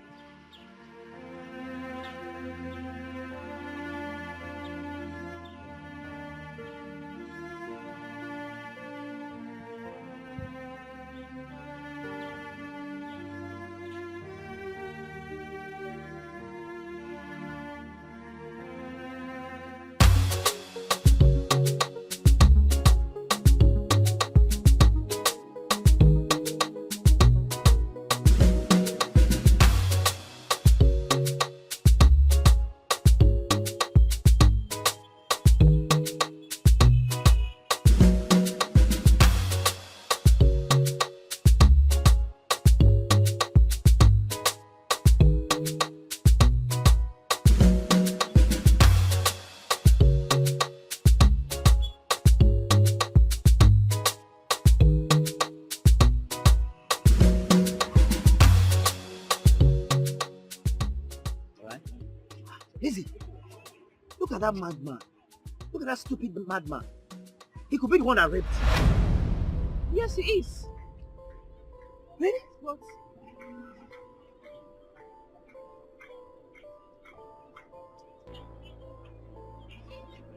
at that madman. Look at that stupid madman. He could be the one that raped you. Yes, he is. Really? But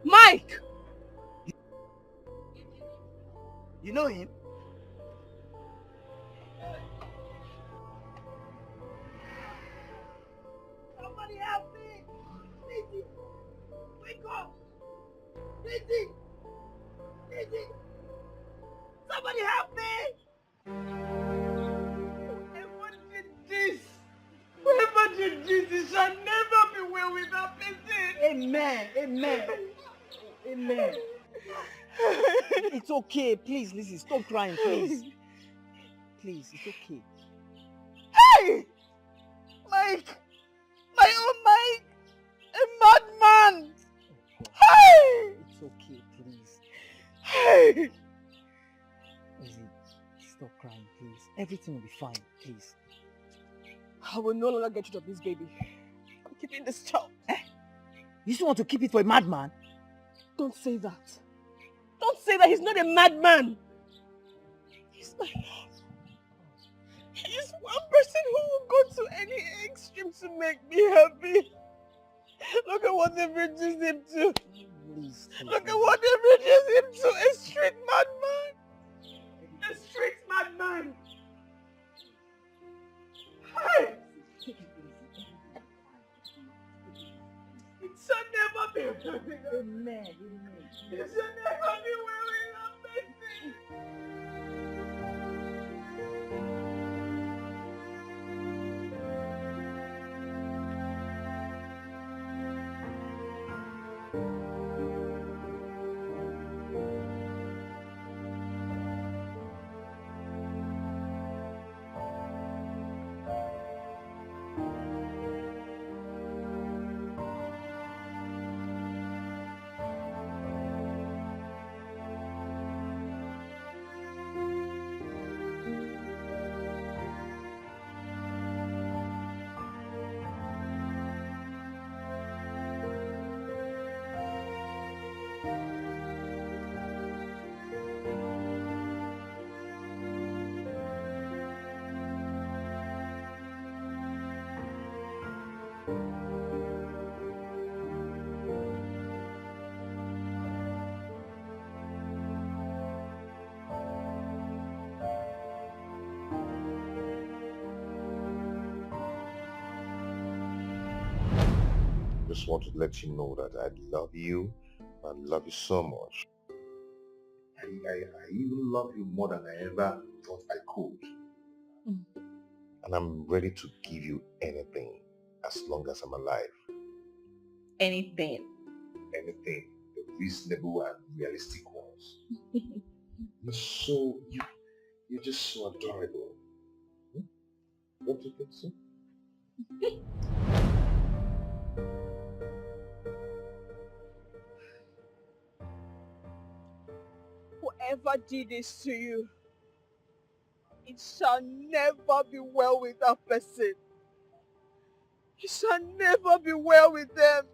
Mike! You know him? Somebody help me! Lizzie! Wake up! Lizzie! Lizzie! Somebody help me! Whoever did this, it shall never be well with that person. Amen. Amen. Amen. It's okay. Please, Lizzie, stop crying, please. Please, it's okay. Hey! Mike! My own Mike! A madman! Hey! It's okay, please. Hey! Lizzie, stop crying, please. Everything will be fine, please. I will no longer get rid of this baby. I'm keeping this child. You still want to keep it for a madman? Don't say that. Don't say that. He's not a madman. He's my love. He's one person who will go to any extreme to make me happy. Look at what they've reduced him to. Please. Look at what they've reduced him to. A street madman. A street madman. Hey! It shall never be. Amen. It shall never be well in our mercy. Just want to let you know that I love you. I love you so much. I even love you more than I ever thought I could. And I'm ready to give you anything as long as I'm alive. Anything. Anything. The reasonable and realistic ones. You're just so adorable. Don't you think so? Whoever did this to you, it shall never be well with that person. It shall never be well with them.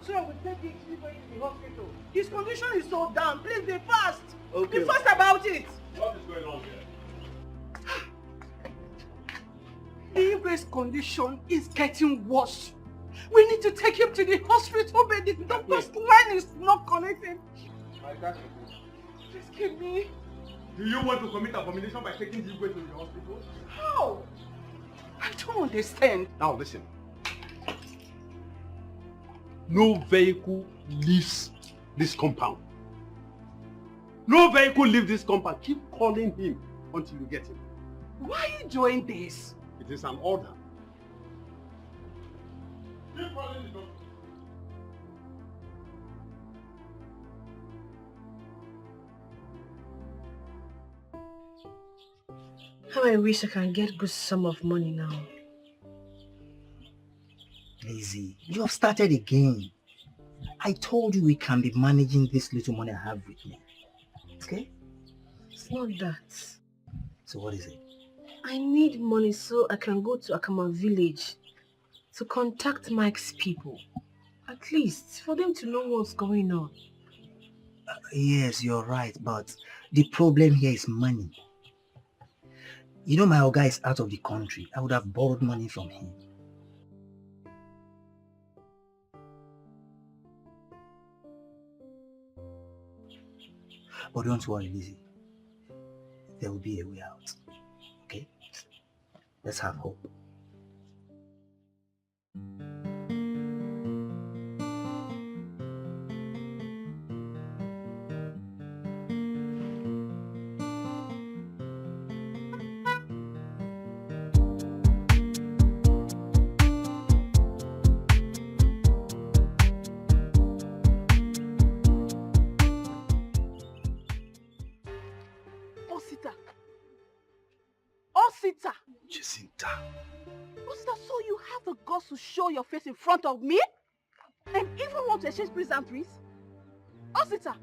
So we take the delivery to the hospital. His condition is so down. Please be fast. Okay. Be fast about it. What is going on here? Igwe's condition is getting worse. We need to take him to the hospital, but the doctor's line is not connecting. Just give me. Do you want to commit abomination by taking the Igwe to the hospital? How? I don't understand. Now listen. No vehicle leaves this compound. No vehicle leaves this compound. Keep calling him until you get him. Why are you doing this? It is an order. Keep calling the doctor. How I wish I can get good sum of money now. Lizzie, you have started again. I told you we can be managing this little money I have with me. Okay? It's not that. So what is it? I need money so I can go to Akama village to contact Mike's people. At least for them to know what's going on. Yes, you're right, but the problem here is money. You know my Oga is out of the country. I would have borrowed money from him. But don't worry, Lizzie. There will be a way out. Okay? Let's have hope. Osita. Jacinta. Osita, so you have the guts to show your face in front of me? And even want to exchange pleasantries? Osita.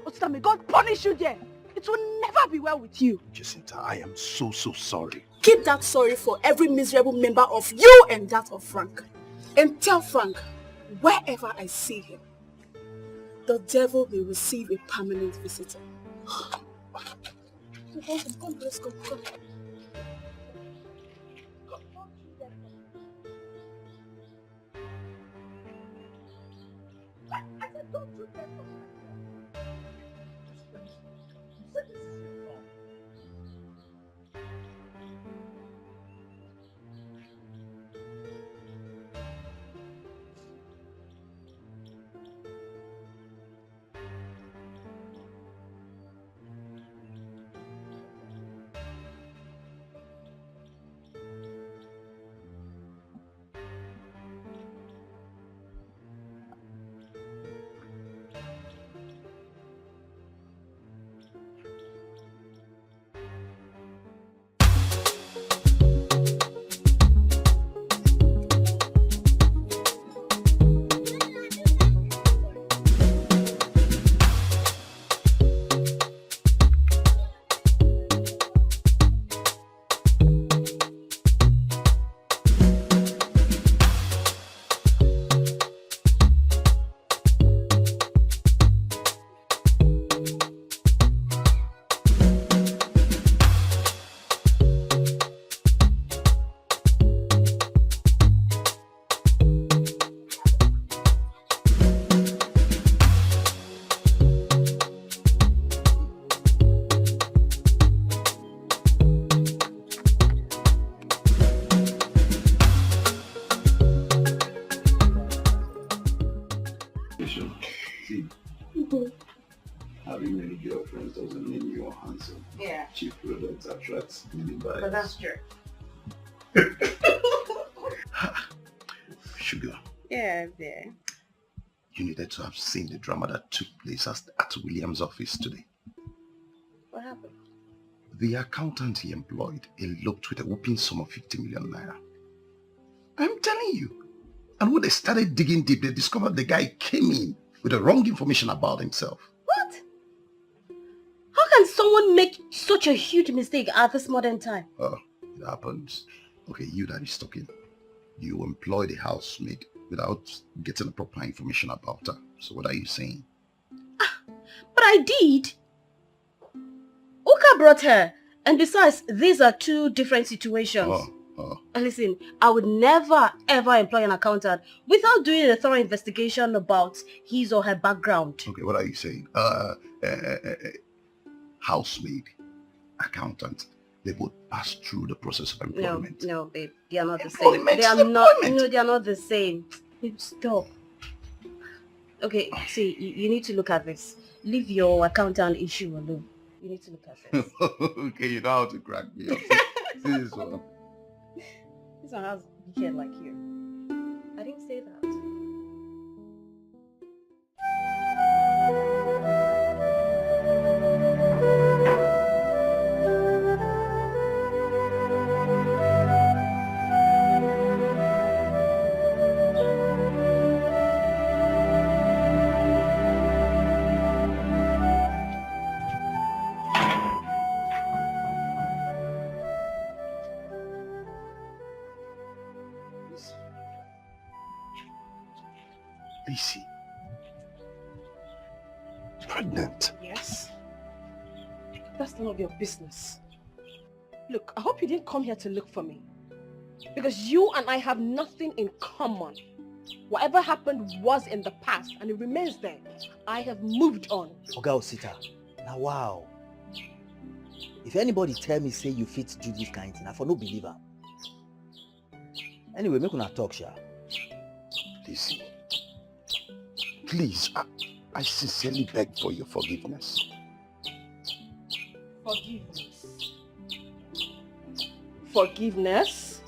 Osita, may God punish you there. It will never be well with you. Jacinta, I am so sorry. Keep that sorry for every miserable member of you and that of Frank. And tell Frank, wherever I see him, the devil will receive a permanent visitor. Come, let's go. Come. I said, don't do that. Having many girlfriends doesn't mean you're handsome. Yeah. Cheap products attract many buyers. But that's true. Sugar, Yeah, yeah. you needed to have seen the drama that took place at William's office today. What happened? The accountant he employed eloped with a whooping sum of 50 million naira. I'm telling you. And when they started digging deep, they discovered the guy came in with the wrong information about himself. What? How can someone make such a huge mistake at this modern time? Oh, it happens. Okay, you that is talking. You employed a housemaid without getting the proper information about her. So what are you saying? But I did. Uka brought her. And besides, these are two different situations. And listen, I would never ever employ an accountant without doing a thorough investigation about his or her background. Okay, what are you saying? housemaid, accountant, they both pass through the process of employment. No, babe. They are not the same. Employment They are is not. employment. No, they are not the same. Babe, stop. Okay, see, you need to look at this. Leave your accountant issue alone. You need to look at this. Okay, you know how to crack me up. See this one. This one has Dikeh like you. I didn't say that. Lizzie. Pregnant. Yes. That's none of your business. Look, I hope you didn't come here to look for me. Because you and I have nothing in common. Whatever happened was in the past and it remains there. I have moved on. Oga Osita, now wow. If anybody tell me say you fit do this kind of thing, I for no believer. Anyway, make una talk, sha. Lizzie, please, I sincerely beg for your forgiveness. Forgiveness. Forgiveness?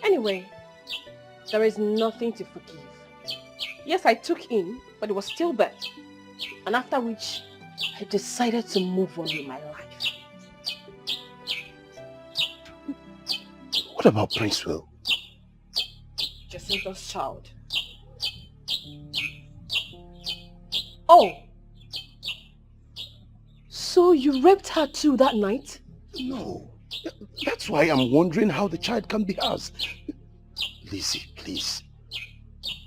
Anyway, there is nothing to forgive. Yes, I took in, but it was still there. And after which, I decided to move on with my life. What about Prince Will? Jacinta's child. Oh! So you raped her too that night? No. That's why I'm wondering how the child can be ours. Lizzie, please.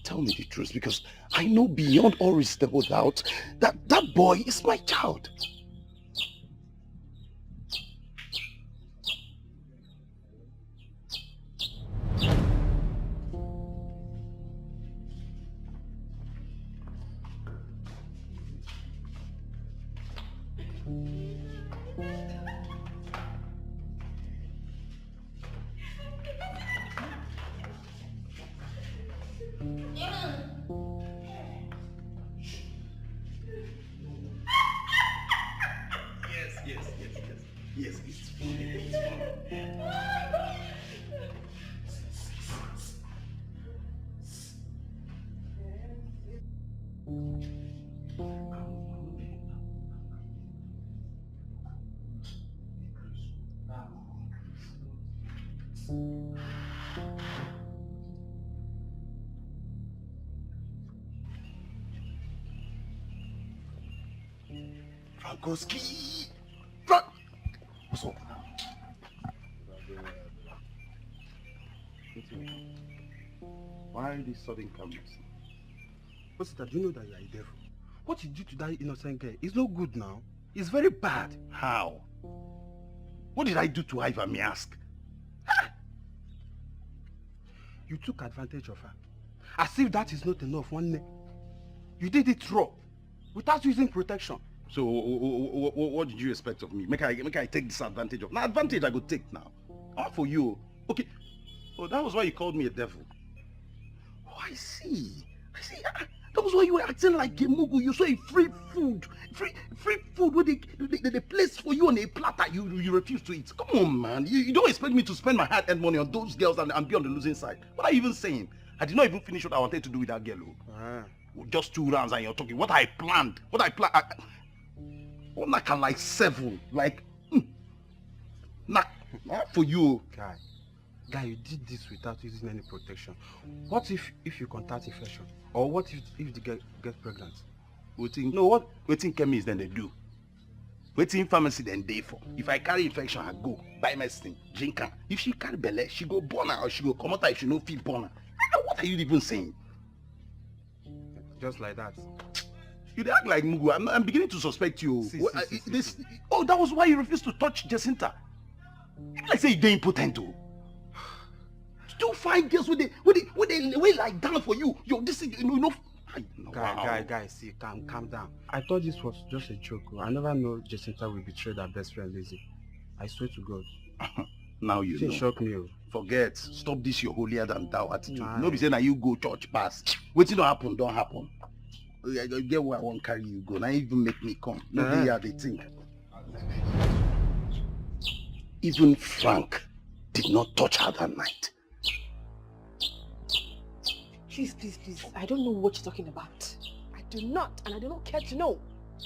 Tell me the truth, because I know beyond all reasonable doubt that that boy is my child. Yes, it's Frankowski! What's up? Why this sudden calmness? What's that? You know that you are a devil. What you do to that innocent girl is no good now. It's very bad. How? What did I do to Iva, may I ask? You took advantage of her. As if that is not enough, one day. You did it raw, without using protection. So, what did you expect of me? Make I take this advantage of? Now, advantage I go take now. All for you. Okay. Oh, that was why you called me a devil. Oh, I see. That was why you were acting like a mugu. You saw a free food where they place for you on a platter. You refuse to eat. Come on, man. You don't expect me to spend my hard-earned money on those girls and be on the losing side. What are you even saying? I did not even finish what I wanted to do with that girl. Just 2 rounds and you're talking. What I planned. One can like 7. Like, not for you. Guy, you did this without using any protection. What if you contact infection? Or what if the girl gets pregnant? What chemist then they do? Waiting pharmacy then they for. If I carry infection, I go buy medicine, drink her. If she carry belle, she go born her or she go come out if she no feel born her. What are you even saying? Just like that. You act like Mugu. I'm beginning to suspect you. That was why you refused to touch Jacinta. Like say you're impotent too. 2 fine girls with they like down for you. This is Guy, see, calm down. I thought this was just a joke. I never know Jacinta will betray her best friend Lizzie. I swear to God. Now you know. Shock me. Forget. Stop this your holier than thou attitude. No be saying that you go church pass. Wetin don't happen. I get where I won't carry you go. Now even make me come. No be here they think. Even Frank did not touch her that night. Please. I don't know what you're talking about. I do not, and I do not care to know.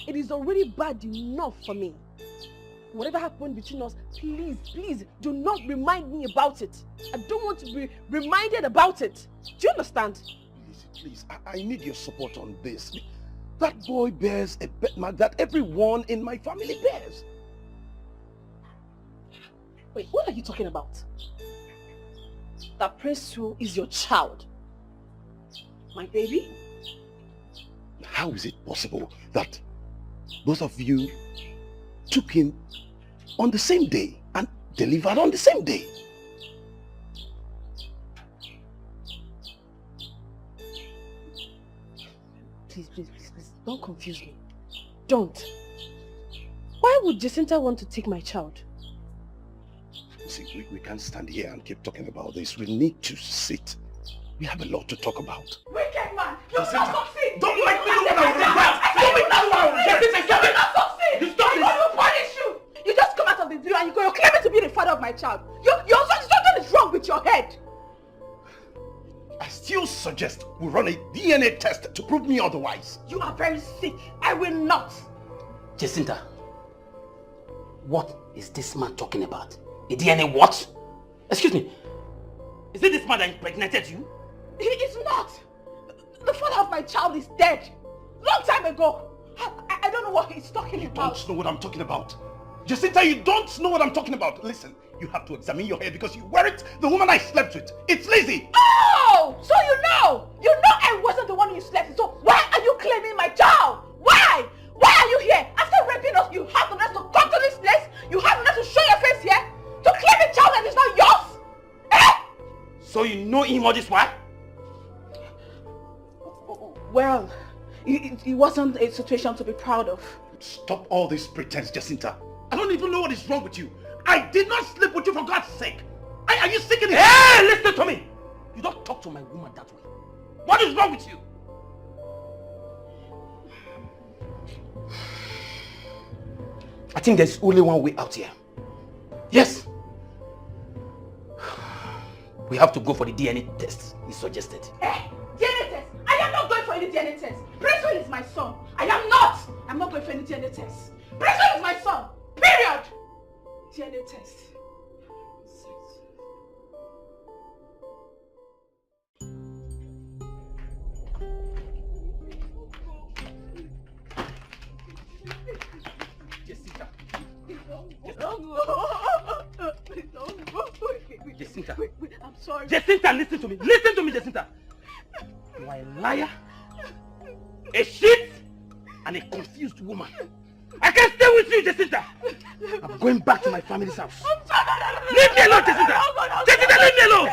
It is already bad enough for me. Whatever happened between us, please, do not remind me about it. I don't want to be reminded about it. Do you understand? Please, I need your support on this. That boy bears a pet mark that everyone in my family bears. Wait, what are you talking about? That Prince Wu is your child. My baby? How is it possible that both of you took him on the same day and delivered on the same day? Please, don't confuse me. Don't. Why would Jacinta want to take my child? See, we can't stand here and keep talking about this. We need to sit. We have a lot to talk about. Wicked man! You will not succeed! Don't make me look like that! You will not succeed! You stop I this! will punish you! You just come out of the blue and you're claiming to be the father of my child. Something is wrong with your head. I still suggest we run a DNA test to prove me otherwise. You are very sick. I will not. Jacinta, what is this man talking about? A DNA what? Excuse me. Is it this man that impregnated you? He is not. The father of my child is dead. Long time ago. I don't know what he's talking about. You don't know what I'm talking about. Jacinta, you don't know what I'm talking about. Listen, you have to examine your hair because you weren't the woman I slept with. It's Lizzie. Oh! So you know! You know I wasn't the one you slept with. So why are you claiming my child? Why? Why are you here? After raping us, you have the nerve to come to this place? You have the nerve to show your face here? To claim a child that is not yours? Eh? So you know him all this while? Well, it wasn't a situation to be proud of. Stop all this pretense, Jacinta. I don't even know what is wrong with you. I did not sleep with you for God's sake. Are you sick in the head? Hey, listen to me. You don't talk to my woman that way. What is wrong with you? I think there's only one way out here. Yes. We have to go for the DNA test he suggested. DNA test? I am not going for any DNA test. Prince is my son. I am not. I'm not going for any DNA test. Prince is my son. Period. DNA test. Jacinta. Jacinta. I'm sorry. Jacinta, listen to me. Listen to me, Jacinta. You are a liar, a shit, and a confused woman. I can't stay with you, Jacinta. I'm going back to my family's house. Leave me alone, Jacinta. Jacinta, leave me alone.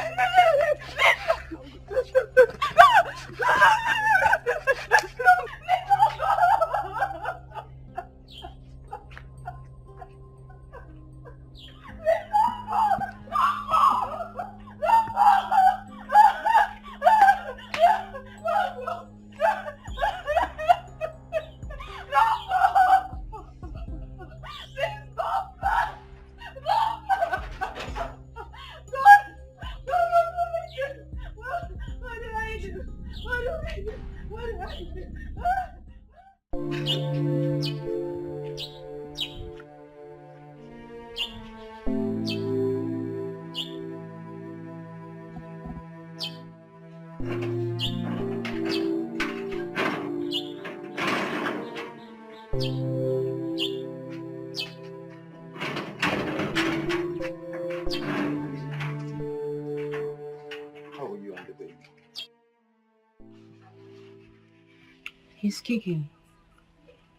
He's kicking.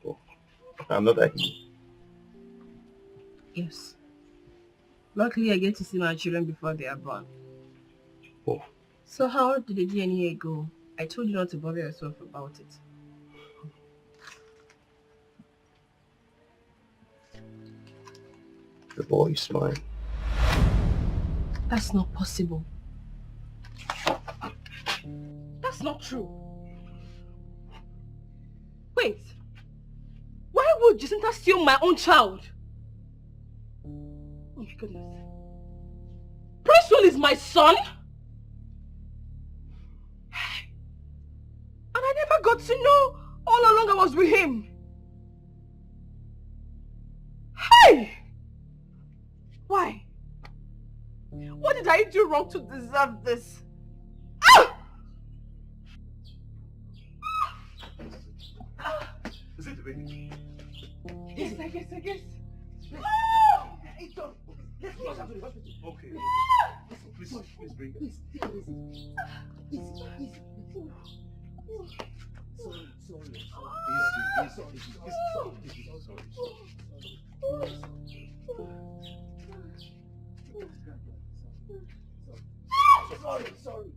Oh, another he. Yes. Luckily, I get to see my children before they are born. Oh. So how did the DNA go? I told you not to bother yourself about it. The boy is mine. That's not possible. That's not true. Wait. Why would Jacinta steal my own child? Oh my goodness. Prince Will is my son? And I never got to know all along I was with him. Hey! Why? What did I do wrong to deserve this? Ah! Is it the baby? Yes, I guess. Oh! Ito, let's go to the hospital. Okay. Please bring her. Please, take it easy. Easy. Sorry. Sorry.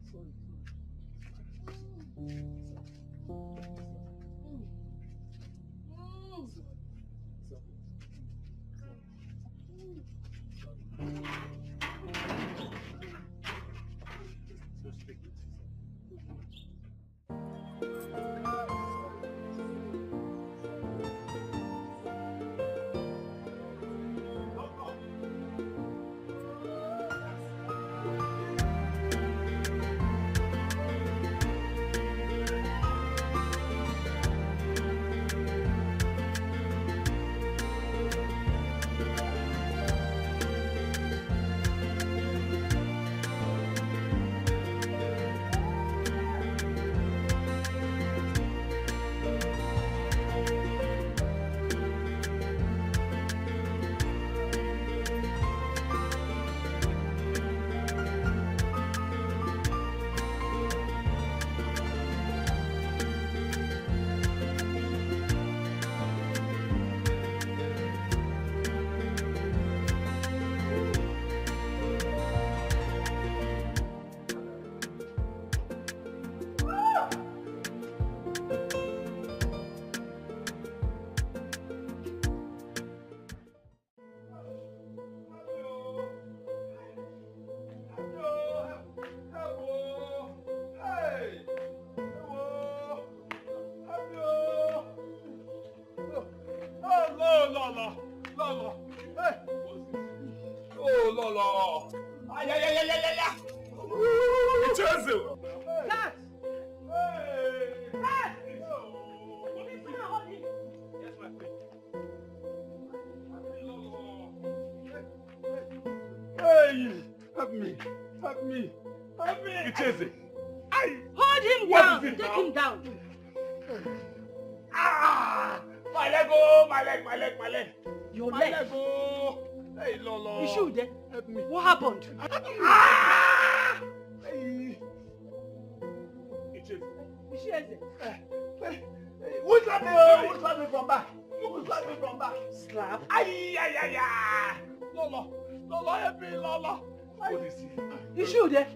Hold him down. Take him down. My leg, my leg. Your My leg. leg, oh. Hey, Lolo. You should there? Help me. What happened? Hey. Who slapped me? Who slapped me from back? Who slapped me from back? Slap? Ay. Lolo, help me, Lolo. What is he? You should there?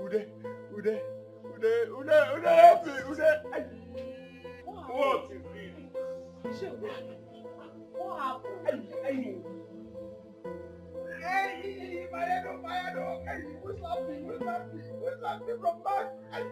Ude, help me, Ude. Ay. What is it? What happened? Hey, my head, hey, who slapped me from back? Ay.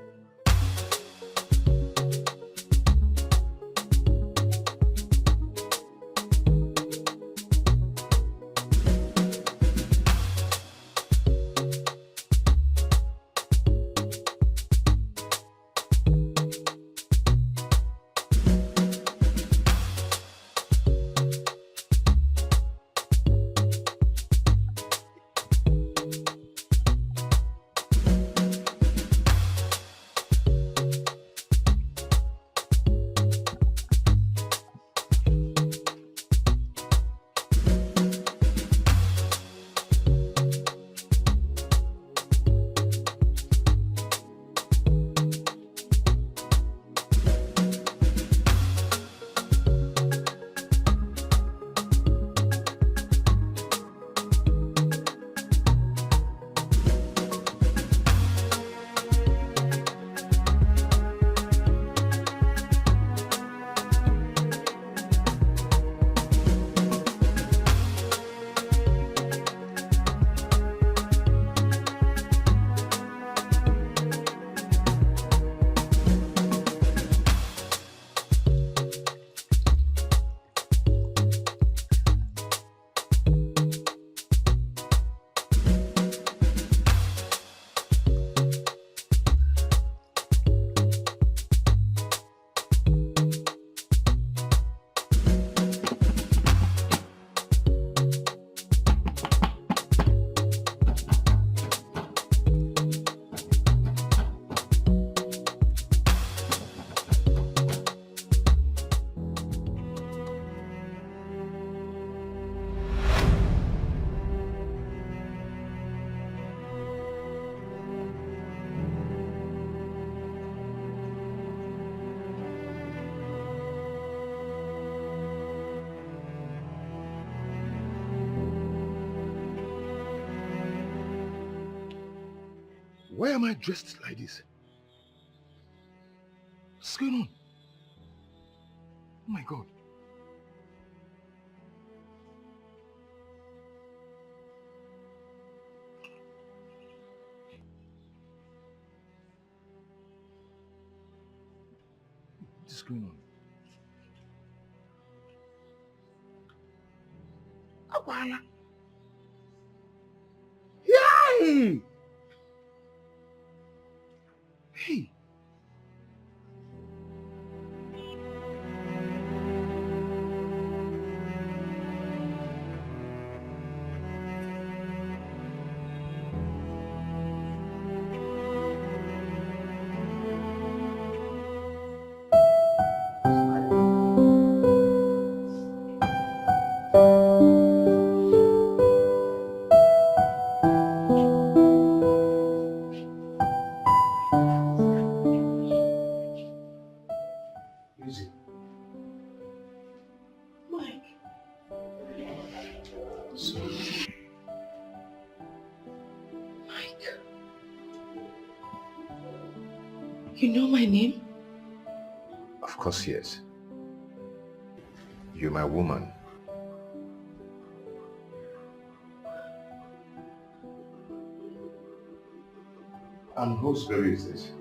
Why am I dressed like this? What's going on? Oh my God. What is going on? Awala. Yay! Hey. You know my name? Of course, yes. You're my woman. And whose baby is this?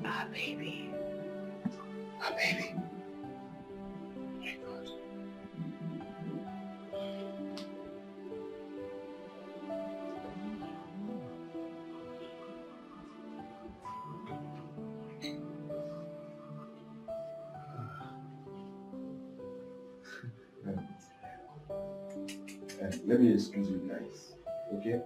Our baby. Our baby. My God. Let me excuse you guys, okay?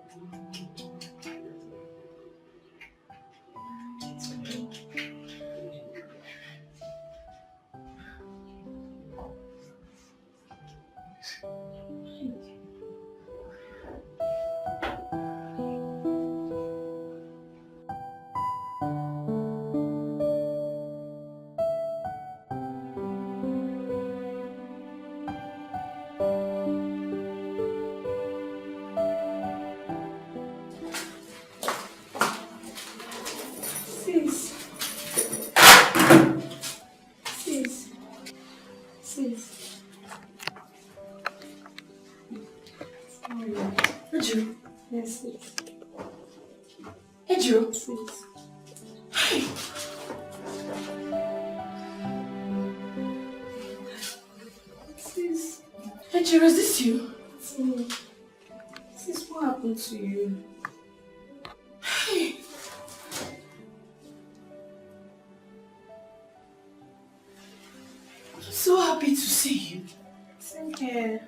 Is this you? It's me. Sis, what happened to you? Hey. I'm so happy to see you. Same here.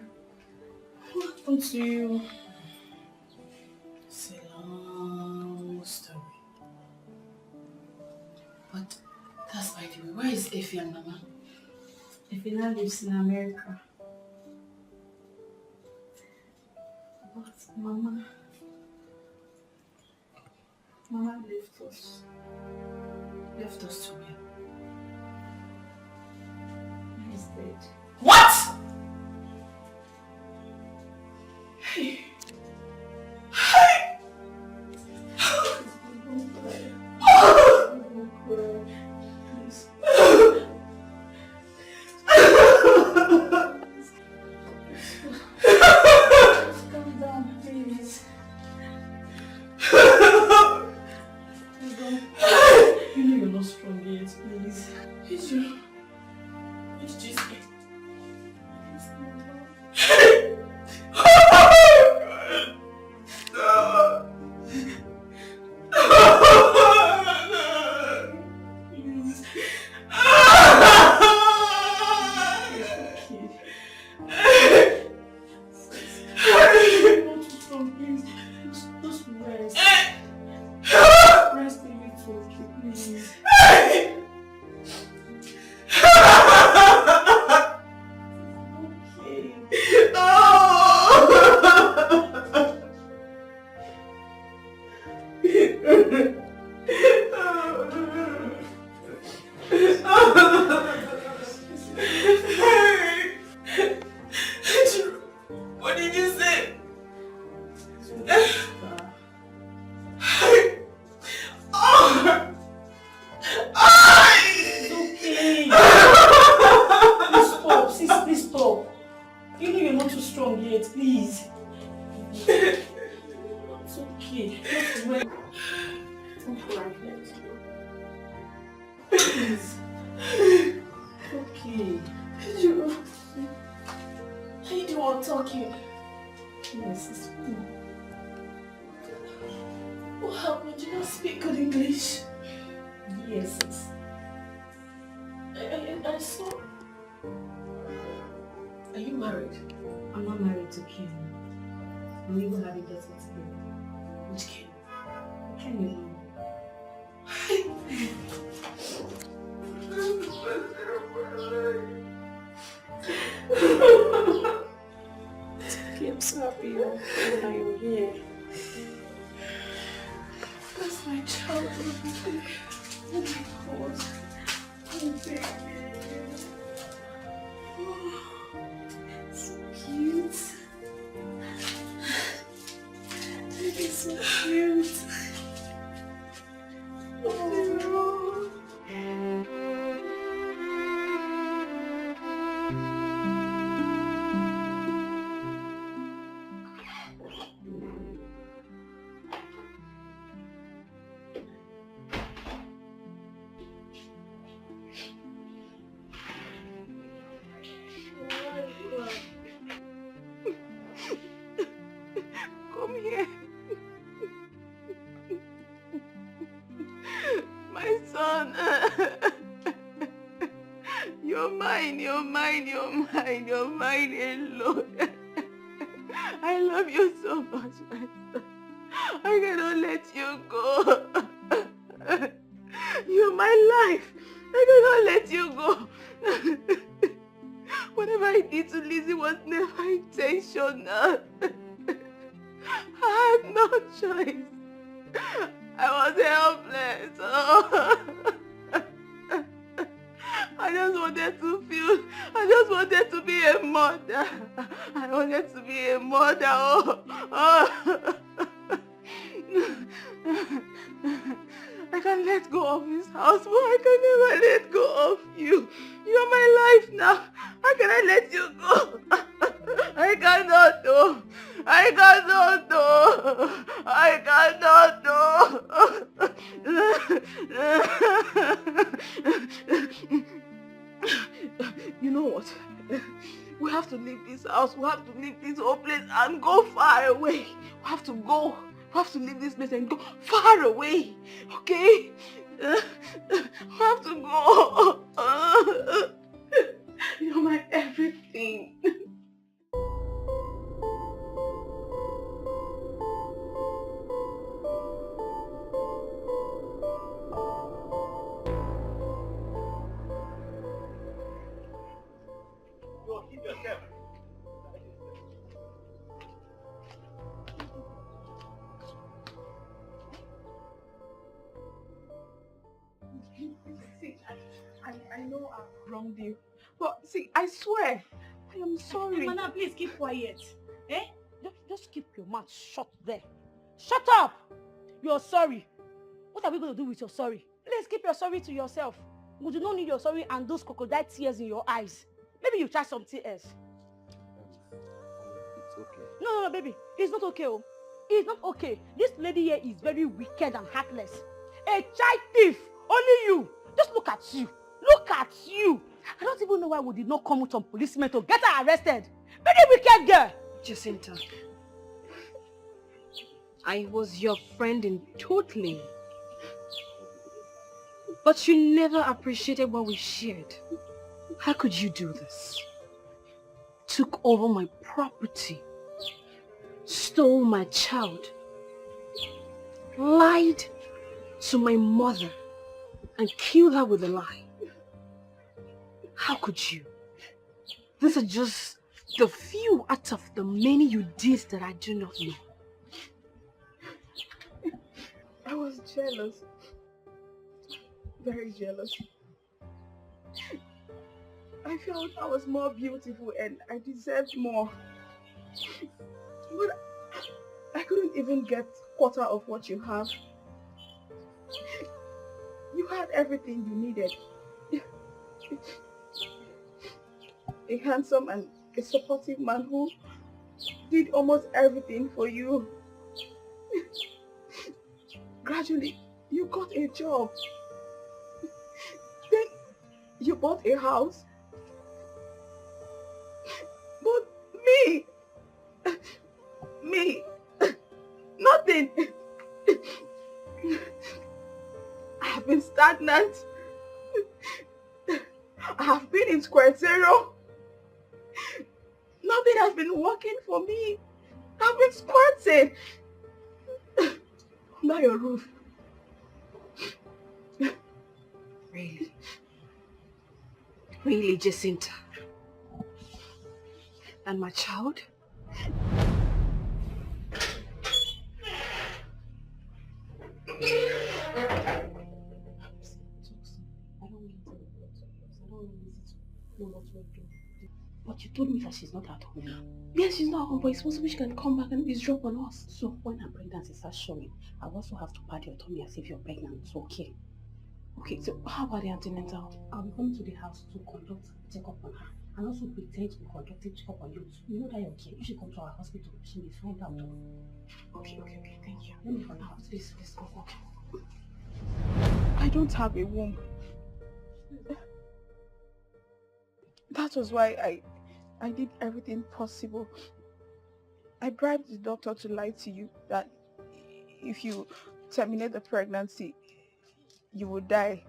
What happened to you? It's a long story. But that's by the way. Where is Effie and Mama? Effie now lives in America. But Mama left us. Left us to where? He's dead. What? Hey. Hey. Don't cry. Don't cry. Please. Calm down, please. You know you're not strong yet, please. It's you. It's just me. Please. Please. Okay. You are talking. Yes, it's me. What happened? You don't speak good English. Yes, I saw. Are you married? I'm not married to Ken. I'm even having a daughter together. Which Ken? Ken, you know. I'm so happy that you were here. That's my child. Oh my God. Oh baby. Oh, so cute. Baby, so cute. Oh. Come here. My son. You're mine, you're mine, you're mine, you're mine alone. I love you so much, my son. I cannot let you go. You're my life. I cannot let you go. Whatever I did to Lizzie was never intentional. I had no choice. I was helpless. Oh. I just wanted to be a mother. I wanted to be a mother. Oh. I can't let go of this house, but I can never let go of you. You're my life now. How can I let you go? I cannot do. I cannot do. I cannot do. You know what? We have to leave this house. We have to leave this whole place and go far away. We have to go. We have to leave this place and go far away. Okay? We have to go. You're my everything. See, I know I've wronged you, but see, I swear, I am sorry. Mana, please keep quiet. Eh? Just keep your mouth shut there. Shut up! You're sorry. What are we going to do with your sorry? Please keep your sorry to yourself. We do not need your sorry and those crocodile tears in your eyes. Maybe you try something else. It's okay. No, baby. It's not okay. Oh. It's not okay. This lady here is very wicked and heartless. A child thief. Only you. Just look at you. Look at you. I don't even know why we did not come with some policemen to get her arrested. Very wicked girl. Jacinta, I was your friend in totally. But you never appreciated what we shared. How could you do this? Took over my property. Stole my child. Lied to my mother and killed her with a lie. How could you? These are just the few out of the many you did that I do not know. I was jealous. Very jealous. I felt I was more beautiful and I deserved more. But I couldn't even get quarter of what you have. You had everything you needed. A handsome and a supportive man who did almost everything for you. Gradually, you got a job. bought a house. But me, nothing. I have been stagnant. I have been in square zero. Nothing has been working for me. I've been squirting under your roof. Really? Really, Jacinta? And my child? But you told me that she's not at home now. Yes, she's not home, but it's possible she can come back and eavesdrop on us. So when her pregnancy starts showing, I also have to pat your tummy as if you're pregnant. So okay. Okay, so how about the antenatal? I'll be coming to the house to conduct checkup on her and also pretend to be conducting checkup on you. You know that you're okay. You should come to our hospital. She may find out. Okay, thank you. Let me find out. Please, go. I don't have a womb. That was why I did everything possible. I bribed the doctor to lie to you that if you terminate the pregnancy, you will die.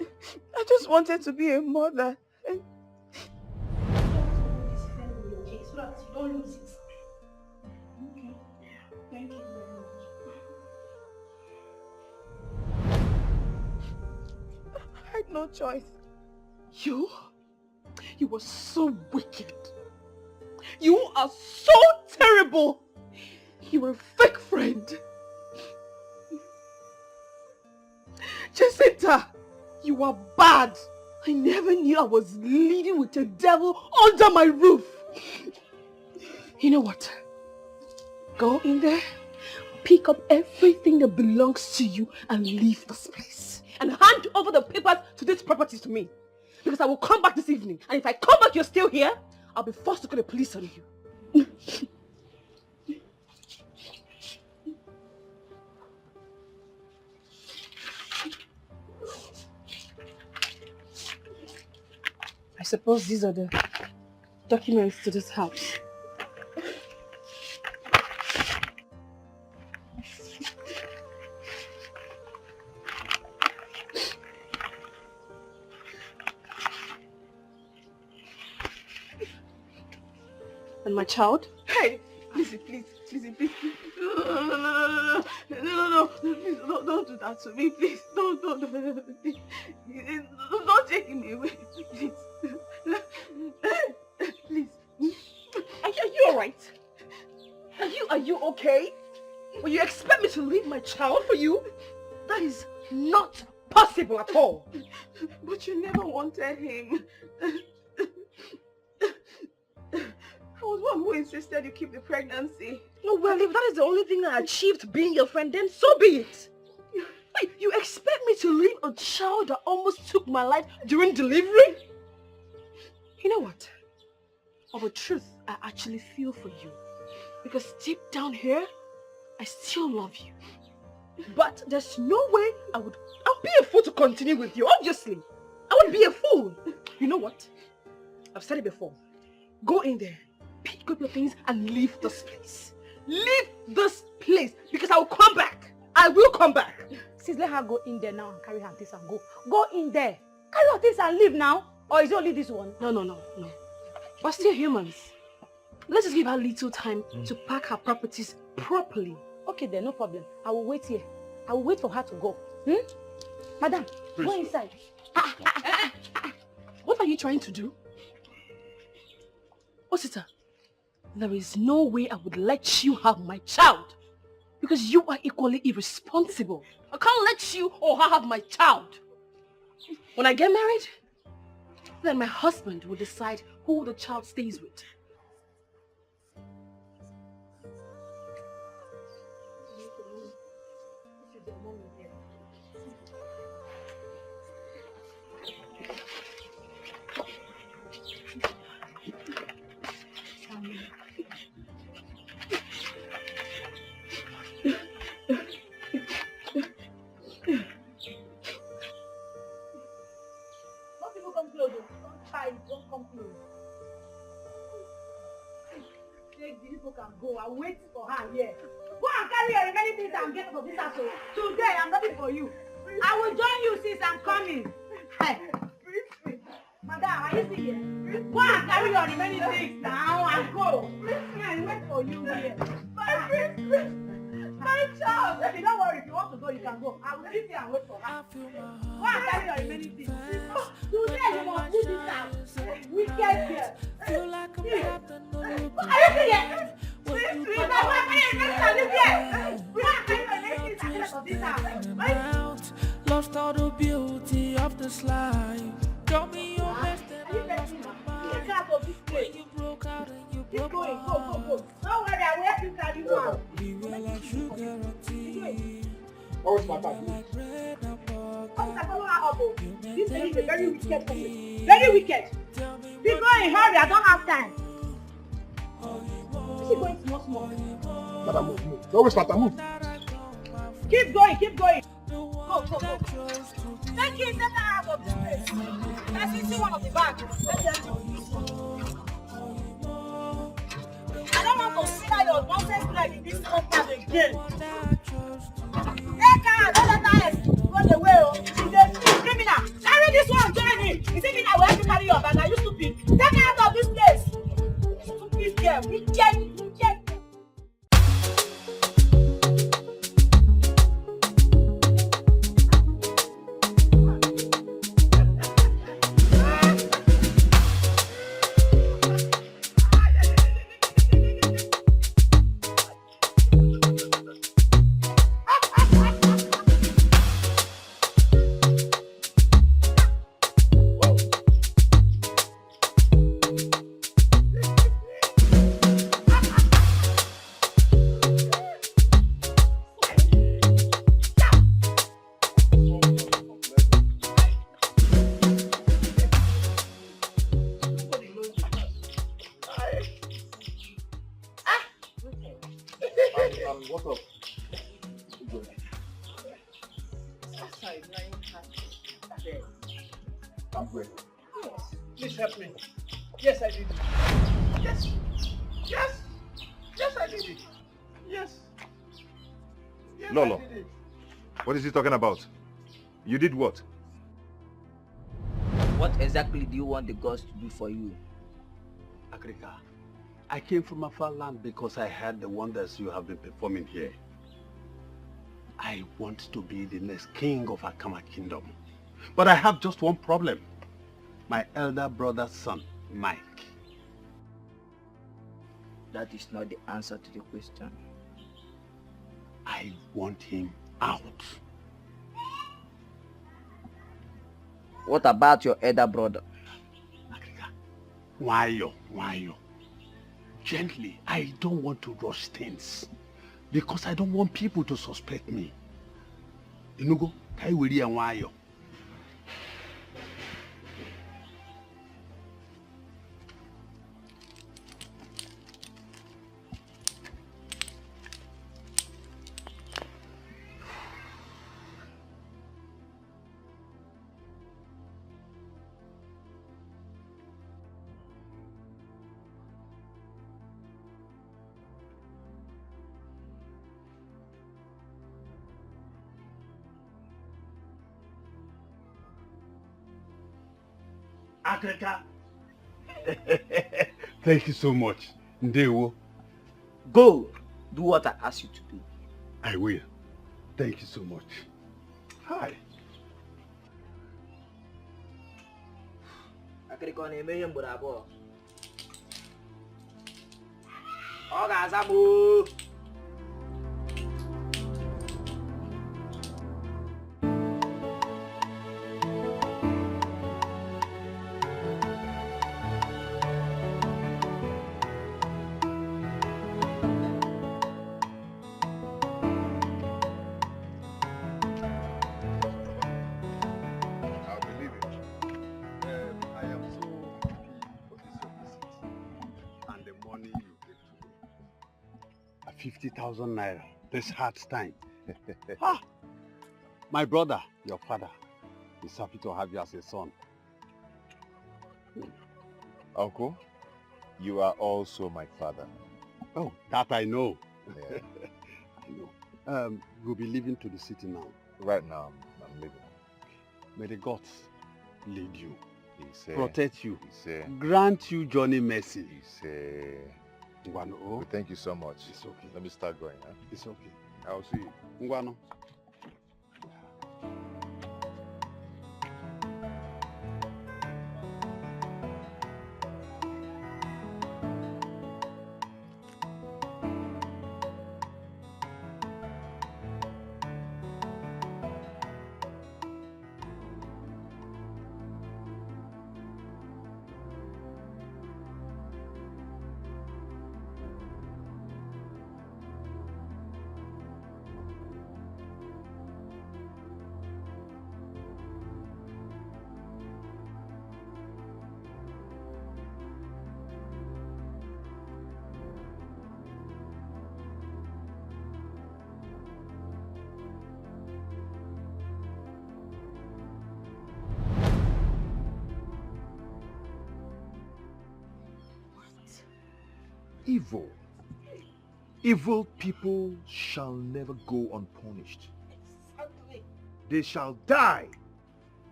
I just wanted to be a mother. Okay, so that you don't lose it. Okay. Thank you very much. I had no choice. You were so wicked. You are so terrible. You were a fake friend. Jacinta, you are bad. I never knew I was living with a devil under my roof. You know what? Go in there, pick up everything that belongs to you and leave this place. And hand over the papers to these properties to me. Because I will come back this evening. And if I come back, you're still here, I'll be forced to call the police on you. I suppose these are the documents to this house. And my child? Hey, listen, please. No, please, don't do that to me, please. Don't take me away, please. Please. Are you alright? Are you okay? Will you expect me to leave my child for you? That is not possible at all. But you never wanted him. I was one who insisted you keep the pregnancy. No, well, if that is the only thing I achieved being your friend, then so be it. Wait, you expect me to leave a child that almost took my life during delivery? You know what? Of a truth, I actually feel for you. Because deep down here, I still love you. But there's no way I'll be a fool to continue with you, obviously. I would be a fool. You know what? I've said it before. Go in there, pick up your things and leave this place. Leave this place because I will come back. I will come back. Sis, let her go in there now and carry her things and go. Go in there. Carry your things and leave now. Or is it only this one? No. We're still humans. Let's just give her a little time to pack her properties properly. Okay then, no problem. I will wait here. I will wait for her to go. Madam, go inside. What are you trying to do? Osita, there is no way I would let you have my child. Because you are equally irresponsible. I can't let you or her have my child. When I get married, then my husband will decide who the child stays with. hide. Don't come close. Take the people can go. I'm waiting for her here. Go and carry your remaining things and get out of this house. Today I'm ready for you. I will join you since I'm coming. Hey. Madam, are you still here? Go and carry your remaining things now and go. I'll wait for you here. My child. Okay, don't worry. If you want to go, you can go. I will sit here and wait for her. Go and carry your remaining things. Today you must do this house. Wicked girl. Feel like I'm trapped in the loop. Are you still here? Please, I want to carry your remaining things. Go and carry your remaining things and get out of this house. Lost all the beauty of this life. Tell me your best and I lost my mind. When you broke out and you broke my heart. Go. Don't worry, I will help you carry one. We were like sugar and tea. What was my bag? This lady is a very wicked woman. Very wicked. Be going, hurry, I don't have time. Is she going small? Madam, move. Don't waste my time, move. Keep going. Go. Take her out of this place. Let's see one of the bags. I don't want to see that your nonsense leg in this compound again. Take her out, don't let her run away. She's a criminal. Carry this one, join him. You see me now, we have to carry your bag. Are you stupid? Take her out of this place. Stupid girl. Wicked. What's up? I'm great. Please help me. Yes, I did it. Yes, I did it. Yes, Lolo, I did it. what is he talking about? You did what? What exactly do you want the gods to do for you? Agrika, I came from a far land because I heard the wonders you have been performing here. I want to be the next king of Akama Kingdom. But I have just one problem. My elder brother's son, Mike. That is not the answer to the question. I want him out. What about your elder brother? Wayo. Gently, I don't want to rush things. Because I don't want people to suspect me. Inugo, kai wiri and wayo. Agrika. Thank you so much. Ndewo. Go. Do what I ask you to do. I will. Thank you so much. Hi. Agrika on eme yem bura bo. Oga azamu. I am so happy for this your visit and the money you gave to me. 50,000 naira this hard time. My brother, your father, is happy to have you as a son. Uncle, you are also my father. Oh, that I know. Yeah. I know. You'll be leaving to the city now. Right now, I'm leaving. May the gods lead you, protect you, you, grant you journey mercy. Well, thank you so much. It's okay. Let me start going. Huh? It's okay. I'll see you. Ngwano. Evil. Evil people shall never go unpunished. Exactly. They shall die.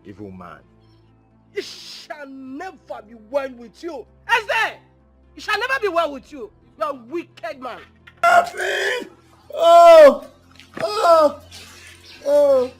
Evil man. It shall never be well with you. Eze! It shall never be well with you. You are a wicked man. Nothing! Oh! Oh! Oh!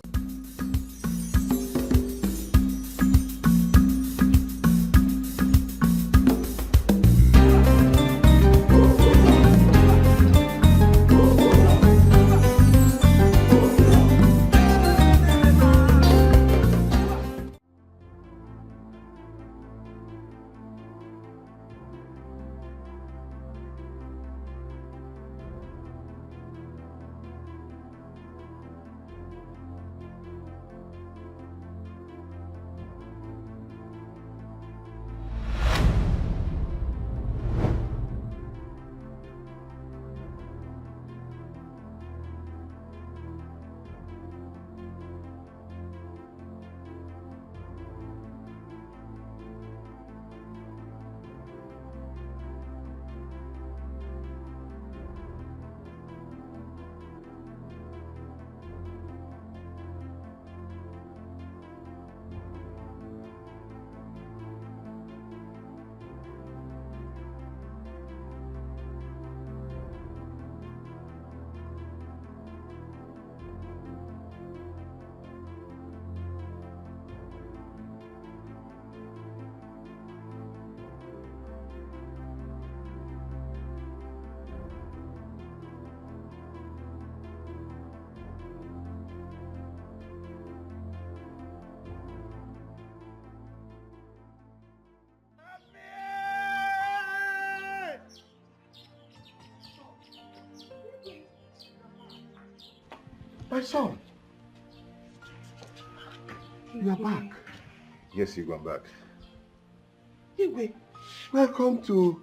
My son, you are back. Yes, you're going back. Igwe, welcome to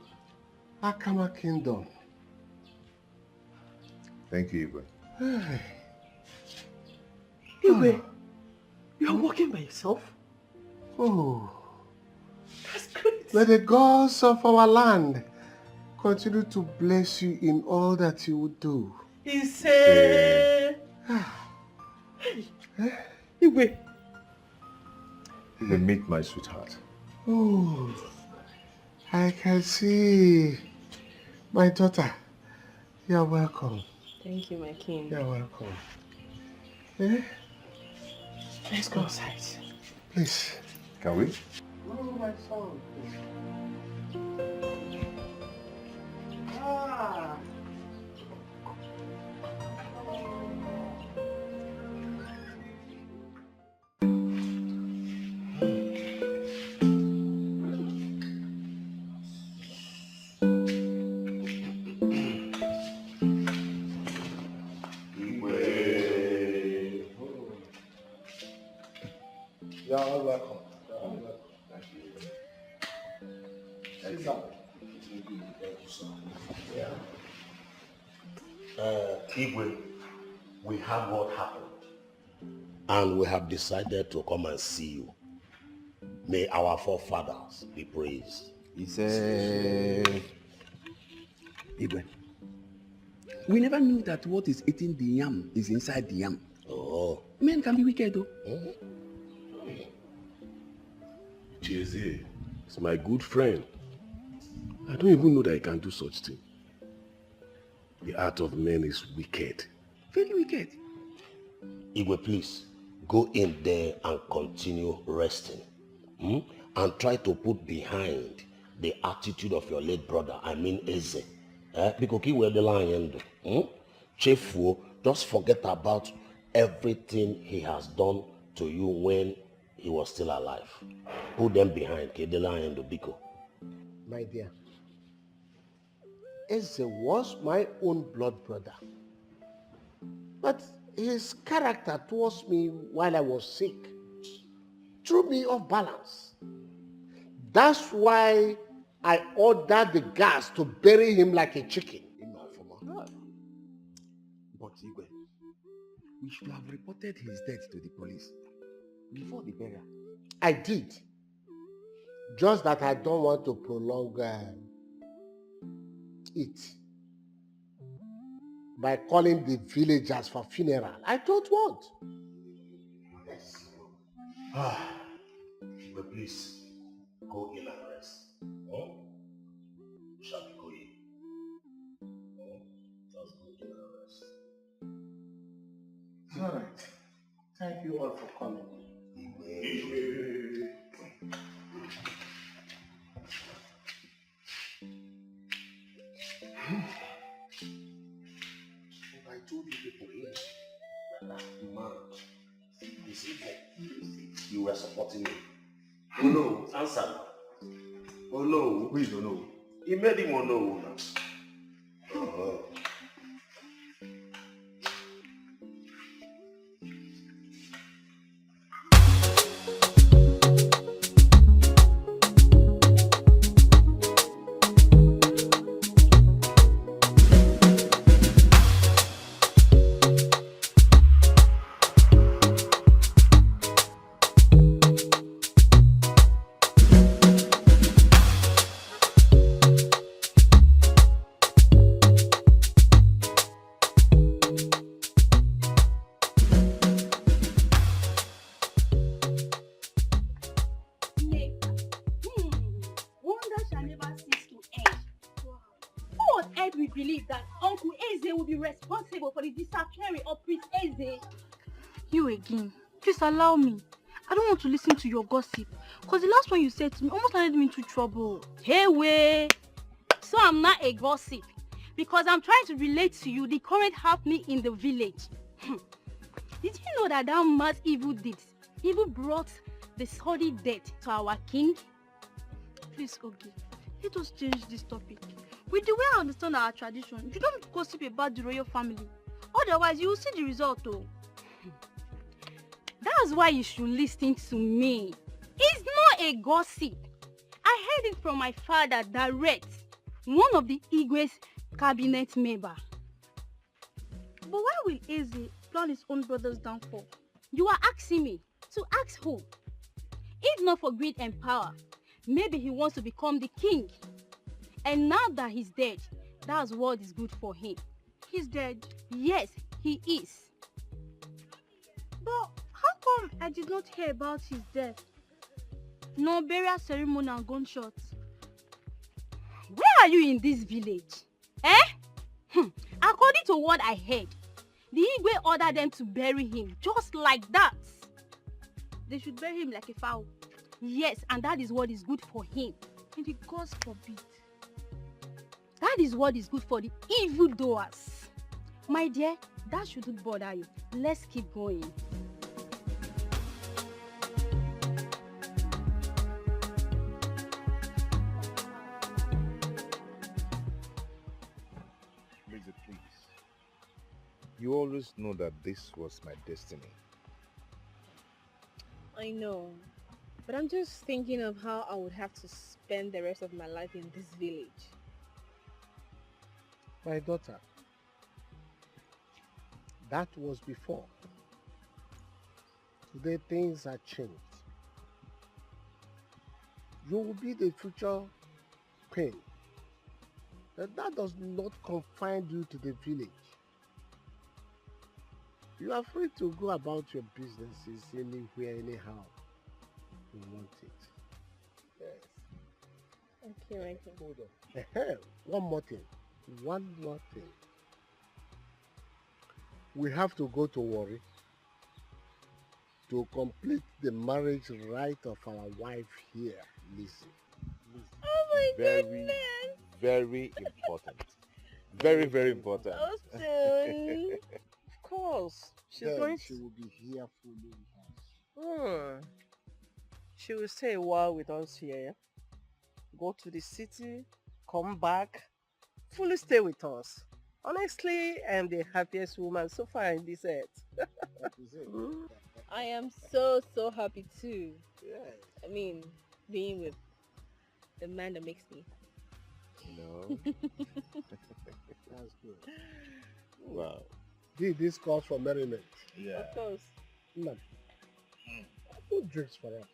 Akama Kingdom. Thank you, Igwe. Hey. Igwe, you are walking by yourself? Oh. That's great. May the gods of our land continue to bless you in all that you would do. He said... Hey. Igwe. You will meet my sweetheart. Oh, I can see. My daughter, you're welcome. Thank you, my king. You're welcome. Eh? Let's go outside. Please. Can we? Oh, my son. Ah. You're all welcome. Thank you. Exactly. Igwe, we have what happened. And we have decided to come and see you. May our forefathers be praised. He said, Igwe, we never knew that what is eating the yam is inside the yam. Oh. Men can be wicked though. Jay-Z is my good friend. I don't even know that he can do such thing. The art of men is wicked. Very wicked. Igwe, please, go in there and continue resting. And try to put behind the attitude of your late brother, I mean Eze. Because he will the lion. Chefu, just forget about everything he has done to you when he was still alive. Put them behind the lion do Biko. My dear, Eze was my own blood brother. But his character towards me while I was sick threw me off balance. That's why I ordered the guards to bury him like a chicken. But Igwe, we should have reported his death to the police before the burial. I did. Just that I don't want to prolong it by calling the villagers for funeral. I don't want. Yes. But please, go in and rest. You shall be going. Just go in and rest. All right. Thank you all for coming. I told you people here that man is evil. You were supporting me. Oh no, answer now. Oh no, we don't know. He made him or no now. responsible for the disappearance of Prince Eze. You again. Please allow me. I don't want to listen to your gossip. Because the last one you said to me almost landed me into trouble. Hey, way. So I'm not a gossip. Because I'm trying to relate to you the current happening in the village. Did you know that mad evil deeds even brought the sordid death to our king? Please, Ogi, let us change this topic. With the way I understand our tradition, you don't gossip about the royal family. Otherwise, you will see the result, though. That's why you should listen to me. It's not a gossip. I heard it from my father direct, one of the Igwe's cabinet member. But why will Eze plan his own brother's downfall? You are asking me to ask who? If not for greed and power, maybe he wants to become the king. And now that he's dead, that's what is good for him. He's dead? Yes, he is. But how come I did not hear about his death? No burial ceremony and gunshots. Where are you in this village? Eh? According to what I heard, the Igwe ordered them to bury him just like that. They should bury him like a fowl. Yes, and that is what is good for him. And the gods forbid. That is what is good for the evildoers. My dear, that shouldn't bother you. Let's keep going. Please. You always know that this was my destiny. I know. But I'm just thinking of how I would have to spend the rest of my life in this village. My daughter, that was before. Today things are changed. You will be the future queen. And that does not confine you to the village. You are free to go about your businesses anywhere, anyhow you want it. Yes. Okay. Hold on. One more thing. One more thing. We have to go to Warri to complete the marriage right of our wife here, Lizzie. Oh my Very, very important. Very, very important. So soon. Of course. She's Then going she will be here following us. She will stay a while with us here. Go to the city, come back, fully stay with us. Honestly, I am the happiest woman so far in this earth. I am so happy too. Yeah. I mean, being with the man that makes me. No. That's good. Wow. This calls for merriment. Yeah. Of course. No. Who drinks for us?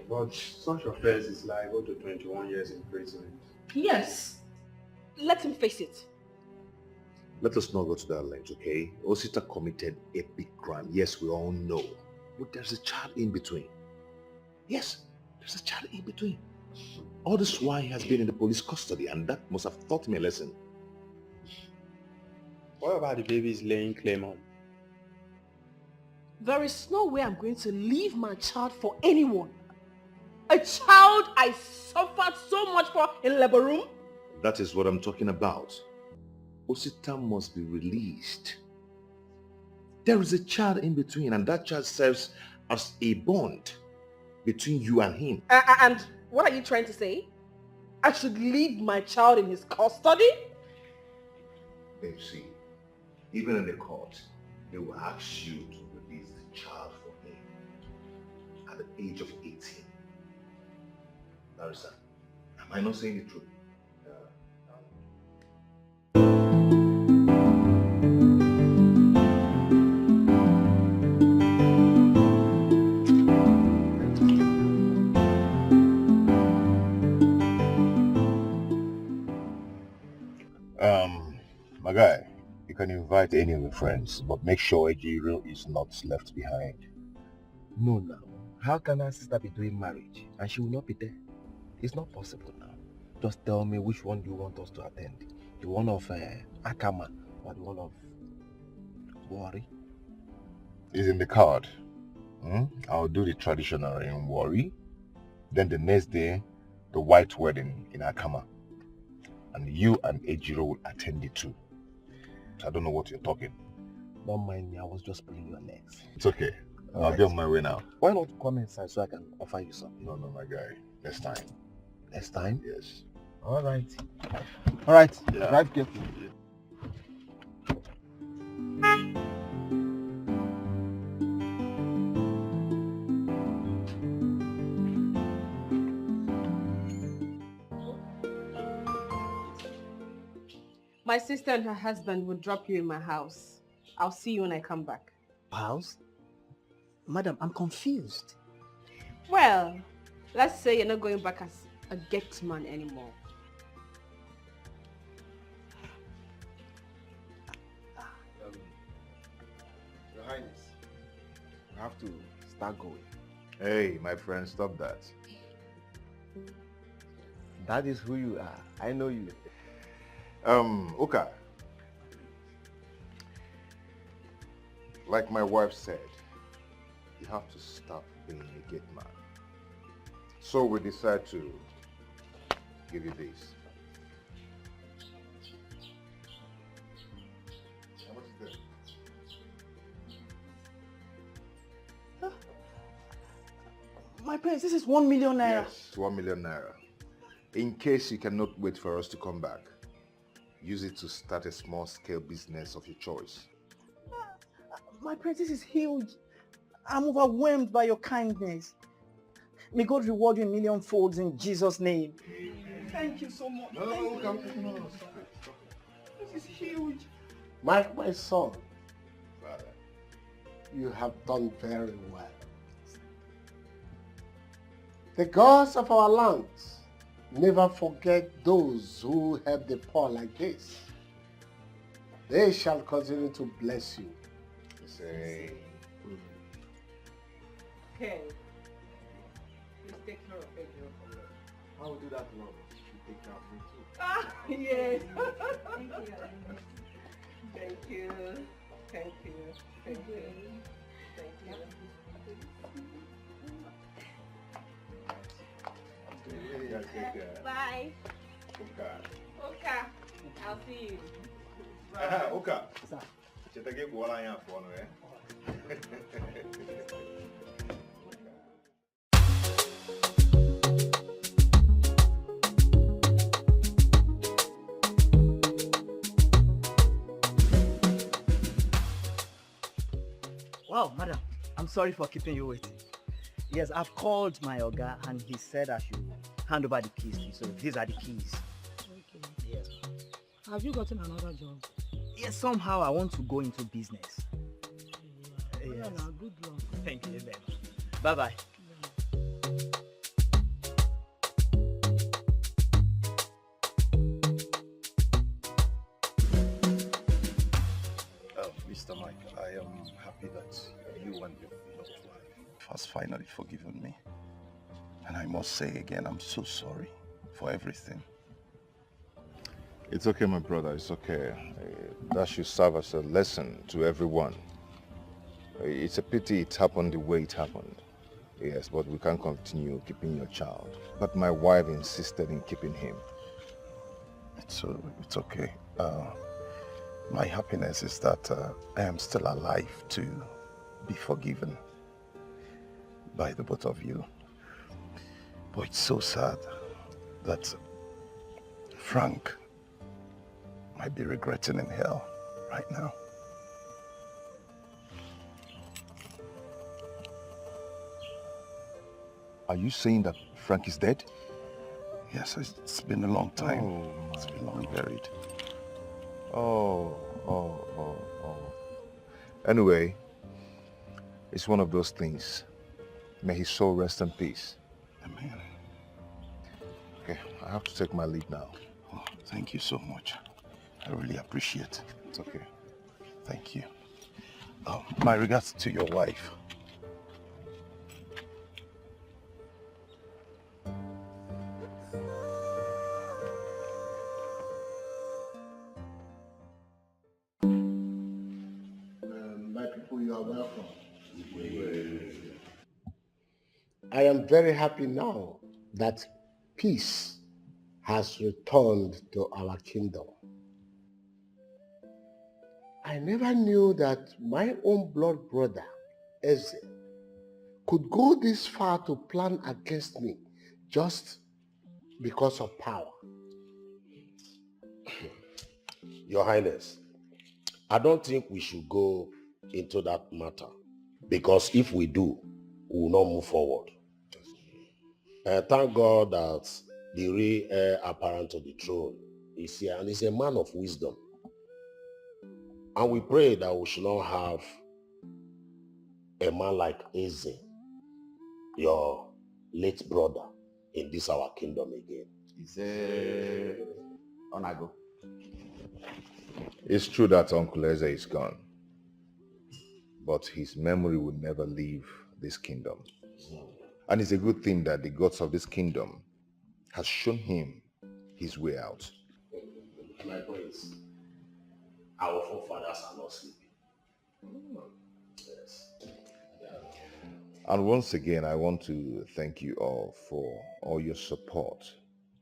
But such offense is liable to 21 years imprisonment. Yes. Let him face it. Let us not go to that length, okay? Osita committed a big crime. Yes, we all know. But there's a child in between. Yes, there's a child in between. All this while he has been in the police custody, and that must have taught him a lesson. What about the baby's laying claim on? There is no way I'm going to leave my child for anyone. A child I suffered so much for in labor room. That is what I'm talking about. Osita must be released. There is a child in between, and that child serves as a bond between you and him. And what are you trying to say? I should leave my child in his custody? Babe, see, even in the court, they will ask you to release the child for him at the age of 18. Larissa, am I not saying the truth? My guy, you can invite any of your friends, but make sure Ejiro is not left behind. No, now. How can our sister be doing marriage and she will not be there? It's not possible now. Just tell me which one you want us to attend. The one of Akama or the one of Warri? It's in the card. I'll do the traditional in Warri. Then the next day, the white wedding in Akama. And you and Ejiro will attend it too. I don't know what you're talking. Don't mind me, I was just pulling your legs. It's okay. I'll be on my way now. Why not come inside so I can offer you something? No, my guy. Next time. Next time? Yes. Alright. Alright, Yeah. drive carefully. My sister and her husband will drop you in my house. I'll see you when I come back. House? Madam, I'm confused. Well, let's say you're not going back as a gate man anymore. Your Highness, I have to start going. Hey, my friend, stop that. That is who you are. I know you. Uka. Like my wife said, you have to stop being a gate man. So we decide to give you this. How much is this? My prince, this is 1 million naira. Yes, 1 million naira. In case you cannot wait for us to come back, use it to start a small-scale business of your choice. My princess is huge. I'm overwhelmed by your kindness. May God reward you a million folds in Jesus' name. Thank you so much. No, Thank come. you. No. This is huge. My son, you have done very well. The gods of our lands never forget those who help the poor like this. They shall continue to bless you. Say, Ken, please take care of Angel for me. I will do that, Lord. You take care of me too. Ah, yes. Thank you. Thank you. Thank you. Thank you. Bye. Okay. I'll see you. Oka. Kita ke bola yang phone eh. Wow, madam, I'm sorry for keeping you waiting. Yes, I've called my Oga and he said I should hand over the keys to you. So these are the keys. Okay. Yes. Have you gotten another job? Yes, somehow I want to go into business. Yeah, Yes. now, good luck. Thank you very much. Bye-bye. Mr. Mike, I am happy that you and your beloved wife has finally forgiven me. And I must say again, I'm so sorry for everything. It's okay, my brother. It's okay. That should serve as a lesson to everyone. It's a pity it happened the way it happened. Yes, but we can't continue keeping your child. But my wife insisted in keeping him. It's okay. My happiness is that I am still alive to be forgiven by the both of you. But it's so sad that Frank might be regretting in hell right now. Are you saying that Frank is dead? Yes, it's been a long time. Oh, it's been long buried. Oh. Anyway, it's one of those things. May his soul rest in peace. Amen. Okay, I have to take my leave now. Oh, thank you so much. I really appreciate it. It's okay. Thank you. My regards to your wife. My people, you are welcome. I am very happy now that peace has returned to our kingdom. I never knew that my own blood brother, Eze, could go this far to plan against me just because of power. Your Highness, I don't think we should go into that matter, because if we do, we will not move forward. Thank God that the real heir apparent to the throne is here, and is a man of wisdom. And we pray that we should not have a man like Eze, your late brother, in this our kingdom again. Onago. It's true that Uncle Eze is gone, but his memory will never leave this kingdom. And it's a good thing that the gods of this kingdom has shown him his way out. My prince, our forefathers are not sleeping. Yes. And once again, I want to thank you all for all your support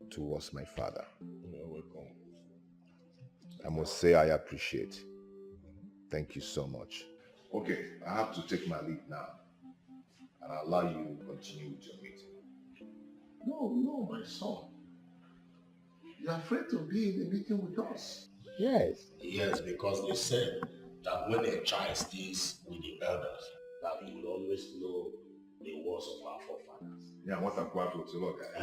towards my father. You're welcome. I must say I appreciate. Thank you so much. Okay, I have to take my leave now. And I'll allow you to continue with your meeting. No, my son. You're afraid to be in the meeting with us. Yes, because they said that when a child stays with the elders, that he will always know the words of our forefathers. Yeah, what's a quarter to look at?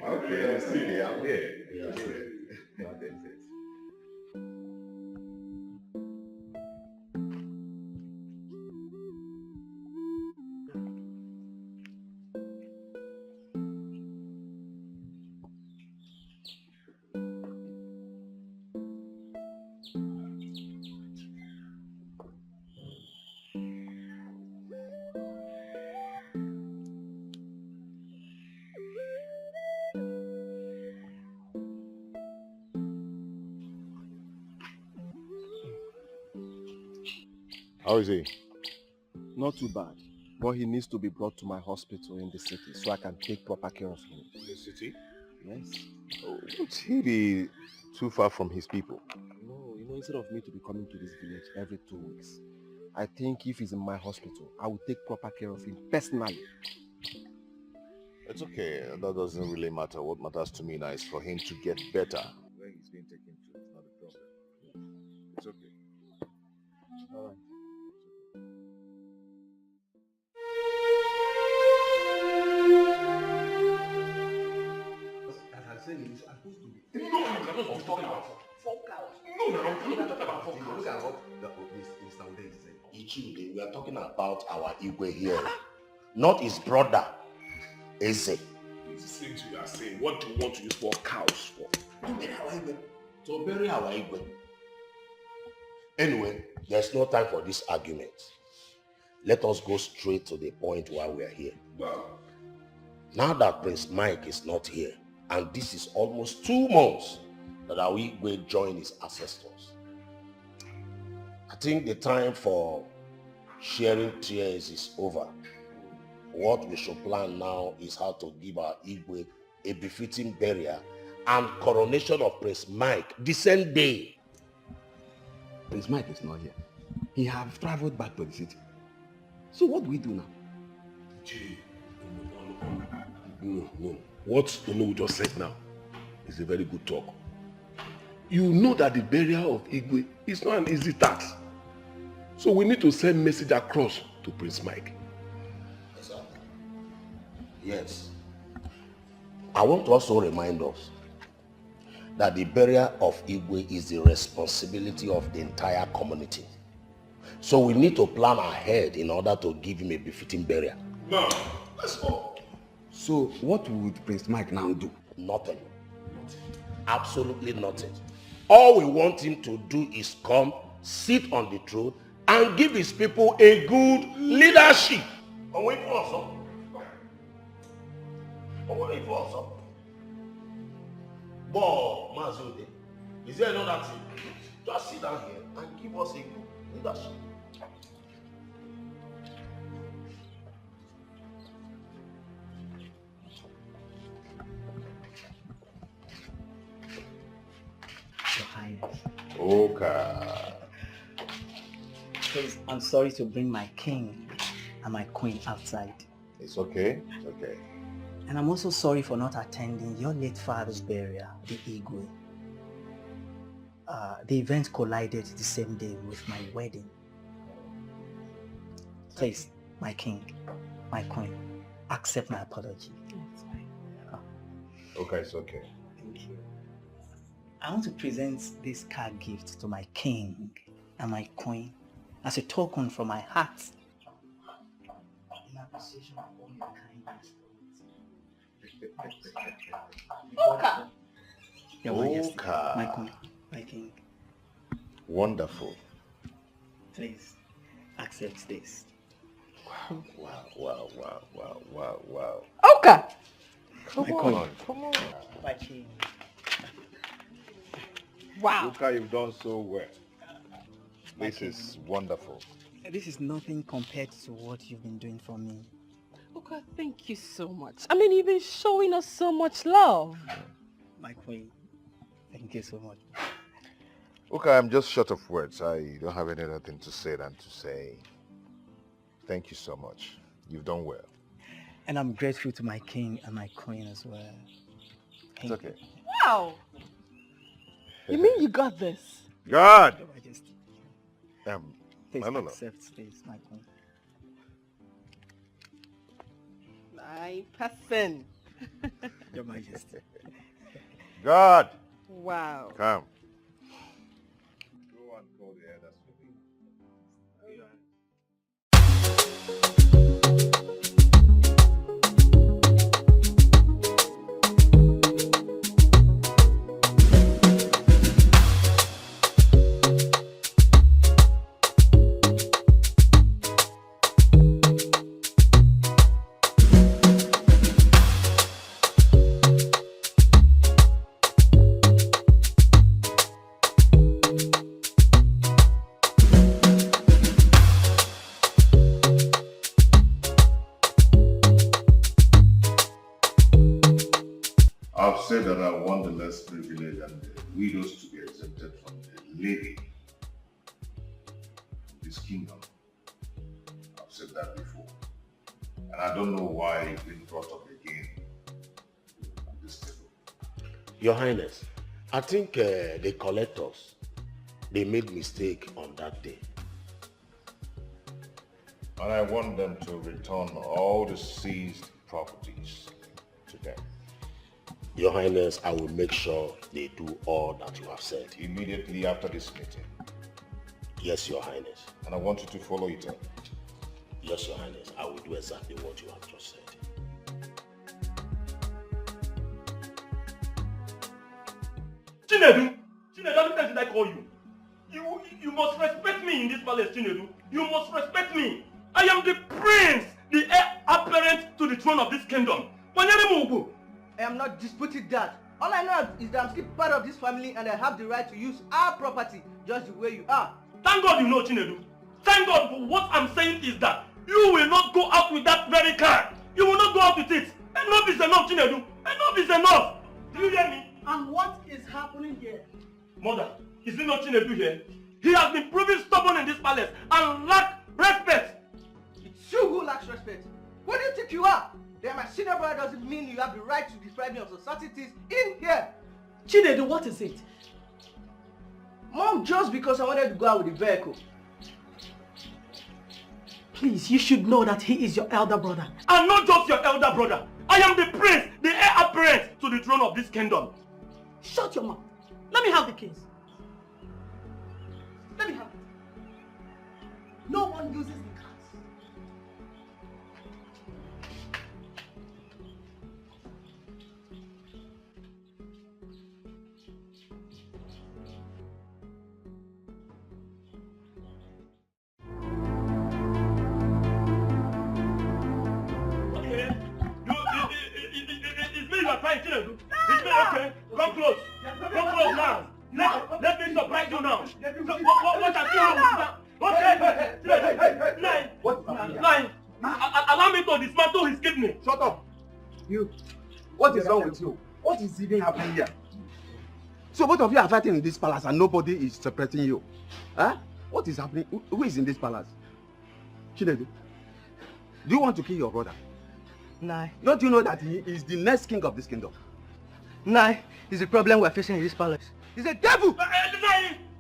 Okay, let's see. I'm here. Yes. That's it. How is he? Not too bad, but he needs to be brought to my hospital in the city so I can take proper care of him. In the city? Yes. Oh, would he be too far from his people? No, instead of me to be coming to this village every 2 weeks, I think if he's in my hospital, I will take proper care of him personally. It's okay. That doesn't really matter. What matters to me now is for him to get better. Where he's being taken to, it's not a problem. It's okay. All right. As I said, it's supposed to be. No, you're not talking about 4 cows. No, I'm talking about 4 cows. Look at what this Sunday is saying. Ichide, we are talking about our Igwe here, not his brother, Eze. It's the same thing you are saying. What do you want to use 4 cows for? To bury our Igwe. To bury our Igwe. Anyway, there's no time for this argument. Let us go straight to the point why we are here. Wow. Now that Prince Mike is not here, and this is almost 2 months that our Igwe joined his ancestors, I think the time for sharing tears is over. What we should plan now is how to give our Igwe a befitting burial and coronation of Prince Mike the same day. Prince Mike is not here. He have traveled back to the city. So what do we do now? No. What Onu just said now is a very good talk. You know that the burial of Igwe is not an easy task. So we need to send message across to Prince Mike. Exactly. Yes. I want to also remind us that the burial of Igwe is the responsibility of the entire community. So we need to plan ahead in order to give him a befitting burial. Now, let's go. So what would Prince Mike now do? Nothing. Absolutely nothing. All we want him to do is come, sit on the throne, and give his people a good leadership. But, Mazude, is there another thing? Just sit down here and give us a good leadership. Your Highness. Okay. Please, I'm sorry to bring my king and my queen outside. It's okay. It's okay. And I'm also sorry for not attending your late father's burial, the Igwe. The event collided the same day with my wedding. Please, my king, my queen, accept my apology. That's fine. Okay, it's okay. Thank you. I want to present this card gift to my king and my queen as a token from my heart in appreciation of all your kindness. Oka. Your Majesty, my queen, my king. Wonderful. Please, accept this. Wow. Oka. Come My on. My king. Wow. Look how you've done so well. This is wonderful. This is nothing compared to what you've been doing for me. Oka, thank you so much. I mean, you've been showing us so much love. My queen, thank you so much. Okay, I'm just short of words. I don't have any other thing to say than to say thank you so much. You've done well. And I'm grateful to my king and my queen as well. It's okay. Wow. You mean you got this? God! Your Majesty. Please No. accept Please, my queen. My person. Your Majesty. God! Wow. Come. Go and call the elders for me. I've said that I want the less privileged and the widows to be exempted from the levy of this kingdom. I've said that before. And I don't know why it's been brought up again at this table. Your Highness, I think the collectors, they made mistake on that day. And I want them to return all the seized properties to them. Your Highness, I will make sure they do all that you have said. Immediately after this meeting. Yes, Your Highness. And I want you to follow it up. Yes, Your Highness, I will do exactly what you have just said. Chinedu, how many times did I call you? You must respect me in this palace, Chinedu. You must respect me. I am the prince, the heir apparent to the throne of this kingdom. I am not disputing that. All I know is that I'm still part of this family and I have the right to use our property just the way you are. Thank God you know, Chinedu. Thank God, but what I'm saying is that you will not go out with that very car. You will not go out with it. Enough is enough, Chinedu. Enough is enough. Do you hear me? And what is happening here? Mother, is it not Chinedu here? He has been proving stubborn in this palace and lack respect. It's you who lacks respect. What do you think you are? That my senior brother doesn't mean you have the right to deprive me of societies in here. Chinedu, what is it? Mom, just because I wanted to go out with the vehicle. Please, you should know that he is your elder brother. I'm not just your elder brother. I am the prince, the heir apparent to the throne of this kingdom. Shut your mouth. Let me have the keys. Let me have it. No one uses the cars. It's me you are trying to do. It's me, okay? Come close. Come close now. Let me surprise you now. What I see okay. Nine. Allow me to dismantle his kidney. Shut up. You. What is wrong with you? What is even happening here? So both of you are fighting in this palace and nobody is separating you. Huh? What is happening? Who is in this palace? Chinedu, do you want to kill your brother? Nah. Don't you know that he is the next king of this kingdom? Nah, it's the problem we're facing in this palace. He's a devil!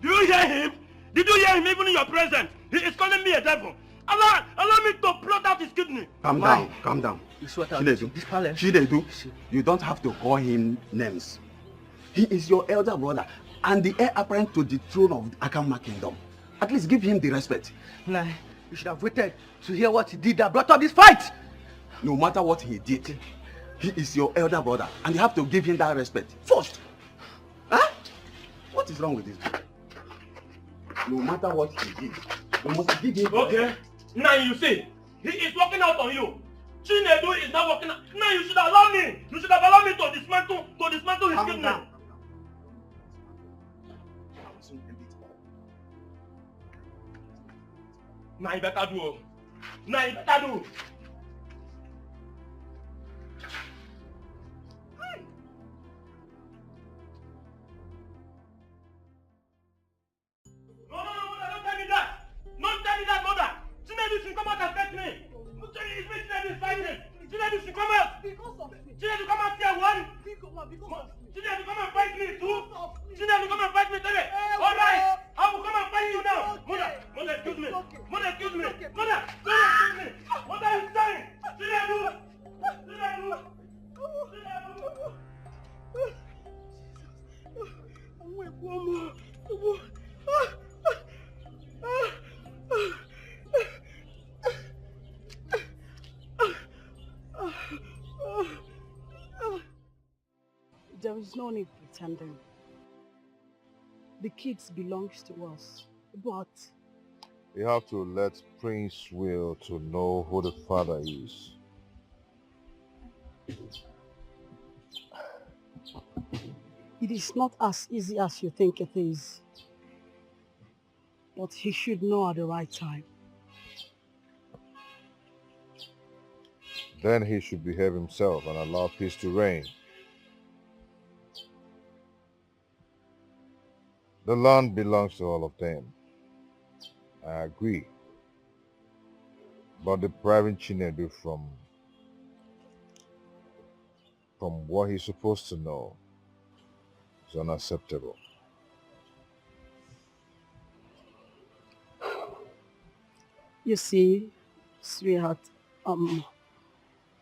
Do you hear him? Did you hear him even in your presence? He is calling me a devil. Allow me to plot out his kidney. Calm down. Chinedu, Chinedu, you don't have to call him names. He is your elder brother and the heir apparent to the throne of the Akama kingdom. At least give him the respect. Nah, you should have waited to hear what he did that brought up this fight. No matter what he did, he is your elder brother and you have to give him that respect first. Huh? What is wrong with this guy? No matter what he did, you must give him. Okay. Now you see, he is working out on you. Chinedu is not working out. Now you should allow me. You should have allowed me to dismantle his kidney. Now you better do. Now you better do. Don't tell me that, mother! Chinedu should come out and fetch me! It's me Chinedu is fighting! Chinedu should come out! Because of me. Chinedu come out here, one! Because of me. Chinedu come and fight me, two! Chinedu come and fight is no need pretending. The kids belongs to us, but You have to let Prince Will to know who the father is. it is not as easy as you think it is. But he should know at the right time. Then he should behave himself and allow peace to reign. The land belongs to all of them. I agree. But depriving Chinedu from what he's supposed to know is unacceptable. You see, sweetheart,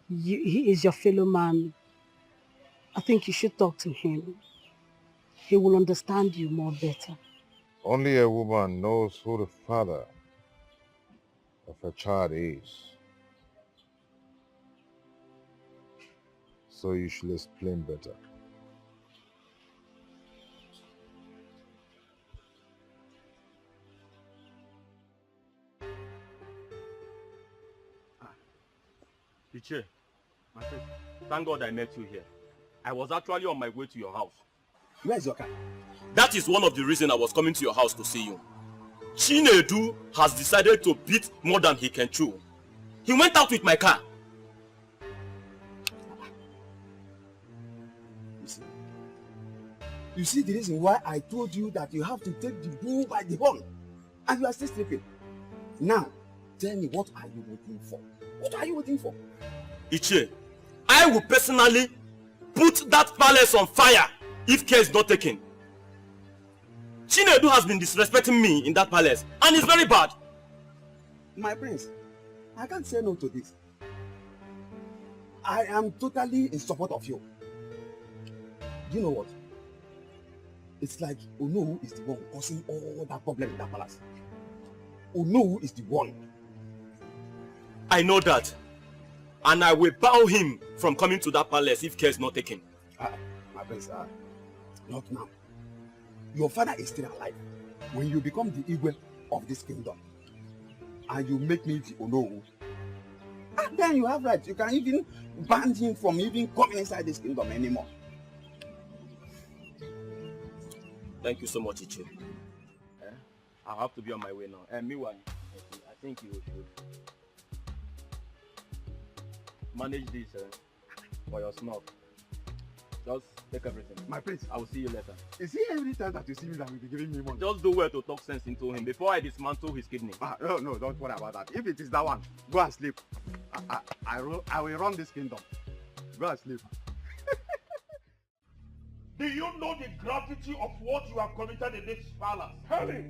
he is your fellow man. I think you should talk to him. He will understand you more better. Only a woman knows who the father of her child is. So you should explain better. Dikeh, my friend, thank God I met you here. I was actually on my way to your house. Where's your car? That is one of the reasons I was coming to your house to see you. Chinedu has decided to beat more than he can chew. He went out with my car. You see the reason why I told you that you have to take the bull by the horn, and you are still sleeping. Now, tell me, what are you waiting for? What are you waiting for? Ichie, I will personally put that palace on fire if care is not taken. Chinedu has been disrespecting me in that palace, and it's very bad. My prince, I can't say no to this. I am totally in support of you. Do you know what? It's like Onowu is the one causing all that problem in that palace. Onowu is the one. I know that. And I will bow him from coming to that palace if care is not taken. My prince, not now. Your father is still alive. When you become the Igwe of this kingdom, and you make me the Onowu, and then you have rights. You can even ban him from even coming inside this kingdom anymore. Thank you so much, Ichie. I'll have to be on my way now. And meanwhile, I think you should manage this for your snuff. Just take everything. My prince, I will see you later. Is it every time that you see me that will be giving me money? Just do well to talk sense into him before I dismantle his kidney. No, don't worry about that. If it is that one, go and sleep. I will run this kingdom. Go and sleep. Do you know the gravity of what you have committed in this palace? Harry!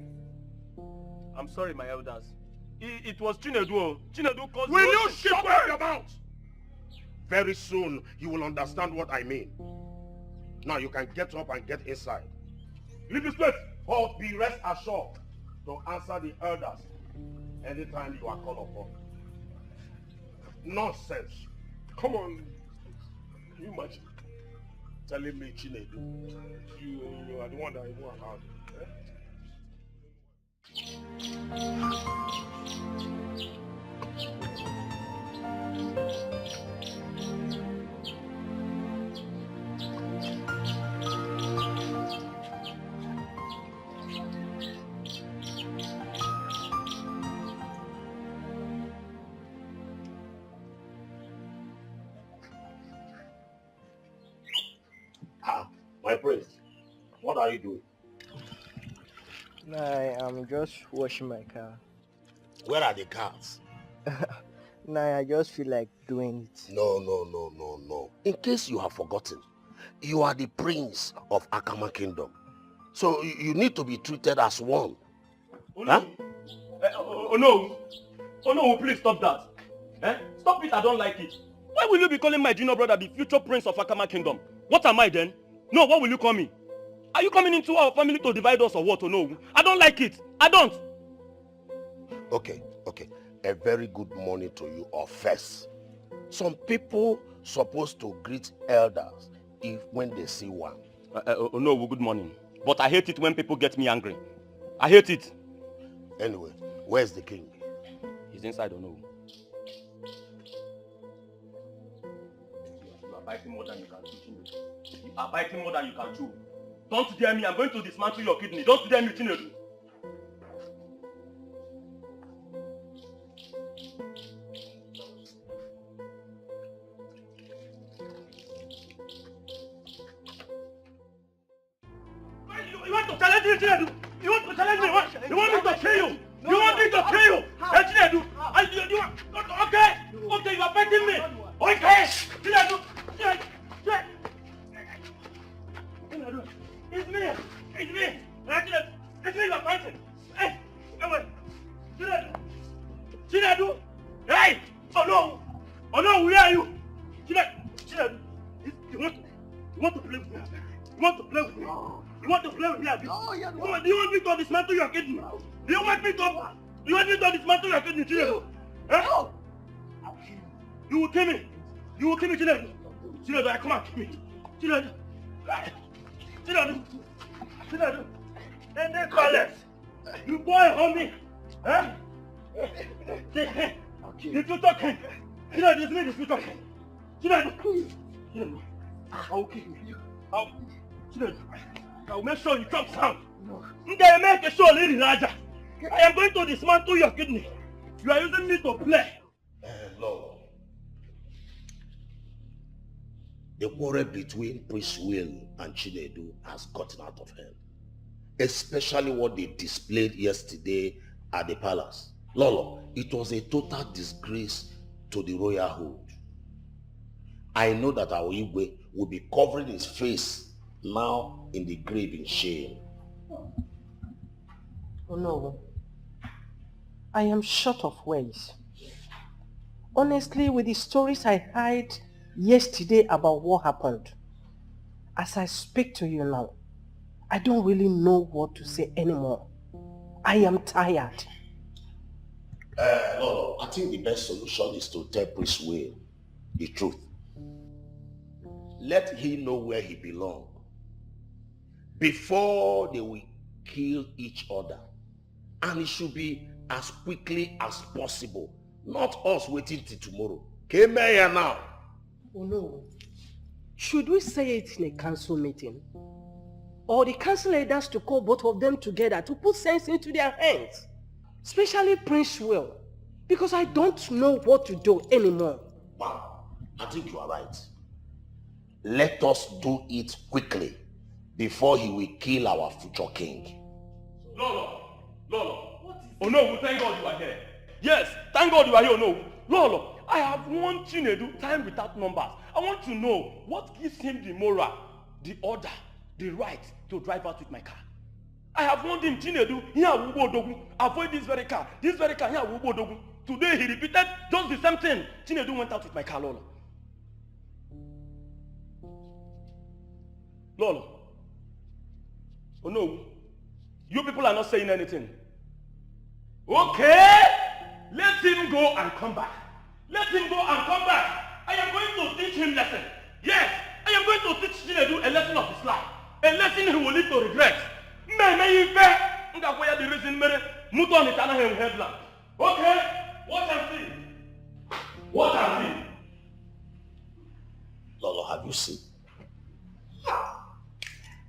I'm sorry, my elders. It was Chinedu. Chinedu caused... Will you shut your mouth? Very soon, you will understand what I mean. Now you can get up and get inside. Leave this place. But be rest assured to answer the elders anytime you are called upon. Nonsense. Come on. Can you imagine telling me, Chinedu, you are the one that I know about? My prince, what are you doing? I am just washing my car. Where are the cars? I just feel like doing it. No. In case you have forgotten, you are the prince of Akama Kingdom. So you need to be treated as one. Oh no! Oh no, please stop that. Stop it, I don't like it. Why will you be calling my junior brother the future prince of Akama Kingdom? What am I then? No, what will you call me? Are you coming into our family to divide us or what? Or no? I don't like it. I don't. Okay. A very good morning to you all first. Some people supposed to greet elders if when they see one. No, good morning. But I hate it when people get me angry. I hate it. Anyway, where's the king? He's inside, no. You are biting more than you can chew. You are biting more than you can chew. Don't dare me, I'm going to dismantle your kidney. Don't dare me, Chinedu. You want to challenge me, Chinedu? You want to challenge me? You want me to kill you? You want me to kill you? Hey, Chinedu, you want... Okay, okay, you are fighting me. Okay, Chinedu, Chinedu, it's me, it's me. It's me you are fighting. Hey, wait, Chinedu, hey, oh no, where are you? Chinedu, you want to play with me? You want to play with me? You want to play with me? No, yeah, no. Do you want me to dismantle your kidney? Do you want me to dismantle your kidney, Chinedu? No. You will kill me. You will kill me, Chinedu. Chinedu, come on, kill me. Chinedu. And they call it. You boy, homie. Huh? The future king. Chinedu, it's me, the future king. Chinedu. I will kill you. Chinedu. I will make sure you drop sound. They make a show, Lady Raja. I am going to dismantle your kidney. You are using me to play. Lord. The quarrel between Prince Will and Chinedu has gotten out of hand. Especially what they displayed yesterday at the palace. Lolo, it was a total disgrace to the royalhood. I know that our Igwe will be covering his face now in the grave in shame. Oh no. I am short of words. Honestly, with the stories I heard yesterday about what happened, as I speak to you now, I don't really know what to say anymore. I am tired. Lolo, I think the best solution is to tell Prince Will the truth. Let him know where he belongs before they will kill each other. And it should be as quickly as possible. Not us waiting till tomorrow. Came here now. Oh no. Should we say it in a council meeting? Or the council leaders to call both of them together to put sense into their hands? Especially Prince Will. Because I don't know what to do anymore. Wow, I think you are right. Let us do it quickly before he will kill our future king. Lolo. Oh no, thank God you are here. Yes, thank God you are here. No, Lolo, I have warned Chinedu time without numbers. I want to know what gives him the moral, the order, the right to drive out with my car. I have warned him, Chinedu, avoid this very car, here. Today he repeated just the same thing. Chinedu went out with my car, Lolo. Oh no, you people are not saying anything. Okay, let him go and come back. Let him go and come back. I am going to teach him lesson. Yes, I am going to teach Chinedu a lesson of his life. A lesson he will lead to regret. Okay, watch and see. Watch and see. Lolo, have you seen?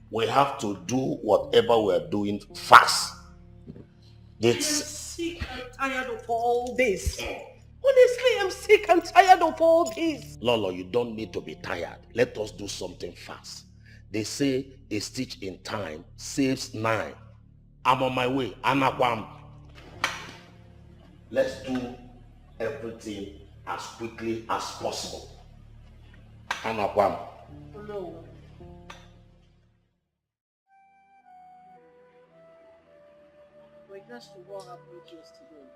We have to do whatever we are doing fast. I am sick and tired of all this. Honestly, I'm sick and tired of all this. Lolo, you don't need to be tired. Let us do something fast. They say a stitch in time saves 9. I'm on my way. Anakwam. Let's do everything as quickly as possible. Anakwam. No. Regards to what happened yesterday,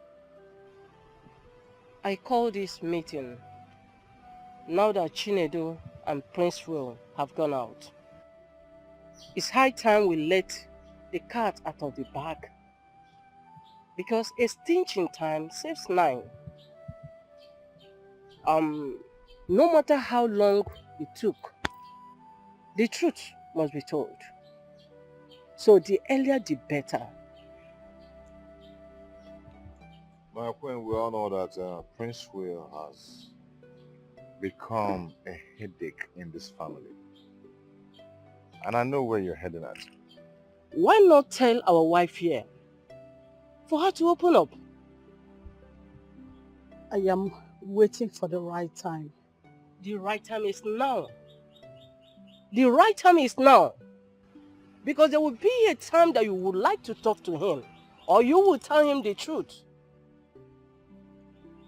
I call this meeting now that Chinedu and Prince Will have gone out. It's high time we let the cat out of the bag, because a stitch in time saves 9. No matter how long it took The truth must be told. So the earlier the better. My friend, we all know that Prince Will has become a headache in this family. And I know where you're heading at. Why not tell our wife here for her to open up? I am waiting for the right time. The right time is now. The right time is now. Because there will be a time that you would like to talk to him, or you will tell him the truth.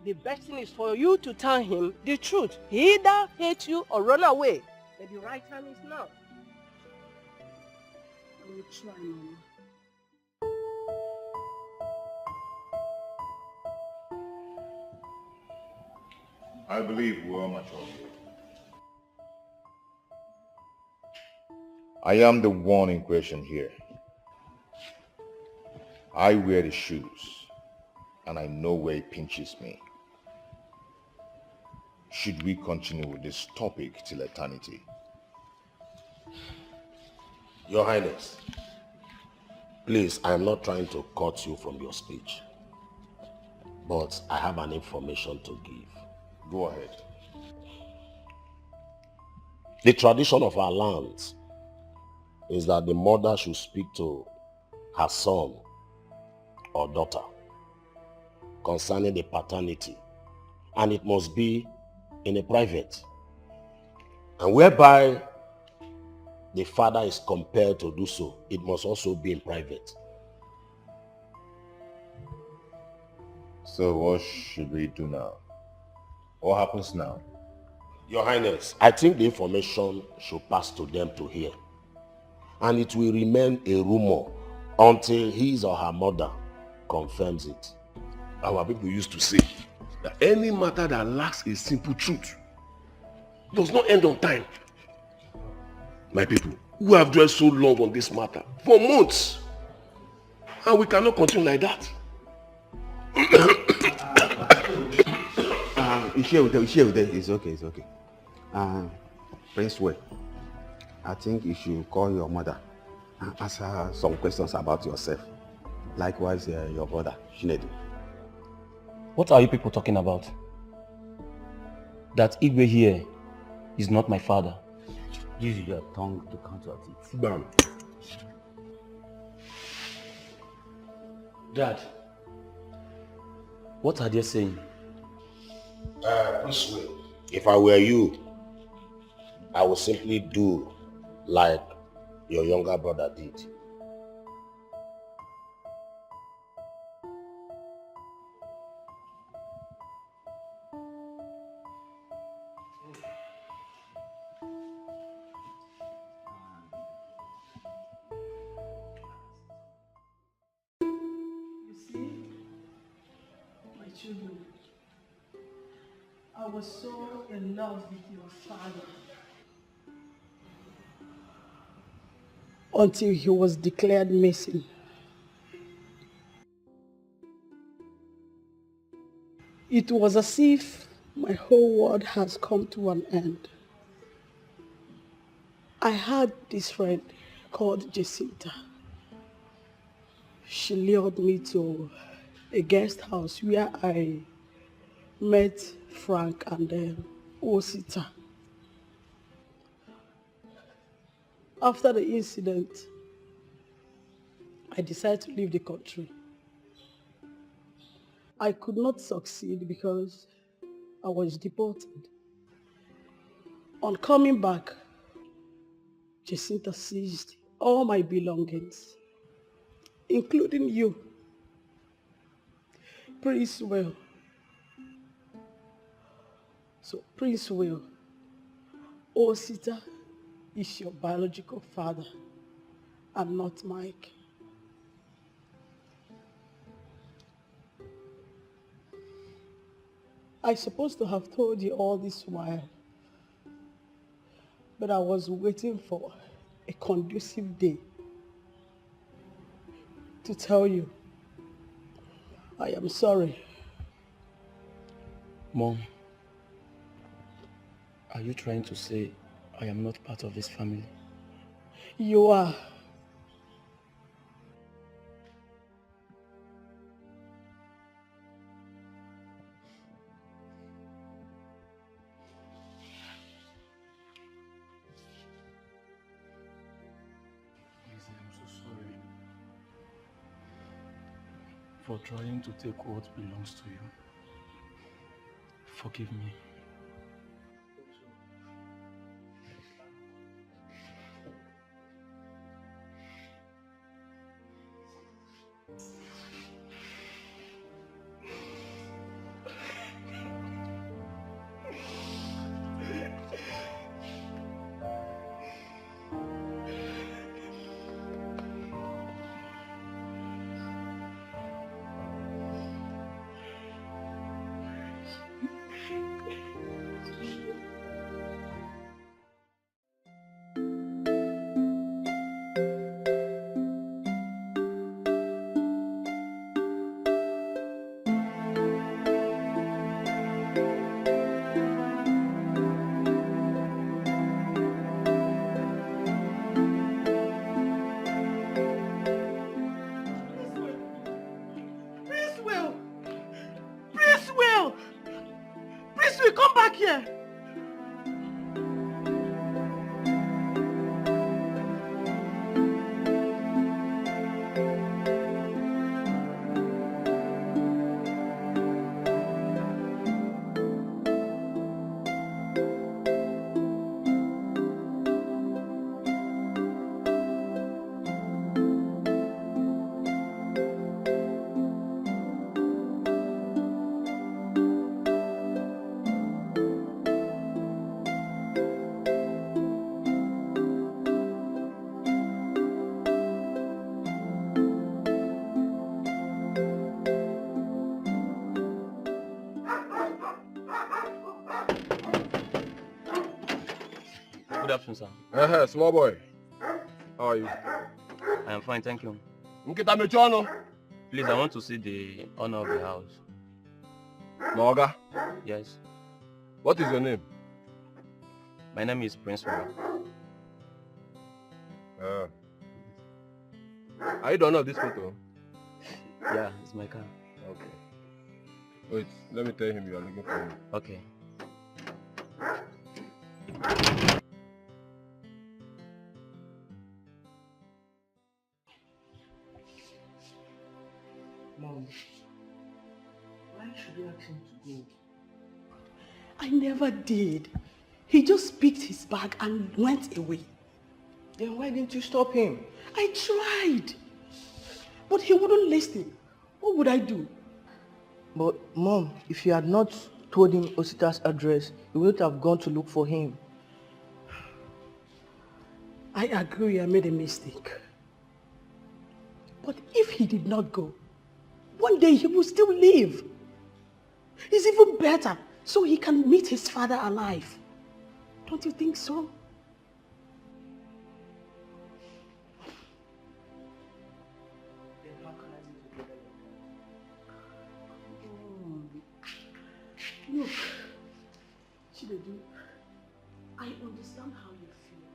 The best thing is for you to tell him the truth. He either hate you or run away. But the right time is now. I will try, Mama. I believe we are mature. I am the one in question here. I wear the shoes, and I know where it pinches me. Should we continue with this topic till eternity? Your Highness, please, I am not trying to cut you from your speech, but I have an information to give. Go ahead. The tradition of our lands is that the mother should speak to her son or daughter concerning the paternity, and it must be in a private, and whereby the father is compelled to do so, it must also be in private. So what should we do now? What happens now? Your Highness, I think the information should pass to them to hear, and it will remain a rumor until his or her mother confirms it. Our people used to say that any matter that lacks a simple truth does not end on time. My people, who have dwelt so long on this matter for months, and we cannot continue like that. It's okay, it's okay. Prince Way, I think you should call your mother and ask her some questions about yourself. Likewise, your brother, Shinedu. What are you people talking about? That Igwe here is not my father. Use your tongue to counter it. Bam. Dad, what are they saying? Prince Will, if I were you, I would simply do like your younger brother did. You see, my children, I was so in love with your father until he was declared missing. It was as if my whole world has come to an end. I had this friend called Jacinta. She lured me to a guest house where I met Frank and Osita. After the incident, I decided to leave the country. I could not succeed because I was deported. On coming back, Jacinta seized all my belongings, including you, Prince Will. So, Prince Will, Osita is your biological father and not Mike. I supposed to have told you all this while, but I was waiting for a conducive day to tell you I am sorry. Mom, are you trying to say I am not part of this family? You are. I'm so sorry for trying to take what belongs to you. Forgive me. Come back here. Good afternoon, sir. Small boy. How are you? I am fine, thank you. Nkita Please, I want to see the owner of the house. Noga? Yes. What is your name? My name is Prince Will. Are you the owner of this photo? Yeah, it's my car. Okay. Wait, let me tell him you are looking for him. Okay. Mom, why should you ask him to go? I never did. He just picked his bag and went away. Then why didn't you stop him? I tried. But he wouldn't listen. What would I do? But Mom, if you had not told him Osita's address, you wouldn't have gone to look for him. I agree I made a mistake. But if he did not go, one day he will still live. It's even better, so he can meet his father alive. Don't you think so? Look, Chinedu, I understand how you feel.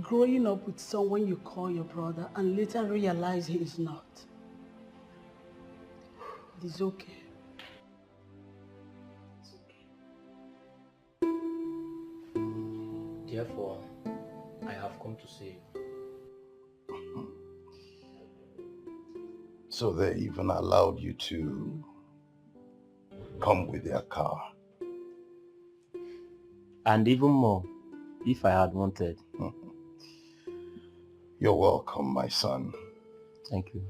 Growing up with someone you call your brother and later realize he is not. It is okay. It's okay. Therefore, I have come to see you. So they even allowed you to come with their car. And even more, if I had wanted. You're welcome, my son. Thank you.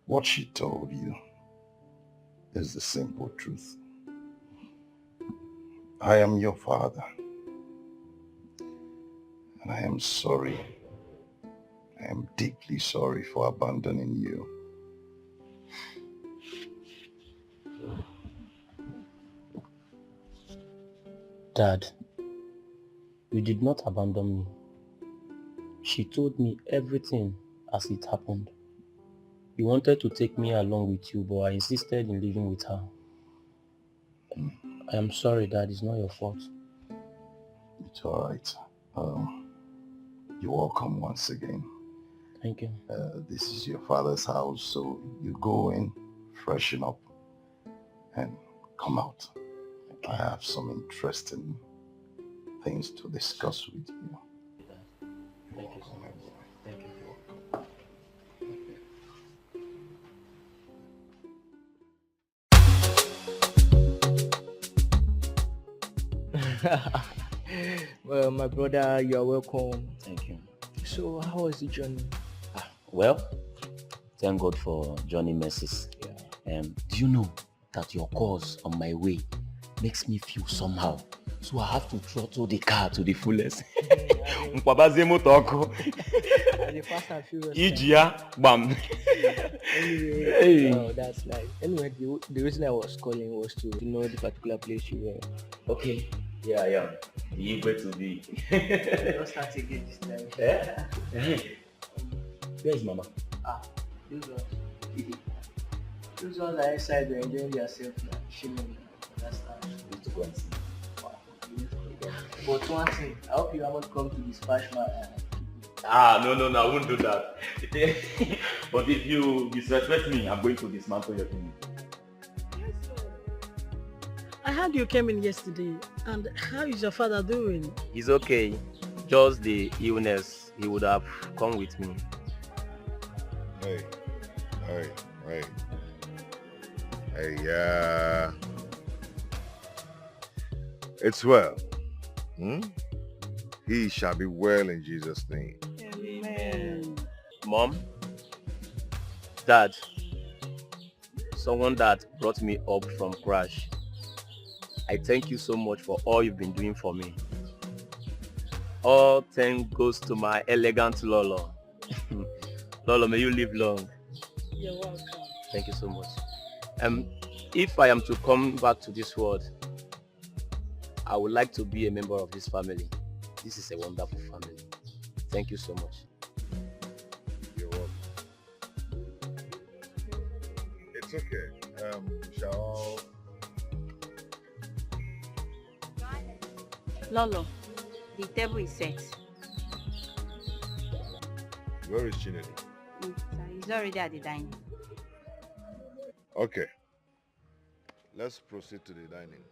What she told you is the simple truth. I am your father. And I am sorry. I am deeply sorry for abandoning you. Dad, you did not abandon me. She told me everything as it happened. You wanted to take me along with you, but I insisted in living with her. I am sorry, Dad. It's not your fault. It's alright. You're welcome once again. Thank you. This is your father's house, so you go in, freshen up, and come out. Okay. I have some interesting things to discuss with you. Thank you so much. Thank you. Well, my brother, you are welcome. Thank you. So, how was the journey? Well, thank God for Johnny Messes. Yeah. Do you know that your calls on my way makes me feel somehow? So I have to throttle the car to the fullest. The fast and furious. Bam. Anyway, Hey. oh, that's nice. Anyway, the reason I was calling was to know the particular place you were. Okay. Yeah, I am. The Igwe to be. Don't start again this time. Yeah. Where is Mama? Those ones are inside, they're enjoying themselves now. Chilling. That's time. Need to go and see. But one thing, I hope you haven't come to dispatch my. No, I won't do that. But if you disrespect me, I'm going to dismantle your clinic. I heard you came in yesterday, and how is your father doing? He's okay. Just the illness. He would have come with me. Hey, it's well. He shall be well in Jesus' name. Amen. Mom, Dad, someone that brought me up from crash. I thank you so much for all you've been doing for me. All thanks goes to my elegant Lolo. Lolo, may you live long. You're welcome. Thank you so much. If I am to come back to this world, I would like to be a member of this family. This is a wonderful family. Thank you so much. You're welcome. It's okay. Shall Lolo, the table is set. Where is Chinedi? He's already at the dining. Okay. Let's proceed to the dining.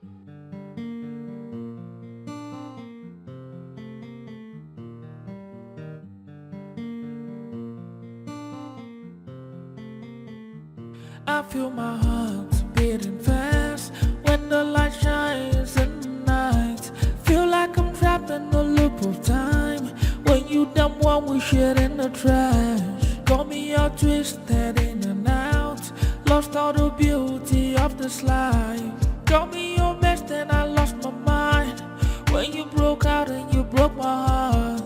I feel my heart beating fast when the light shines in the night. Feel like I'm trapped in a loop of time. When you dump one we shit in the trash. Got me all twisted in and out. Lost all the beauty of this life. Got me your best and I lost my mind. When you broke out and you broke my heart.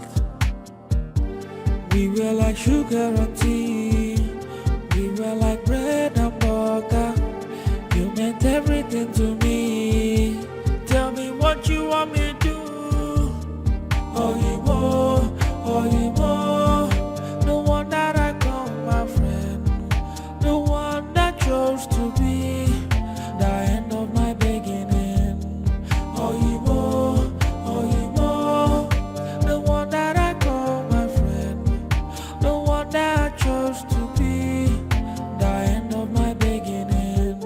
We were like sugar and tea. We were like bread and butter. You meant everything to me. Tell me what you want me to do. Oh, you more, oh, you more. The one that I call my friend. The one that chose to be the end of my beginning. Oh, you more, oh, you more. The one that I call my friend. The one that I chose to be the end of my beginning.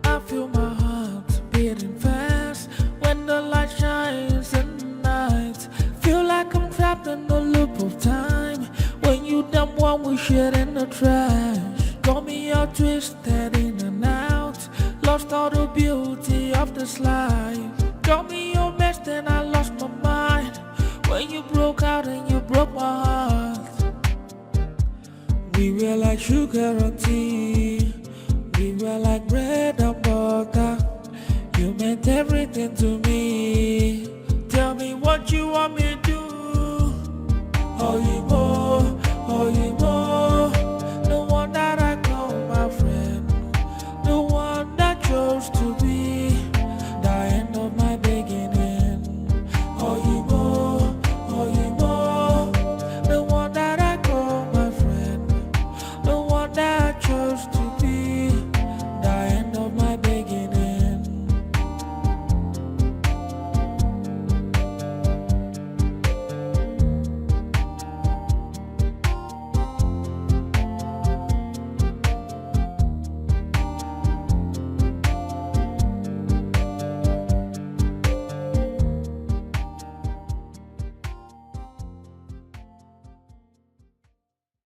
I feel my heart beating fast when the light shines in the night. Feel like I'm trapped in a loop of time. When you dump one we shit in the trash. Got me all twisted in and out. Lost all the beauty of this life. Got me your best and I lost my mind. When you broke out and you broke my heart. We were like sugar and tea. We were like bread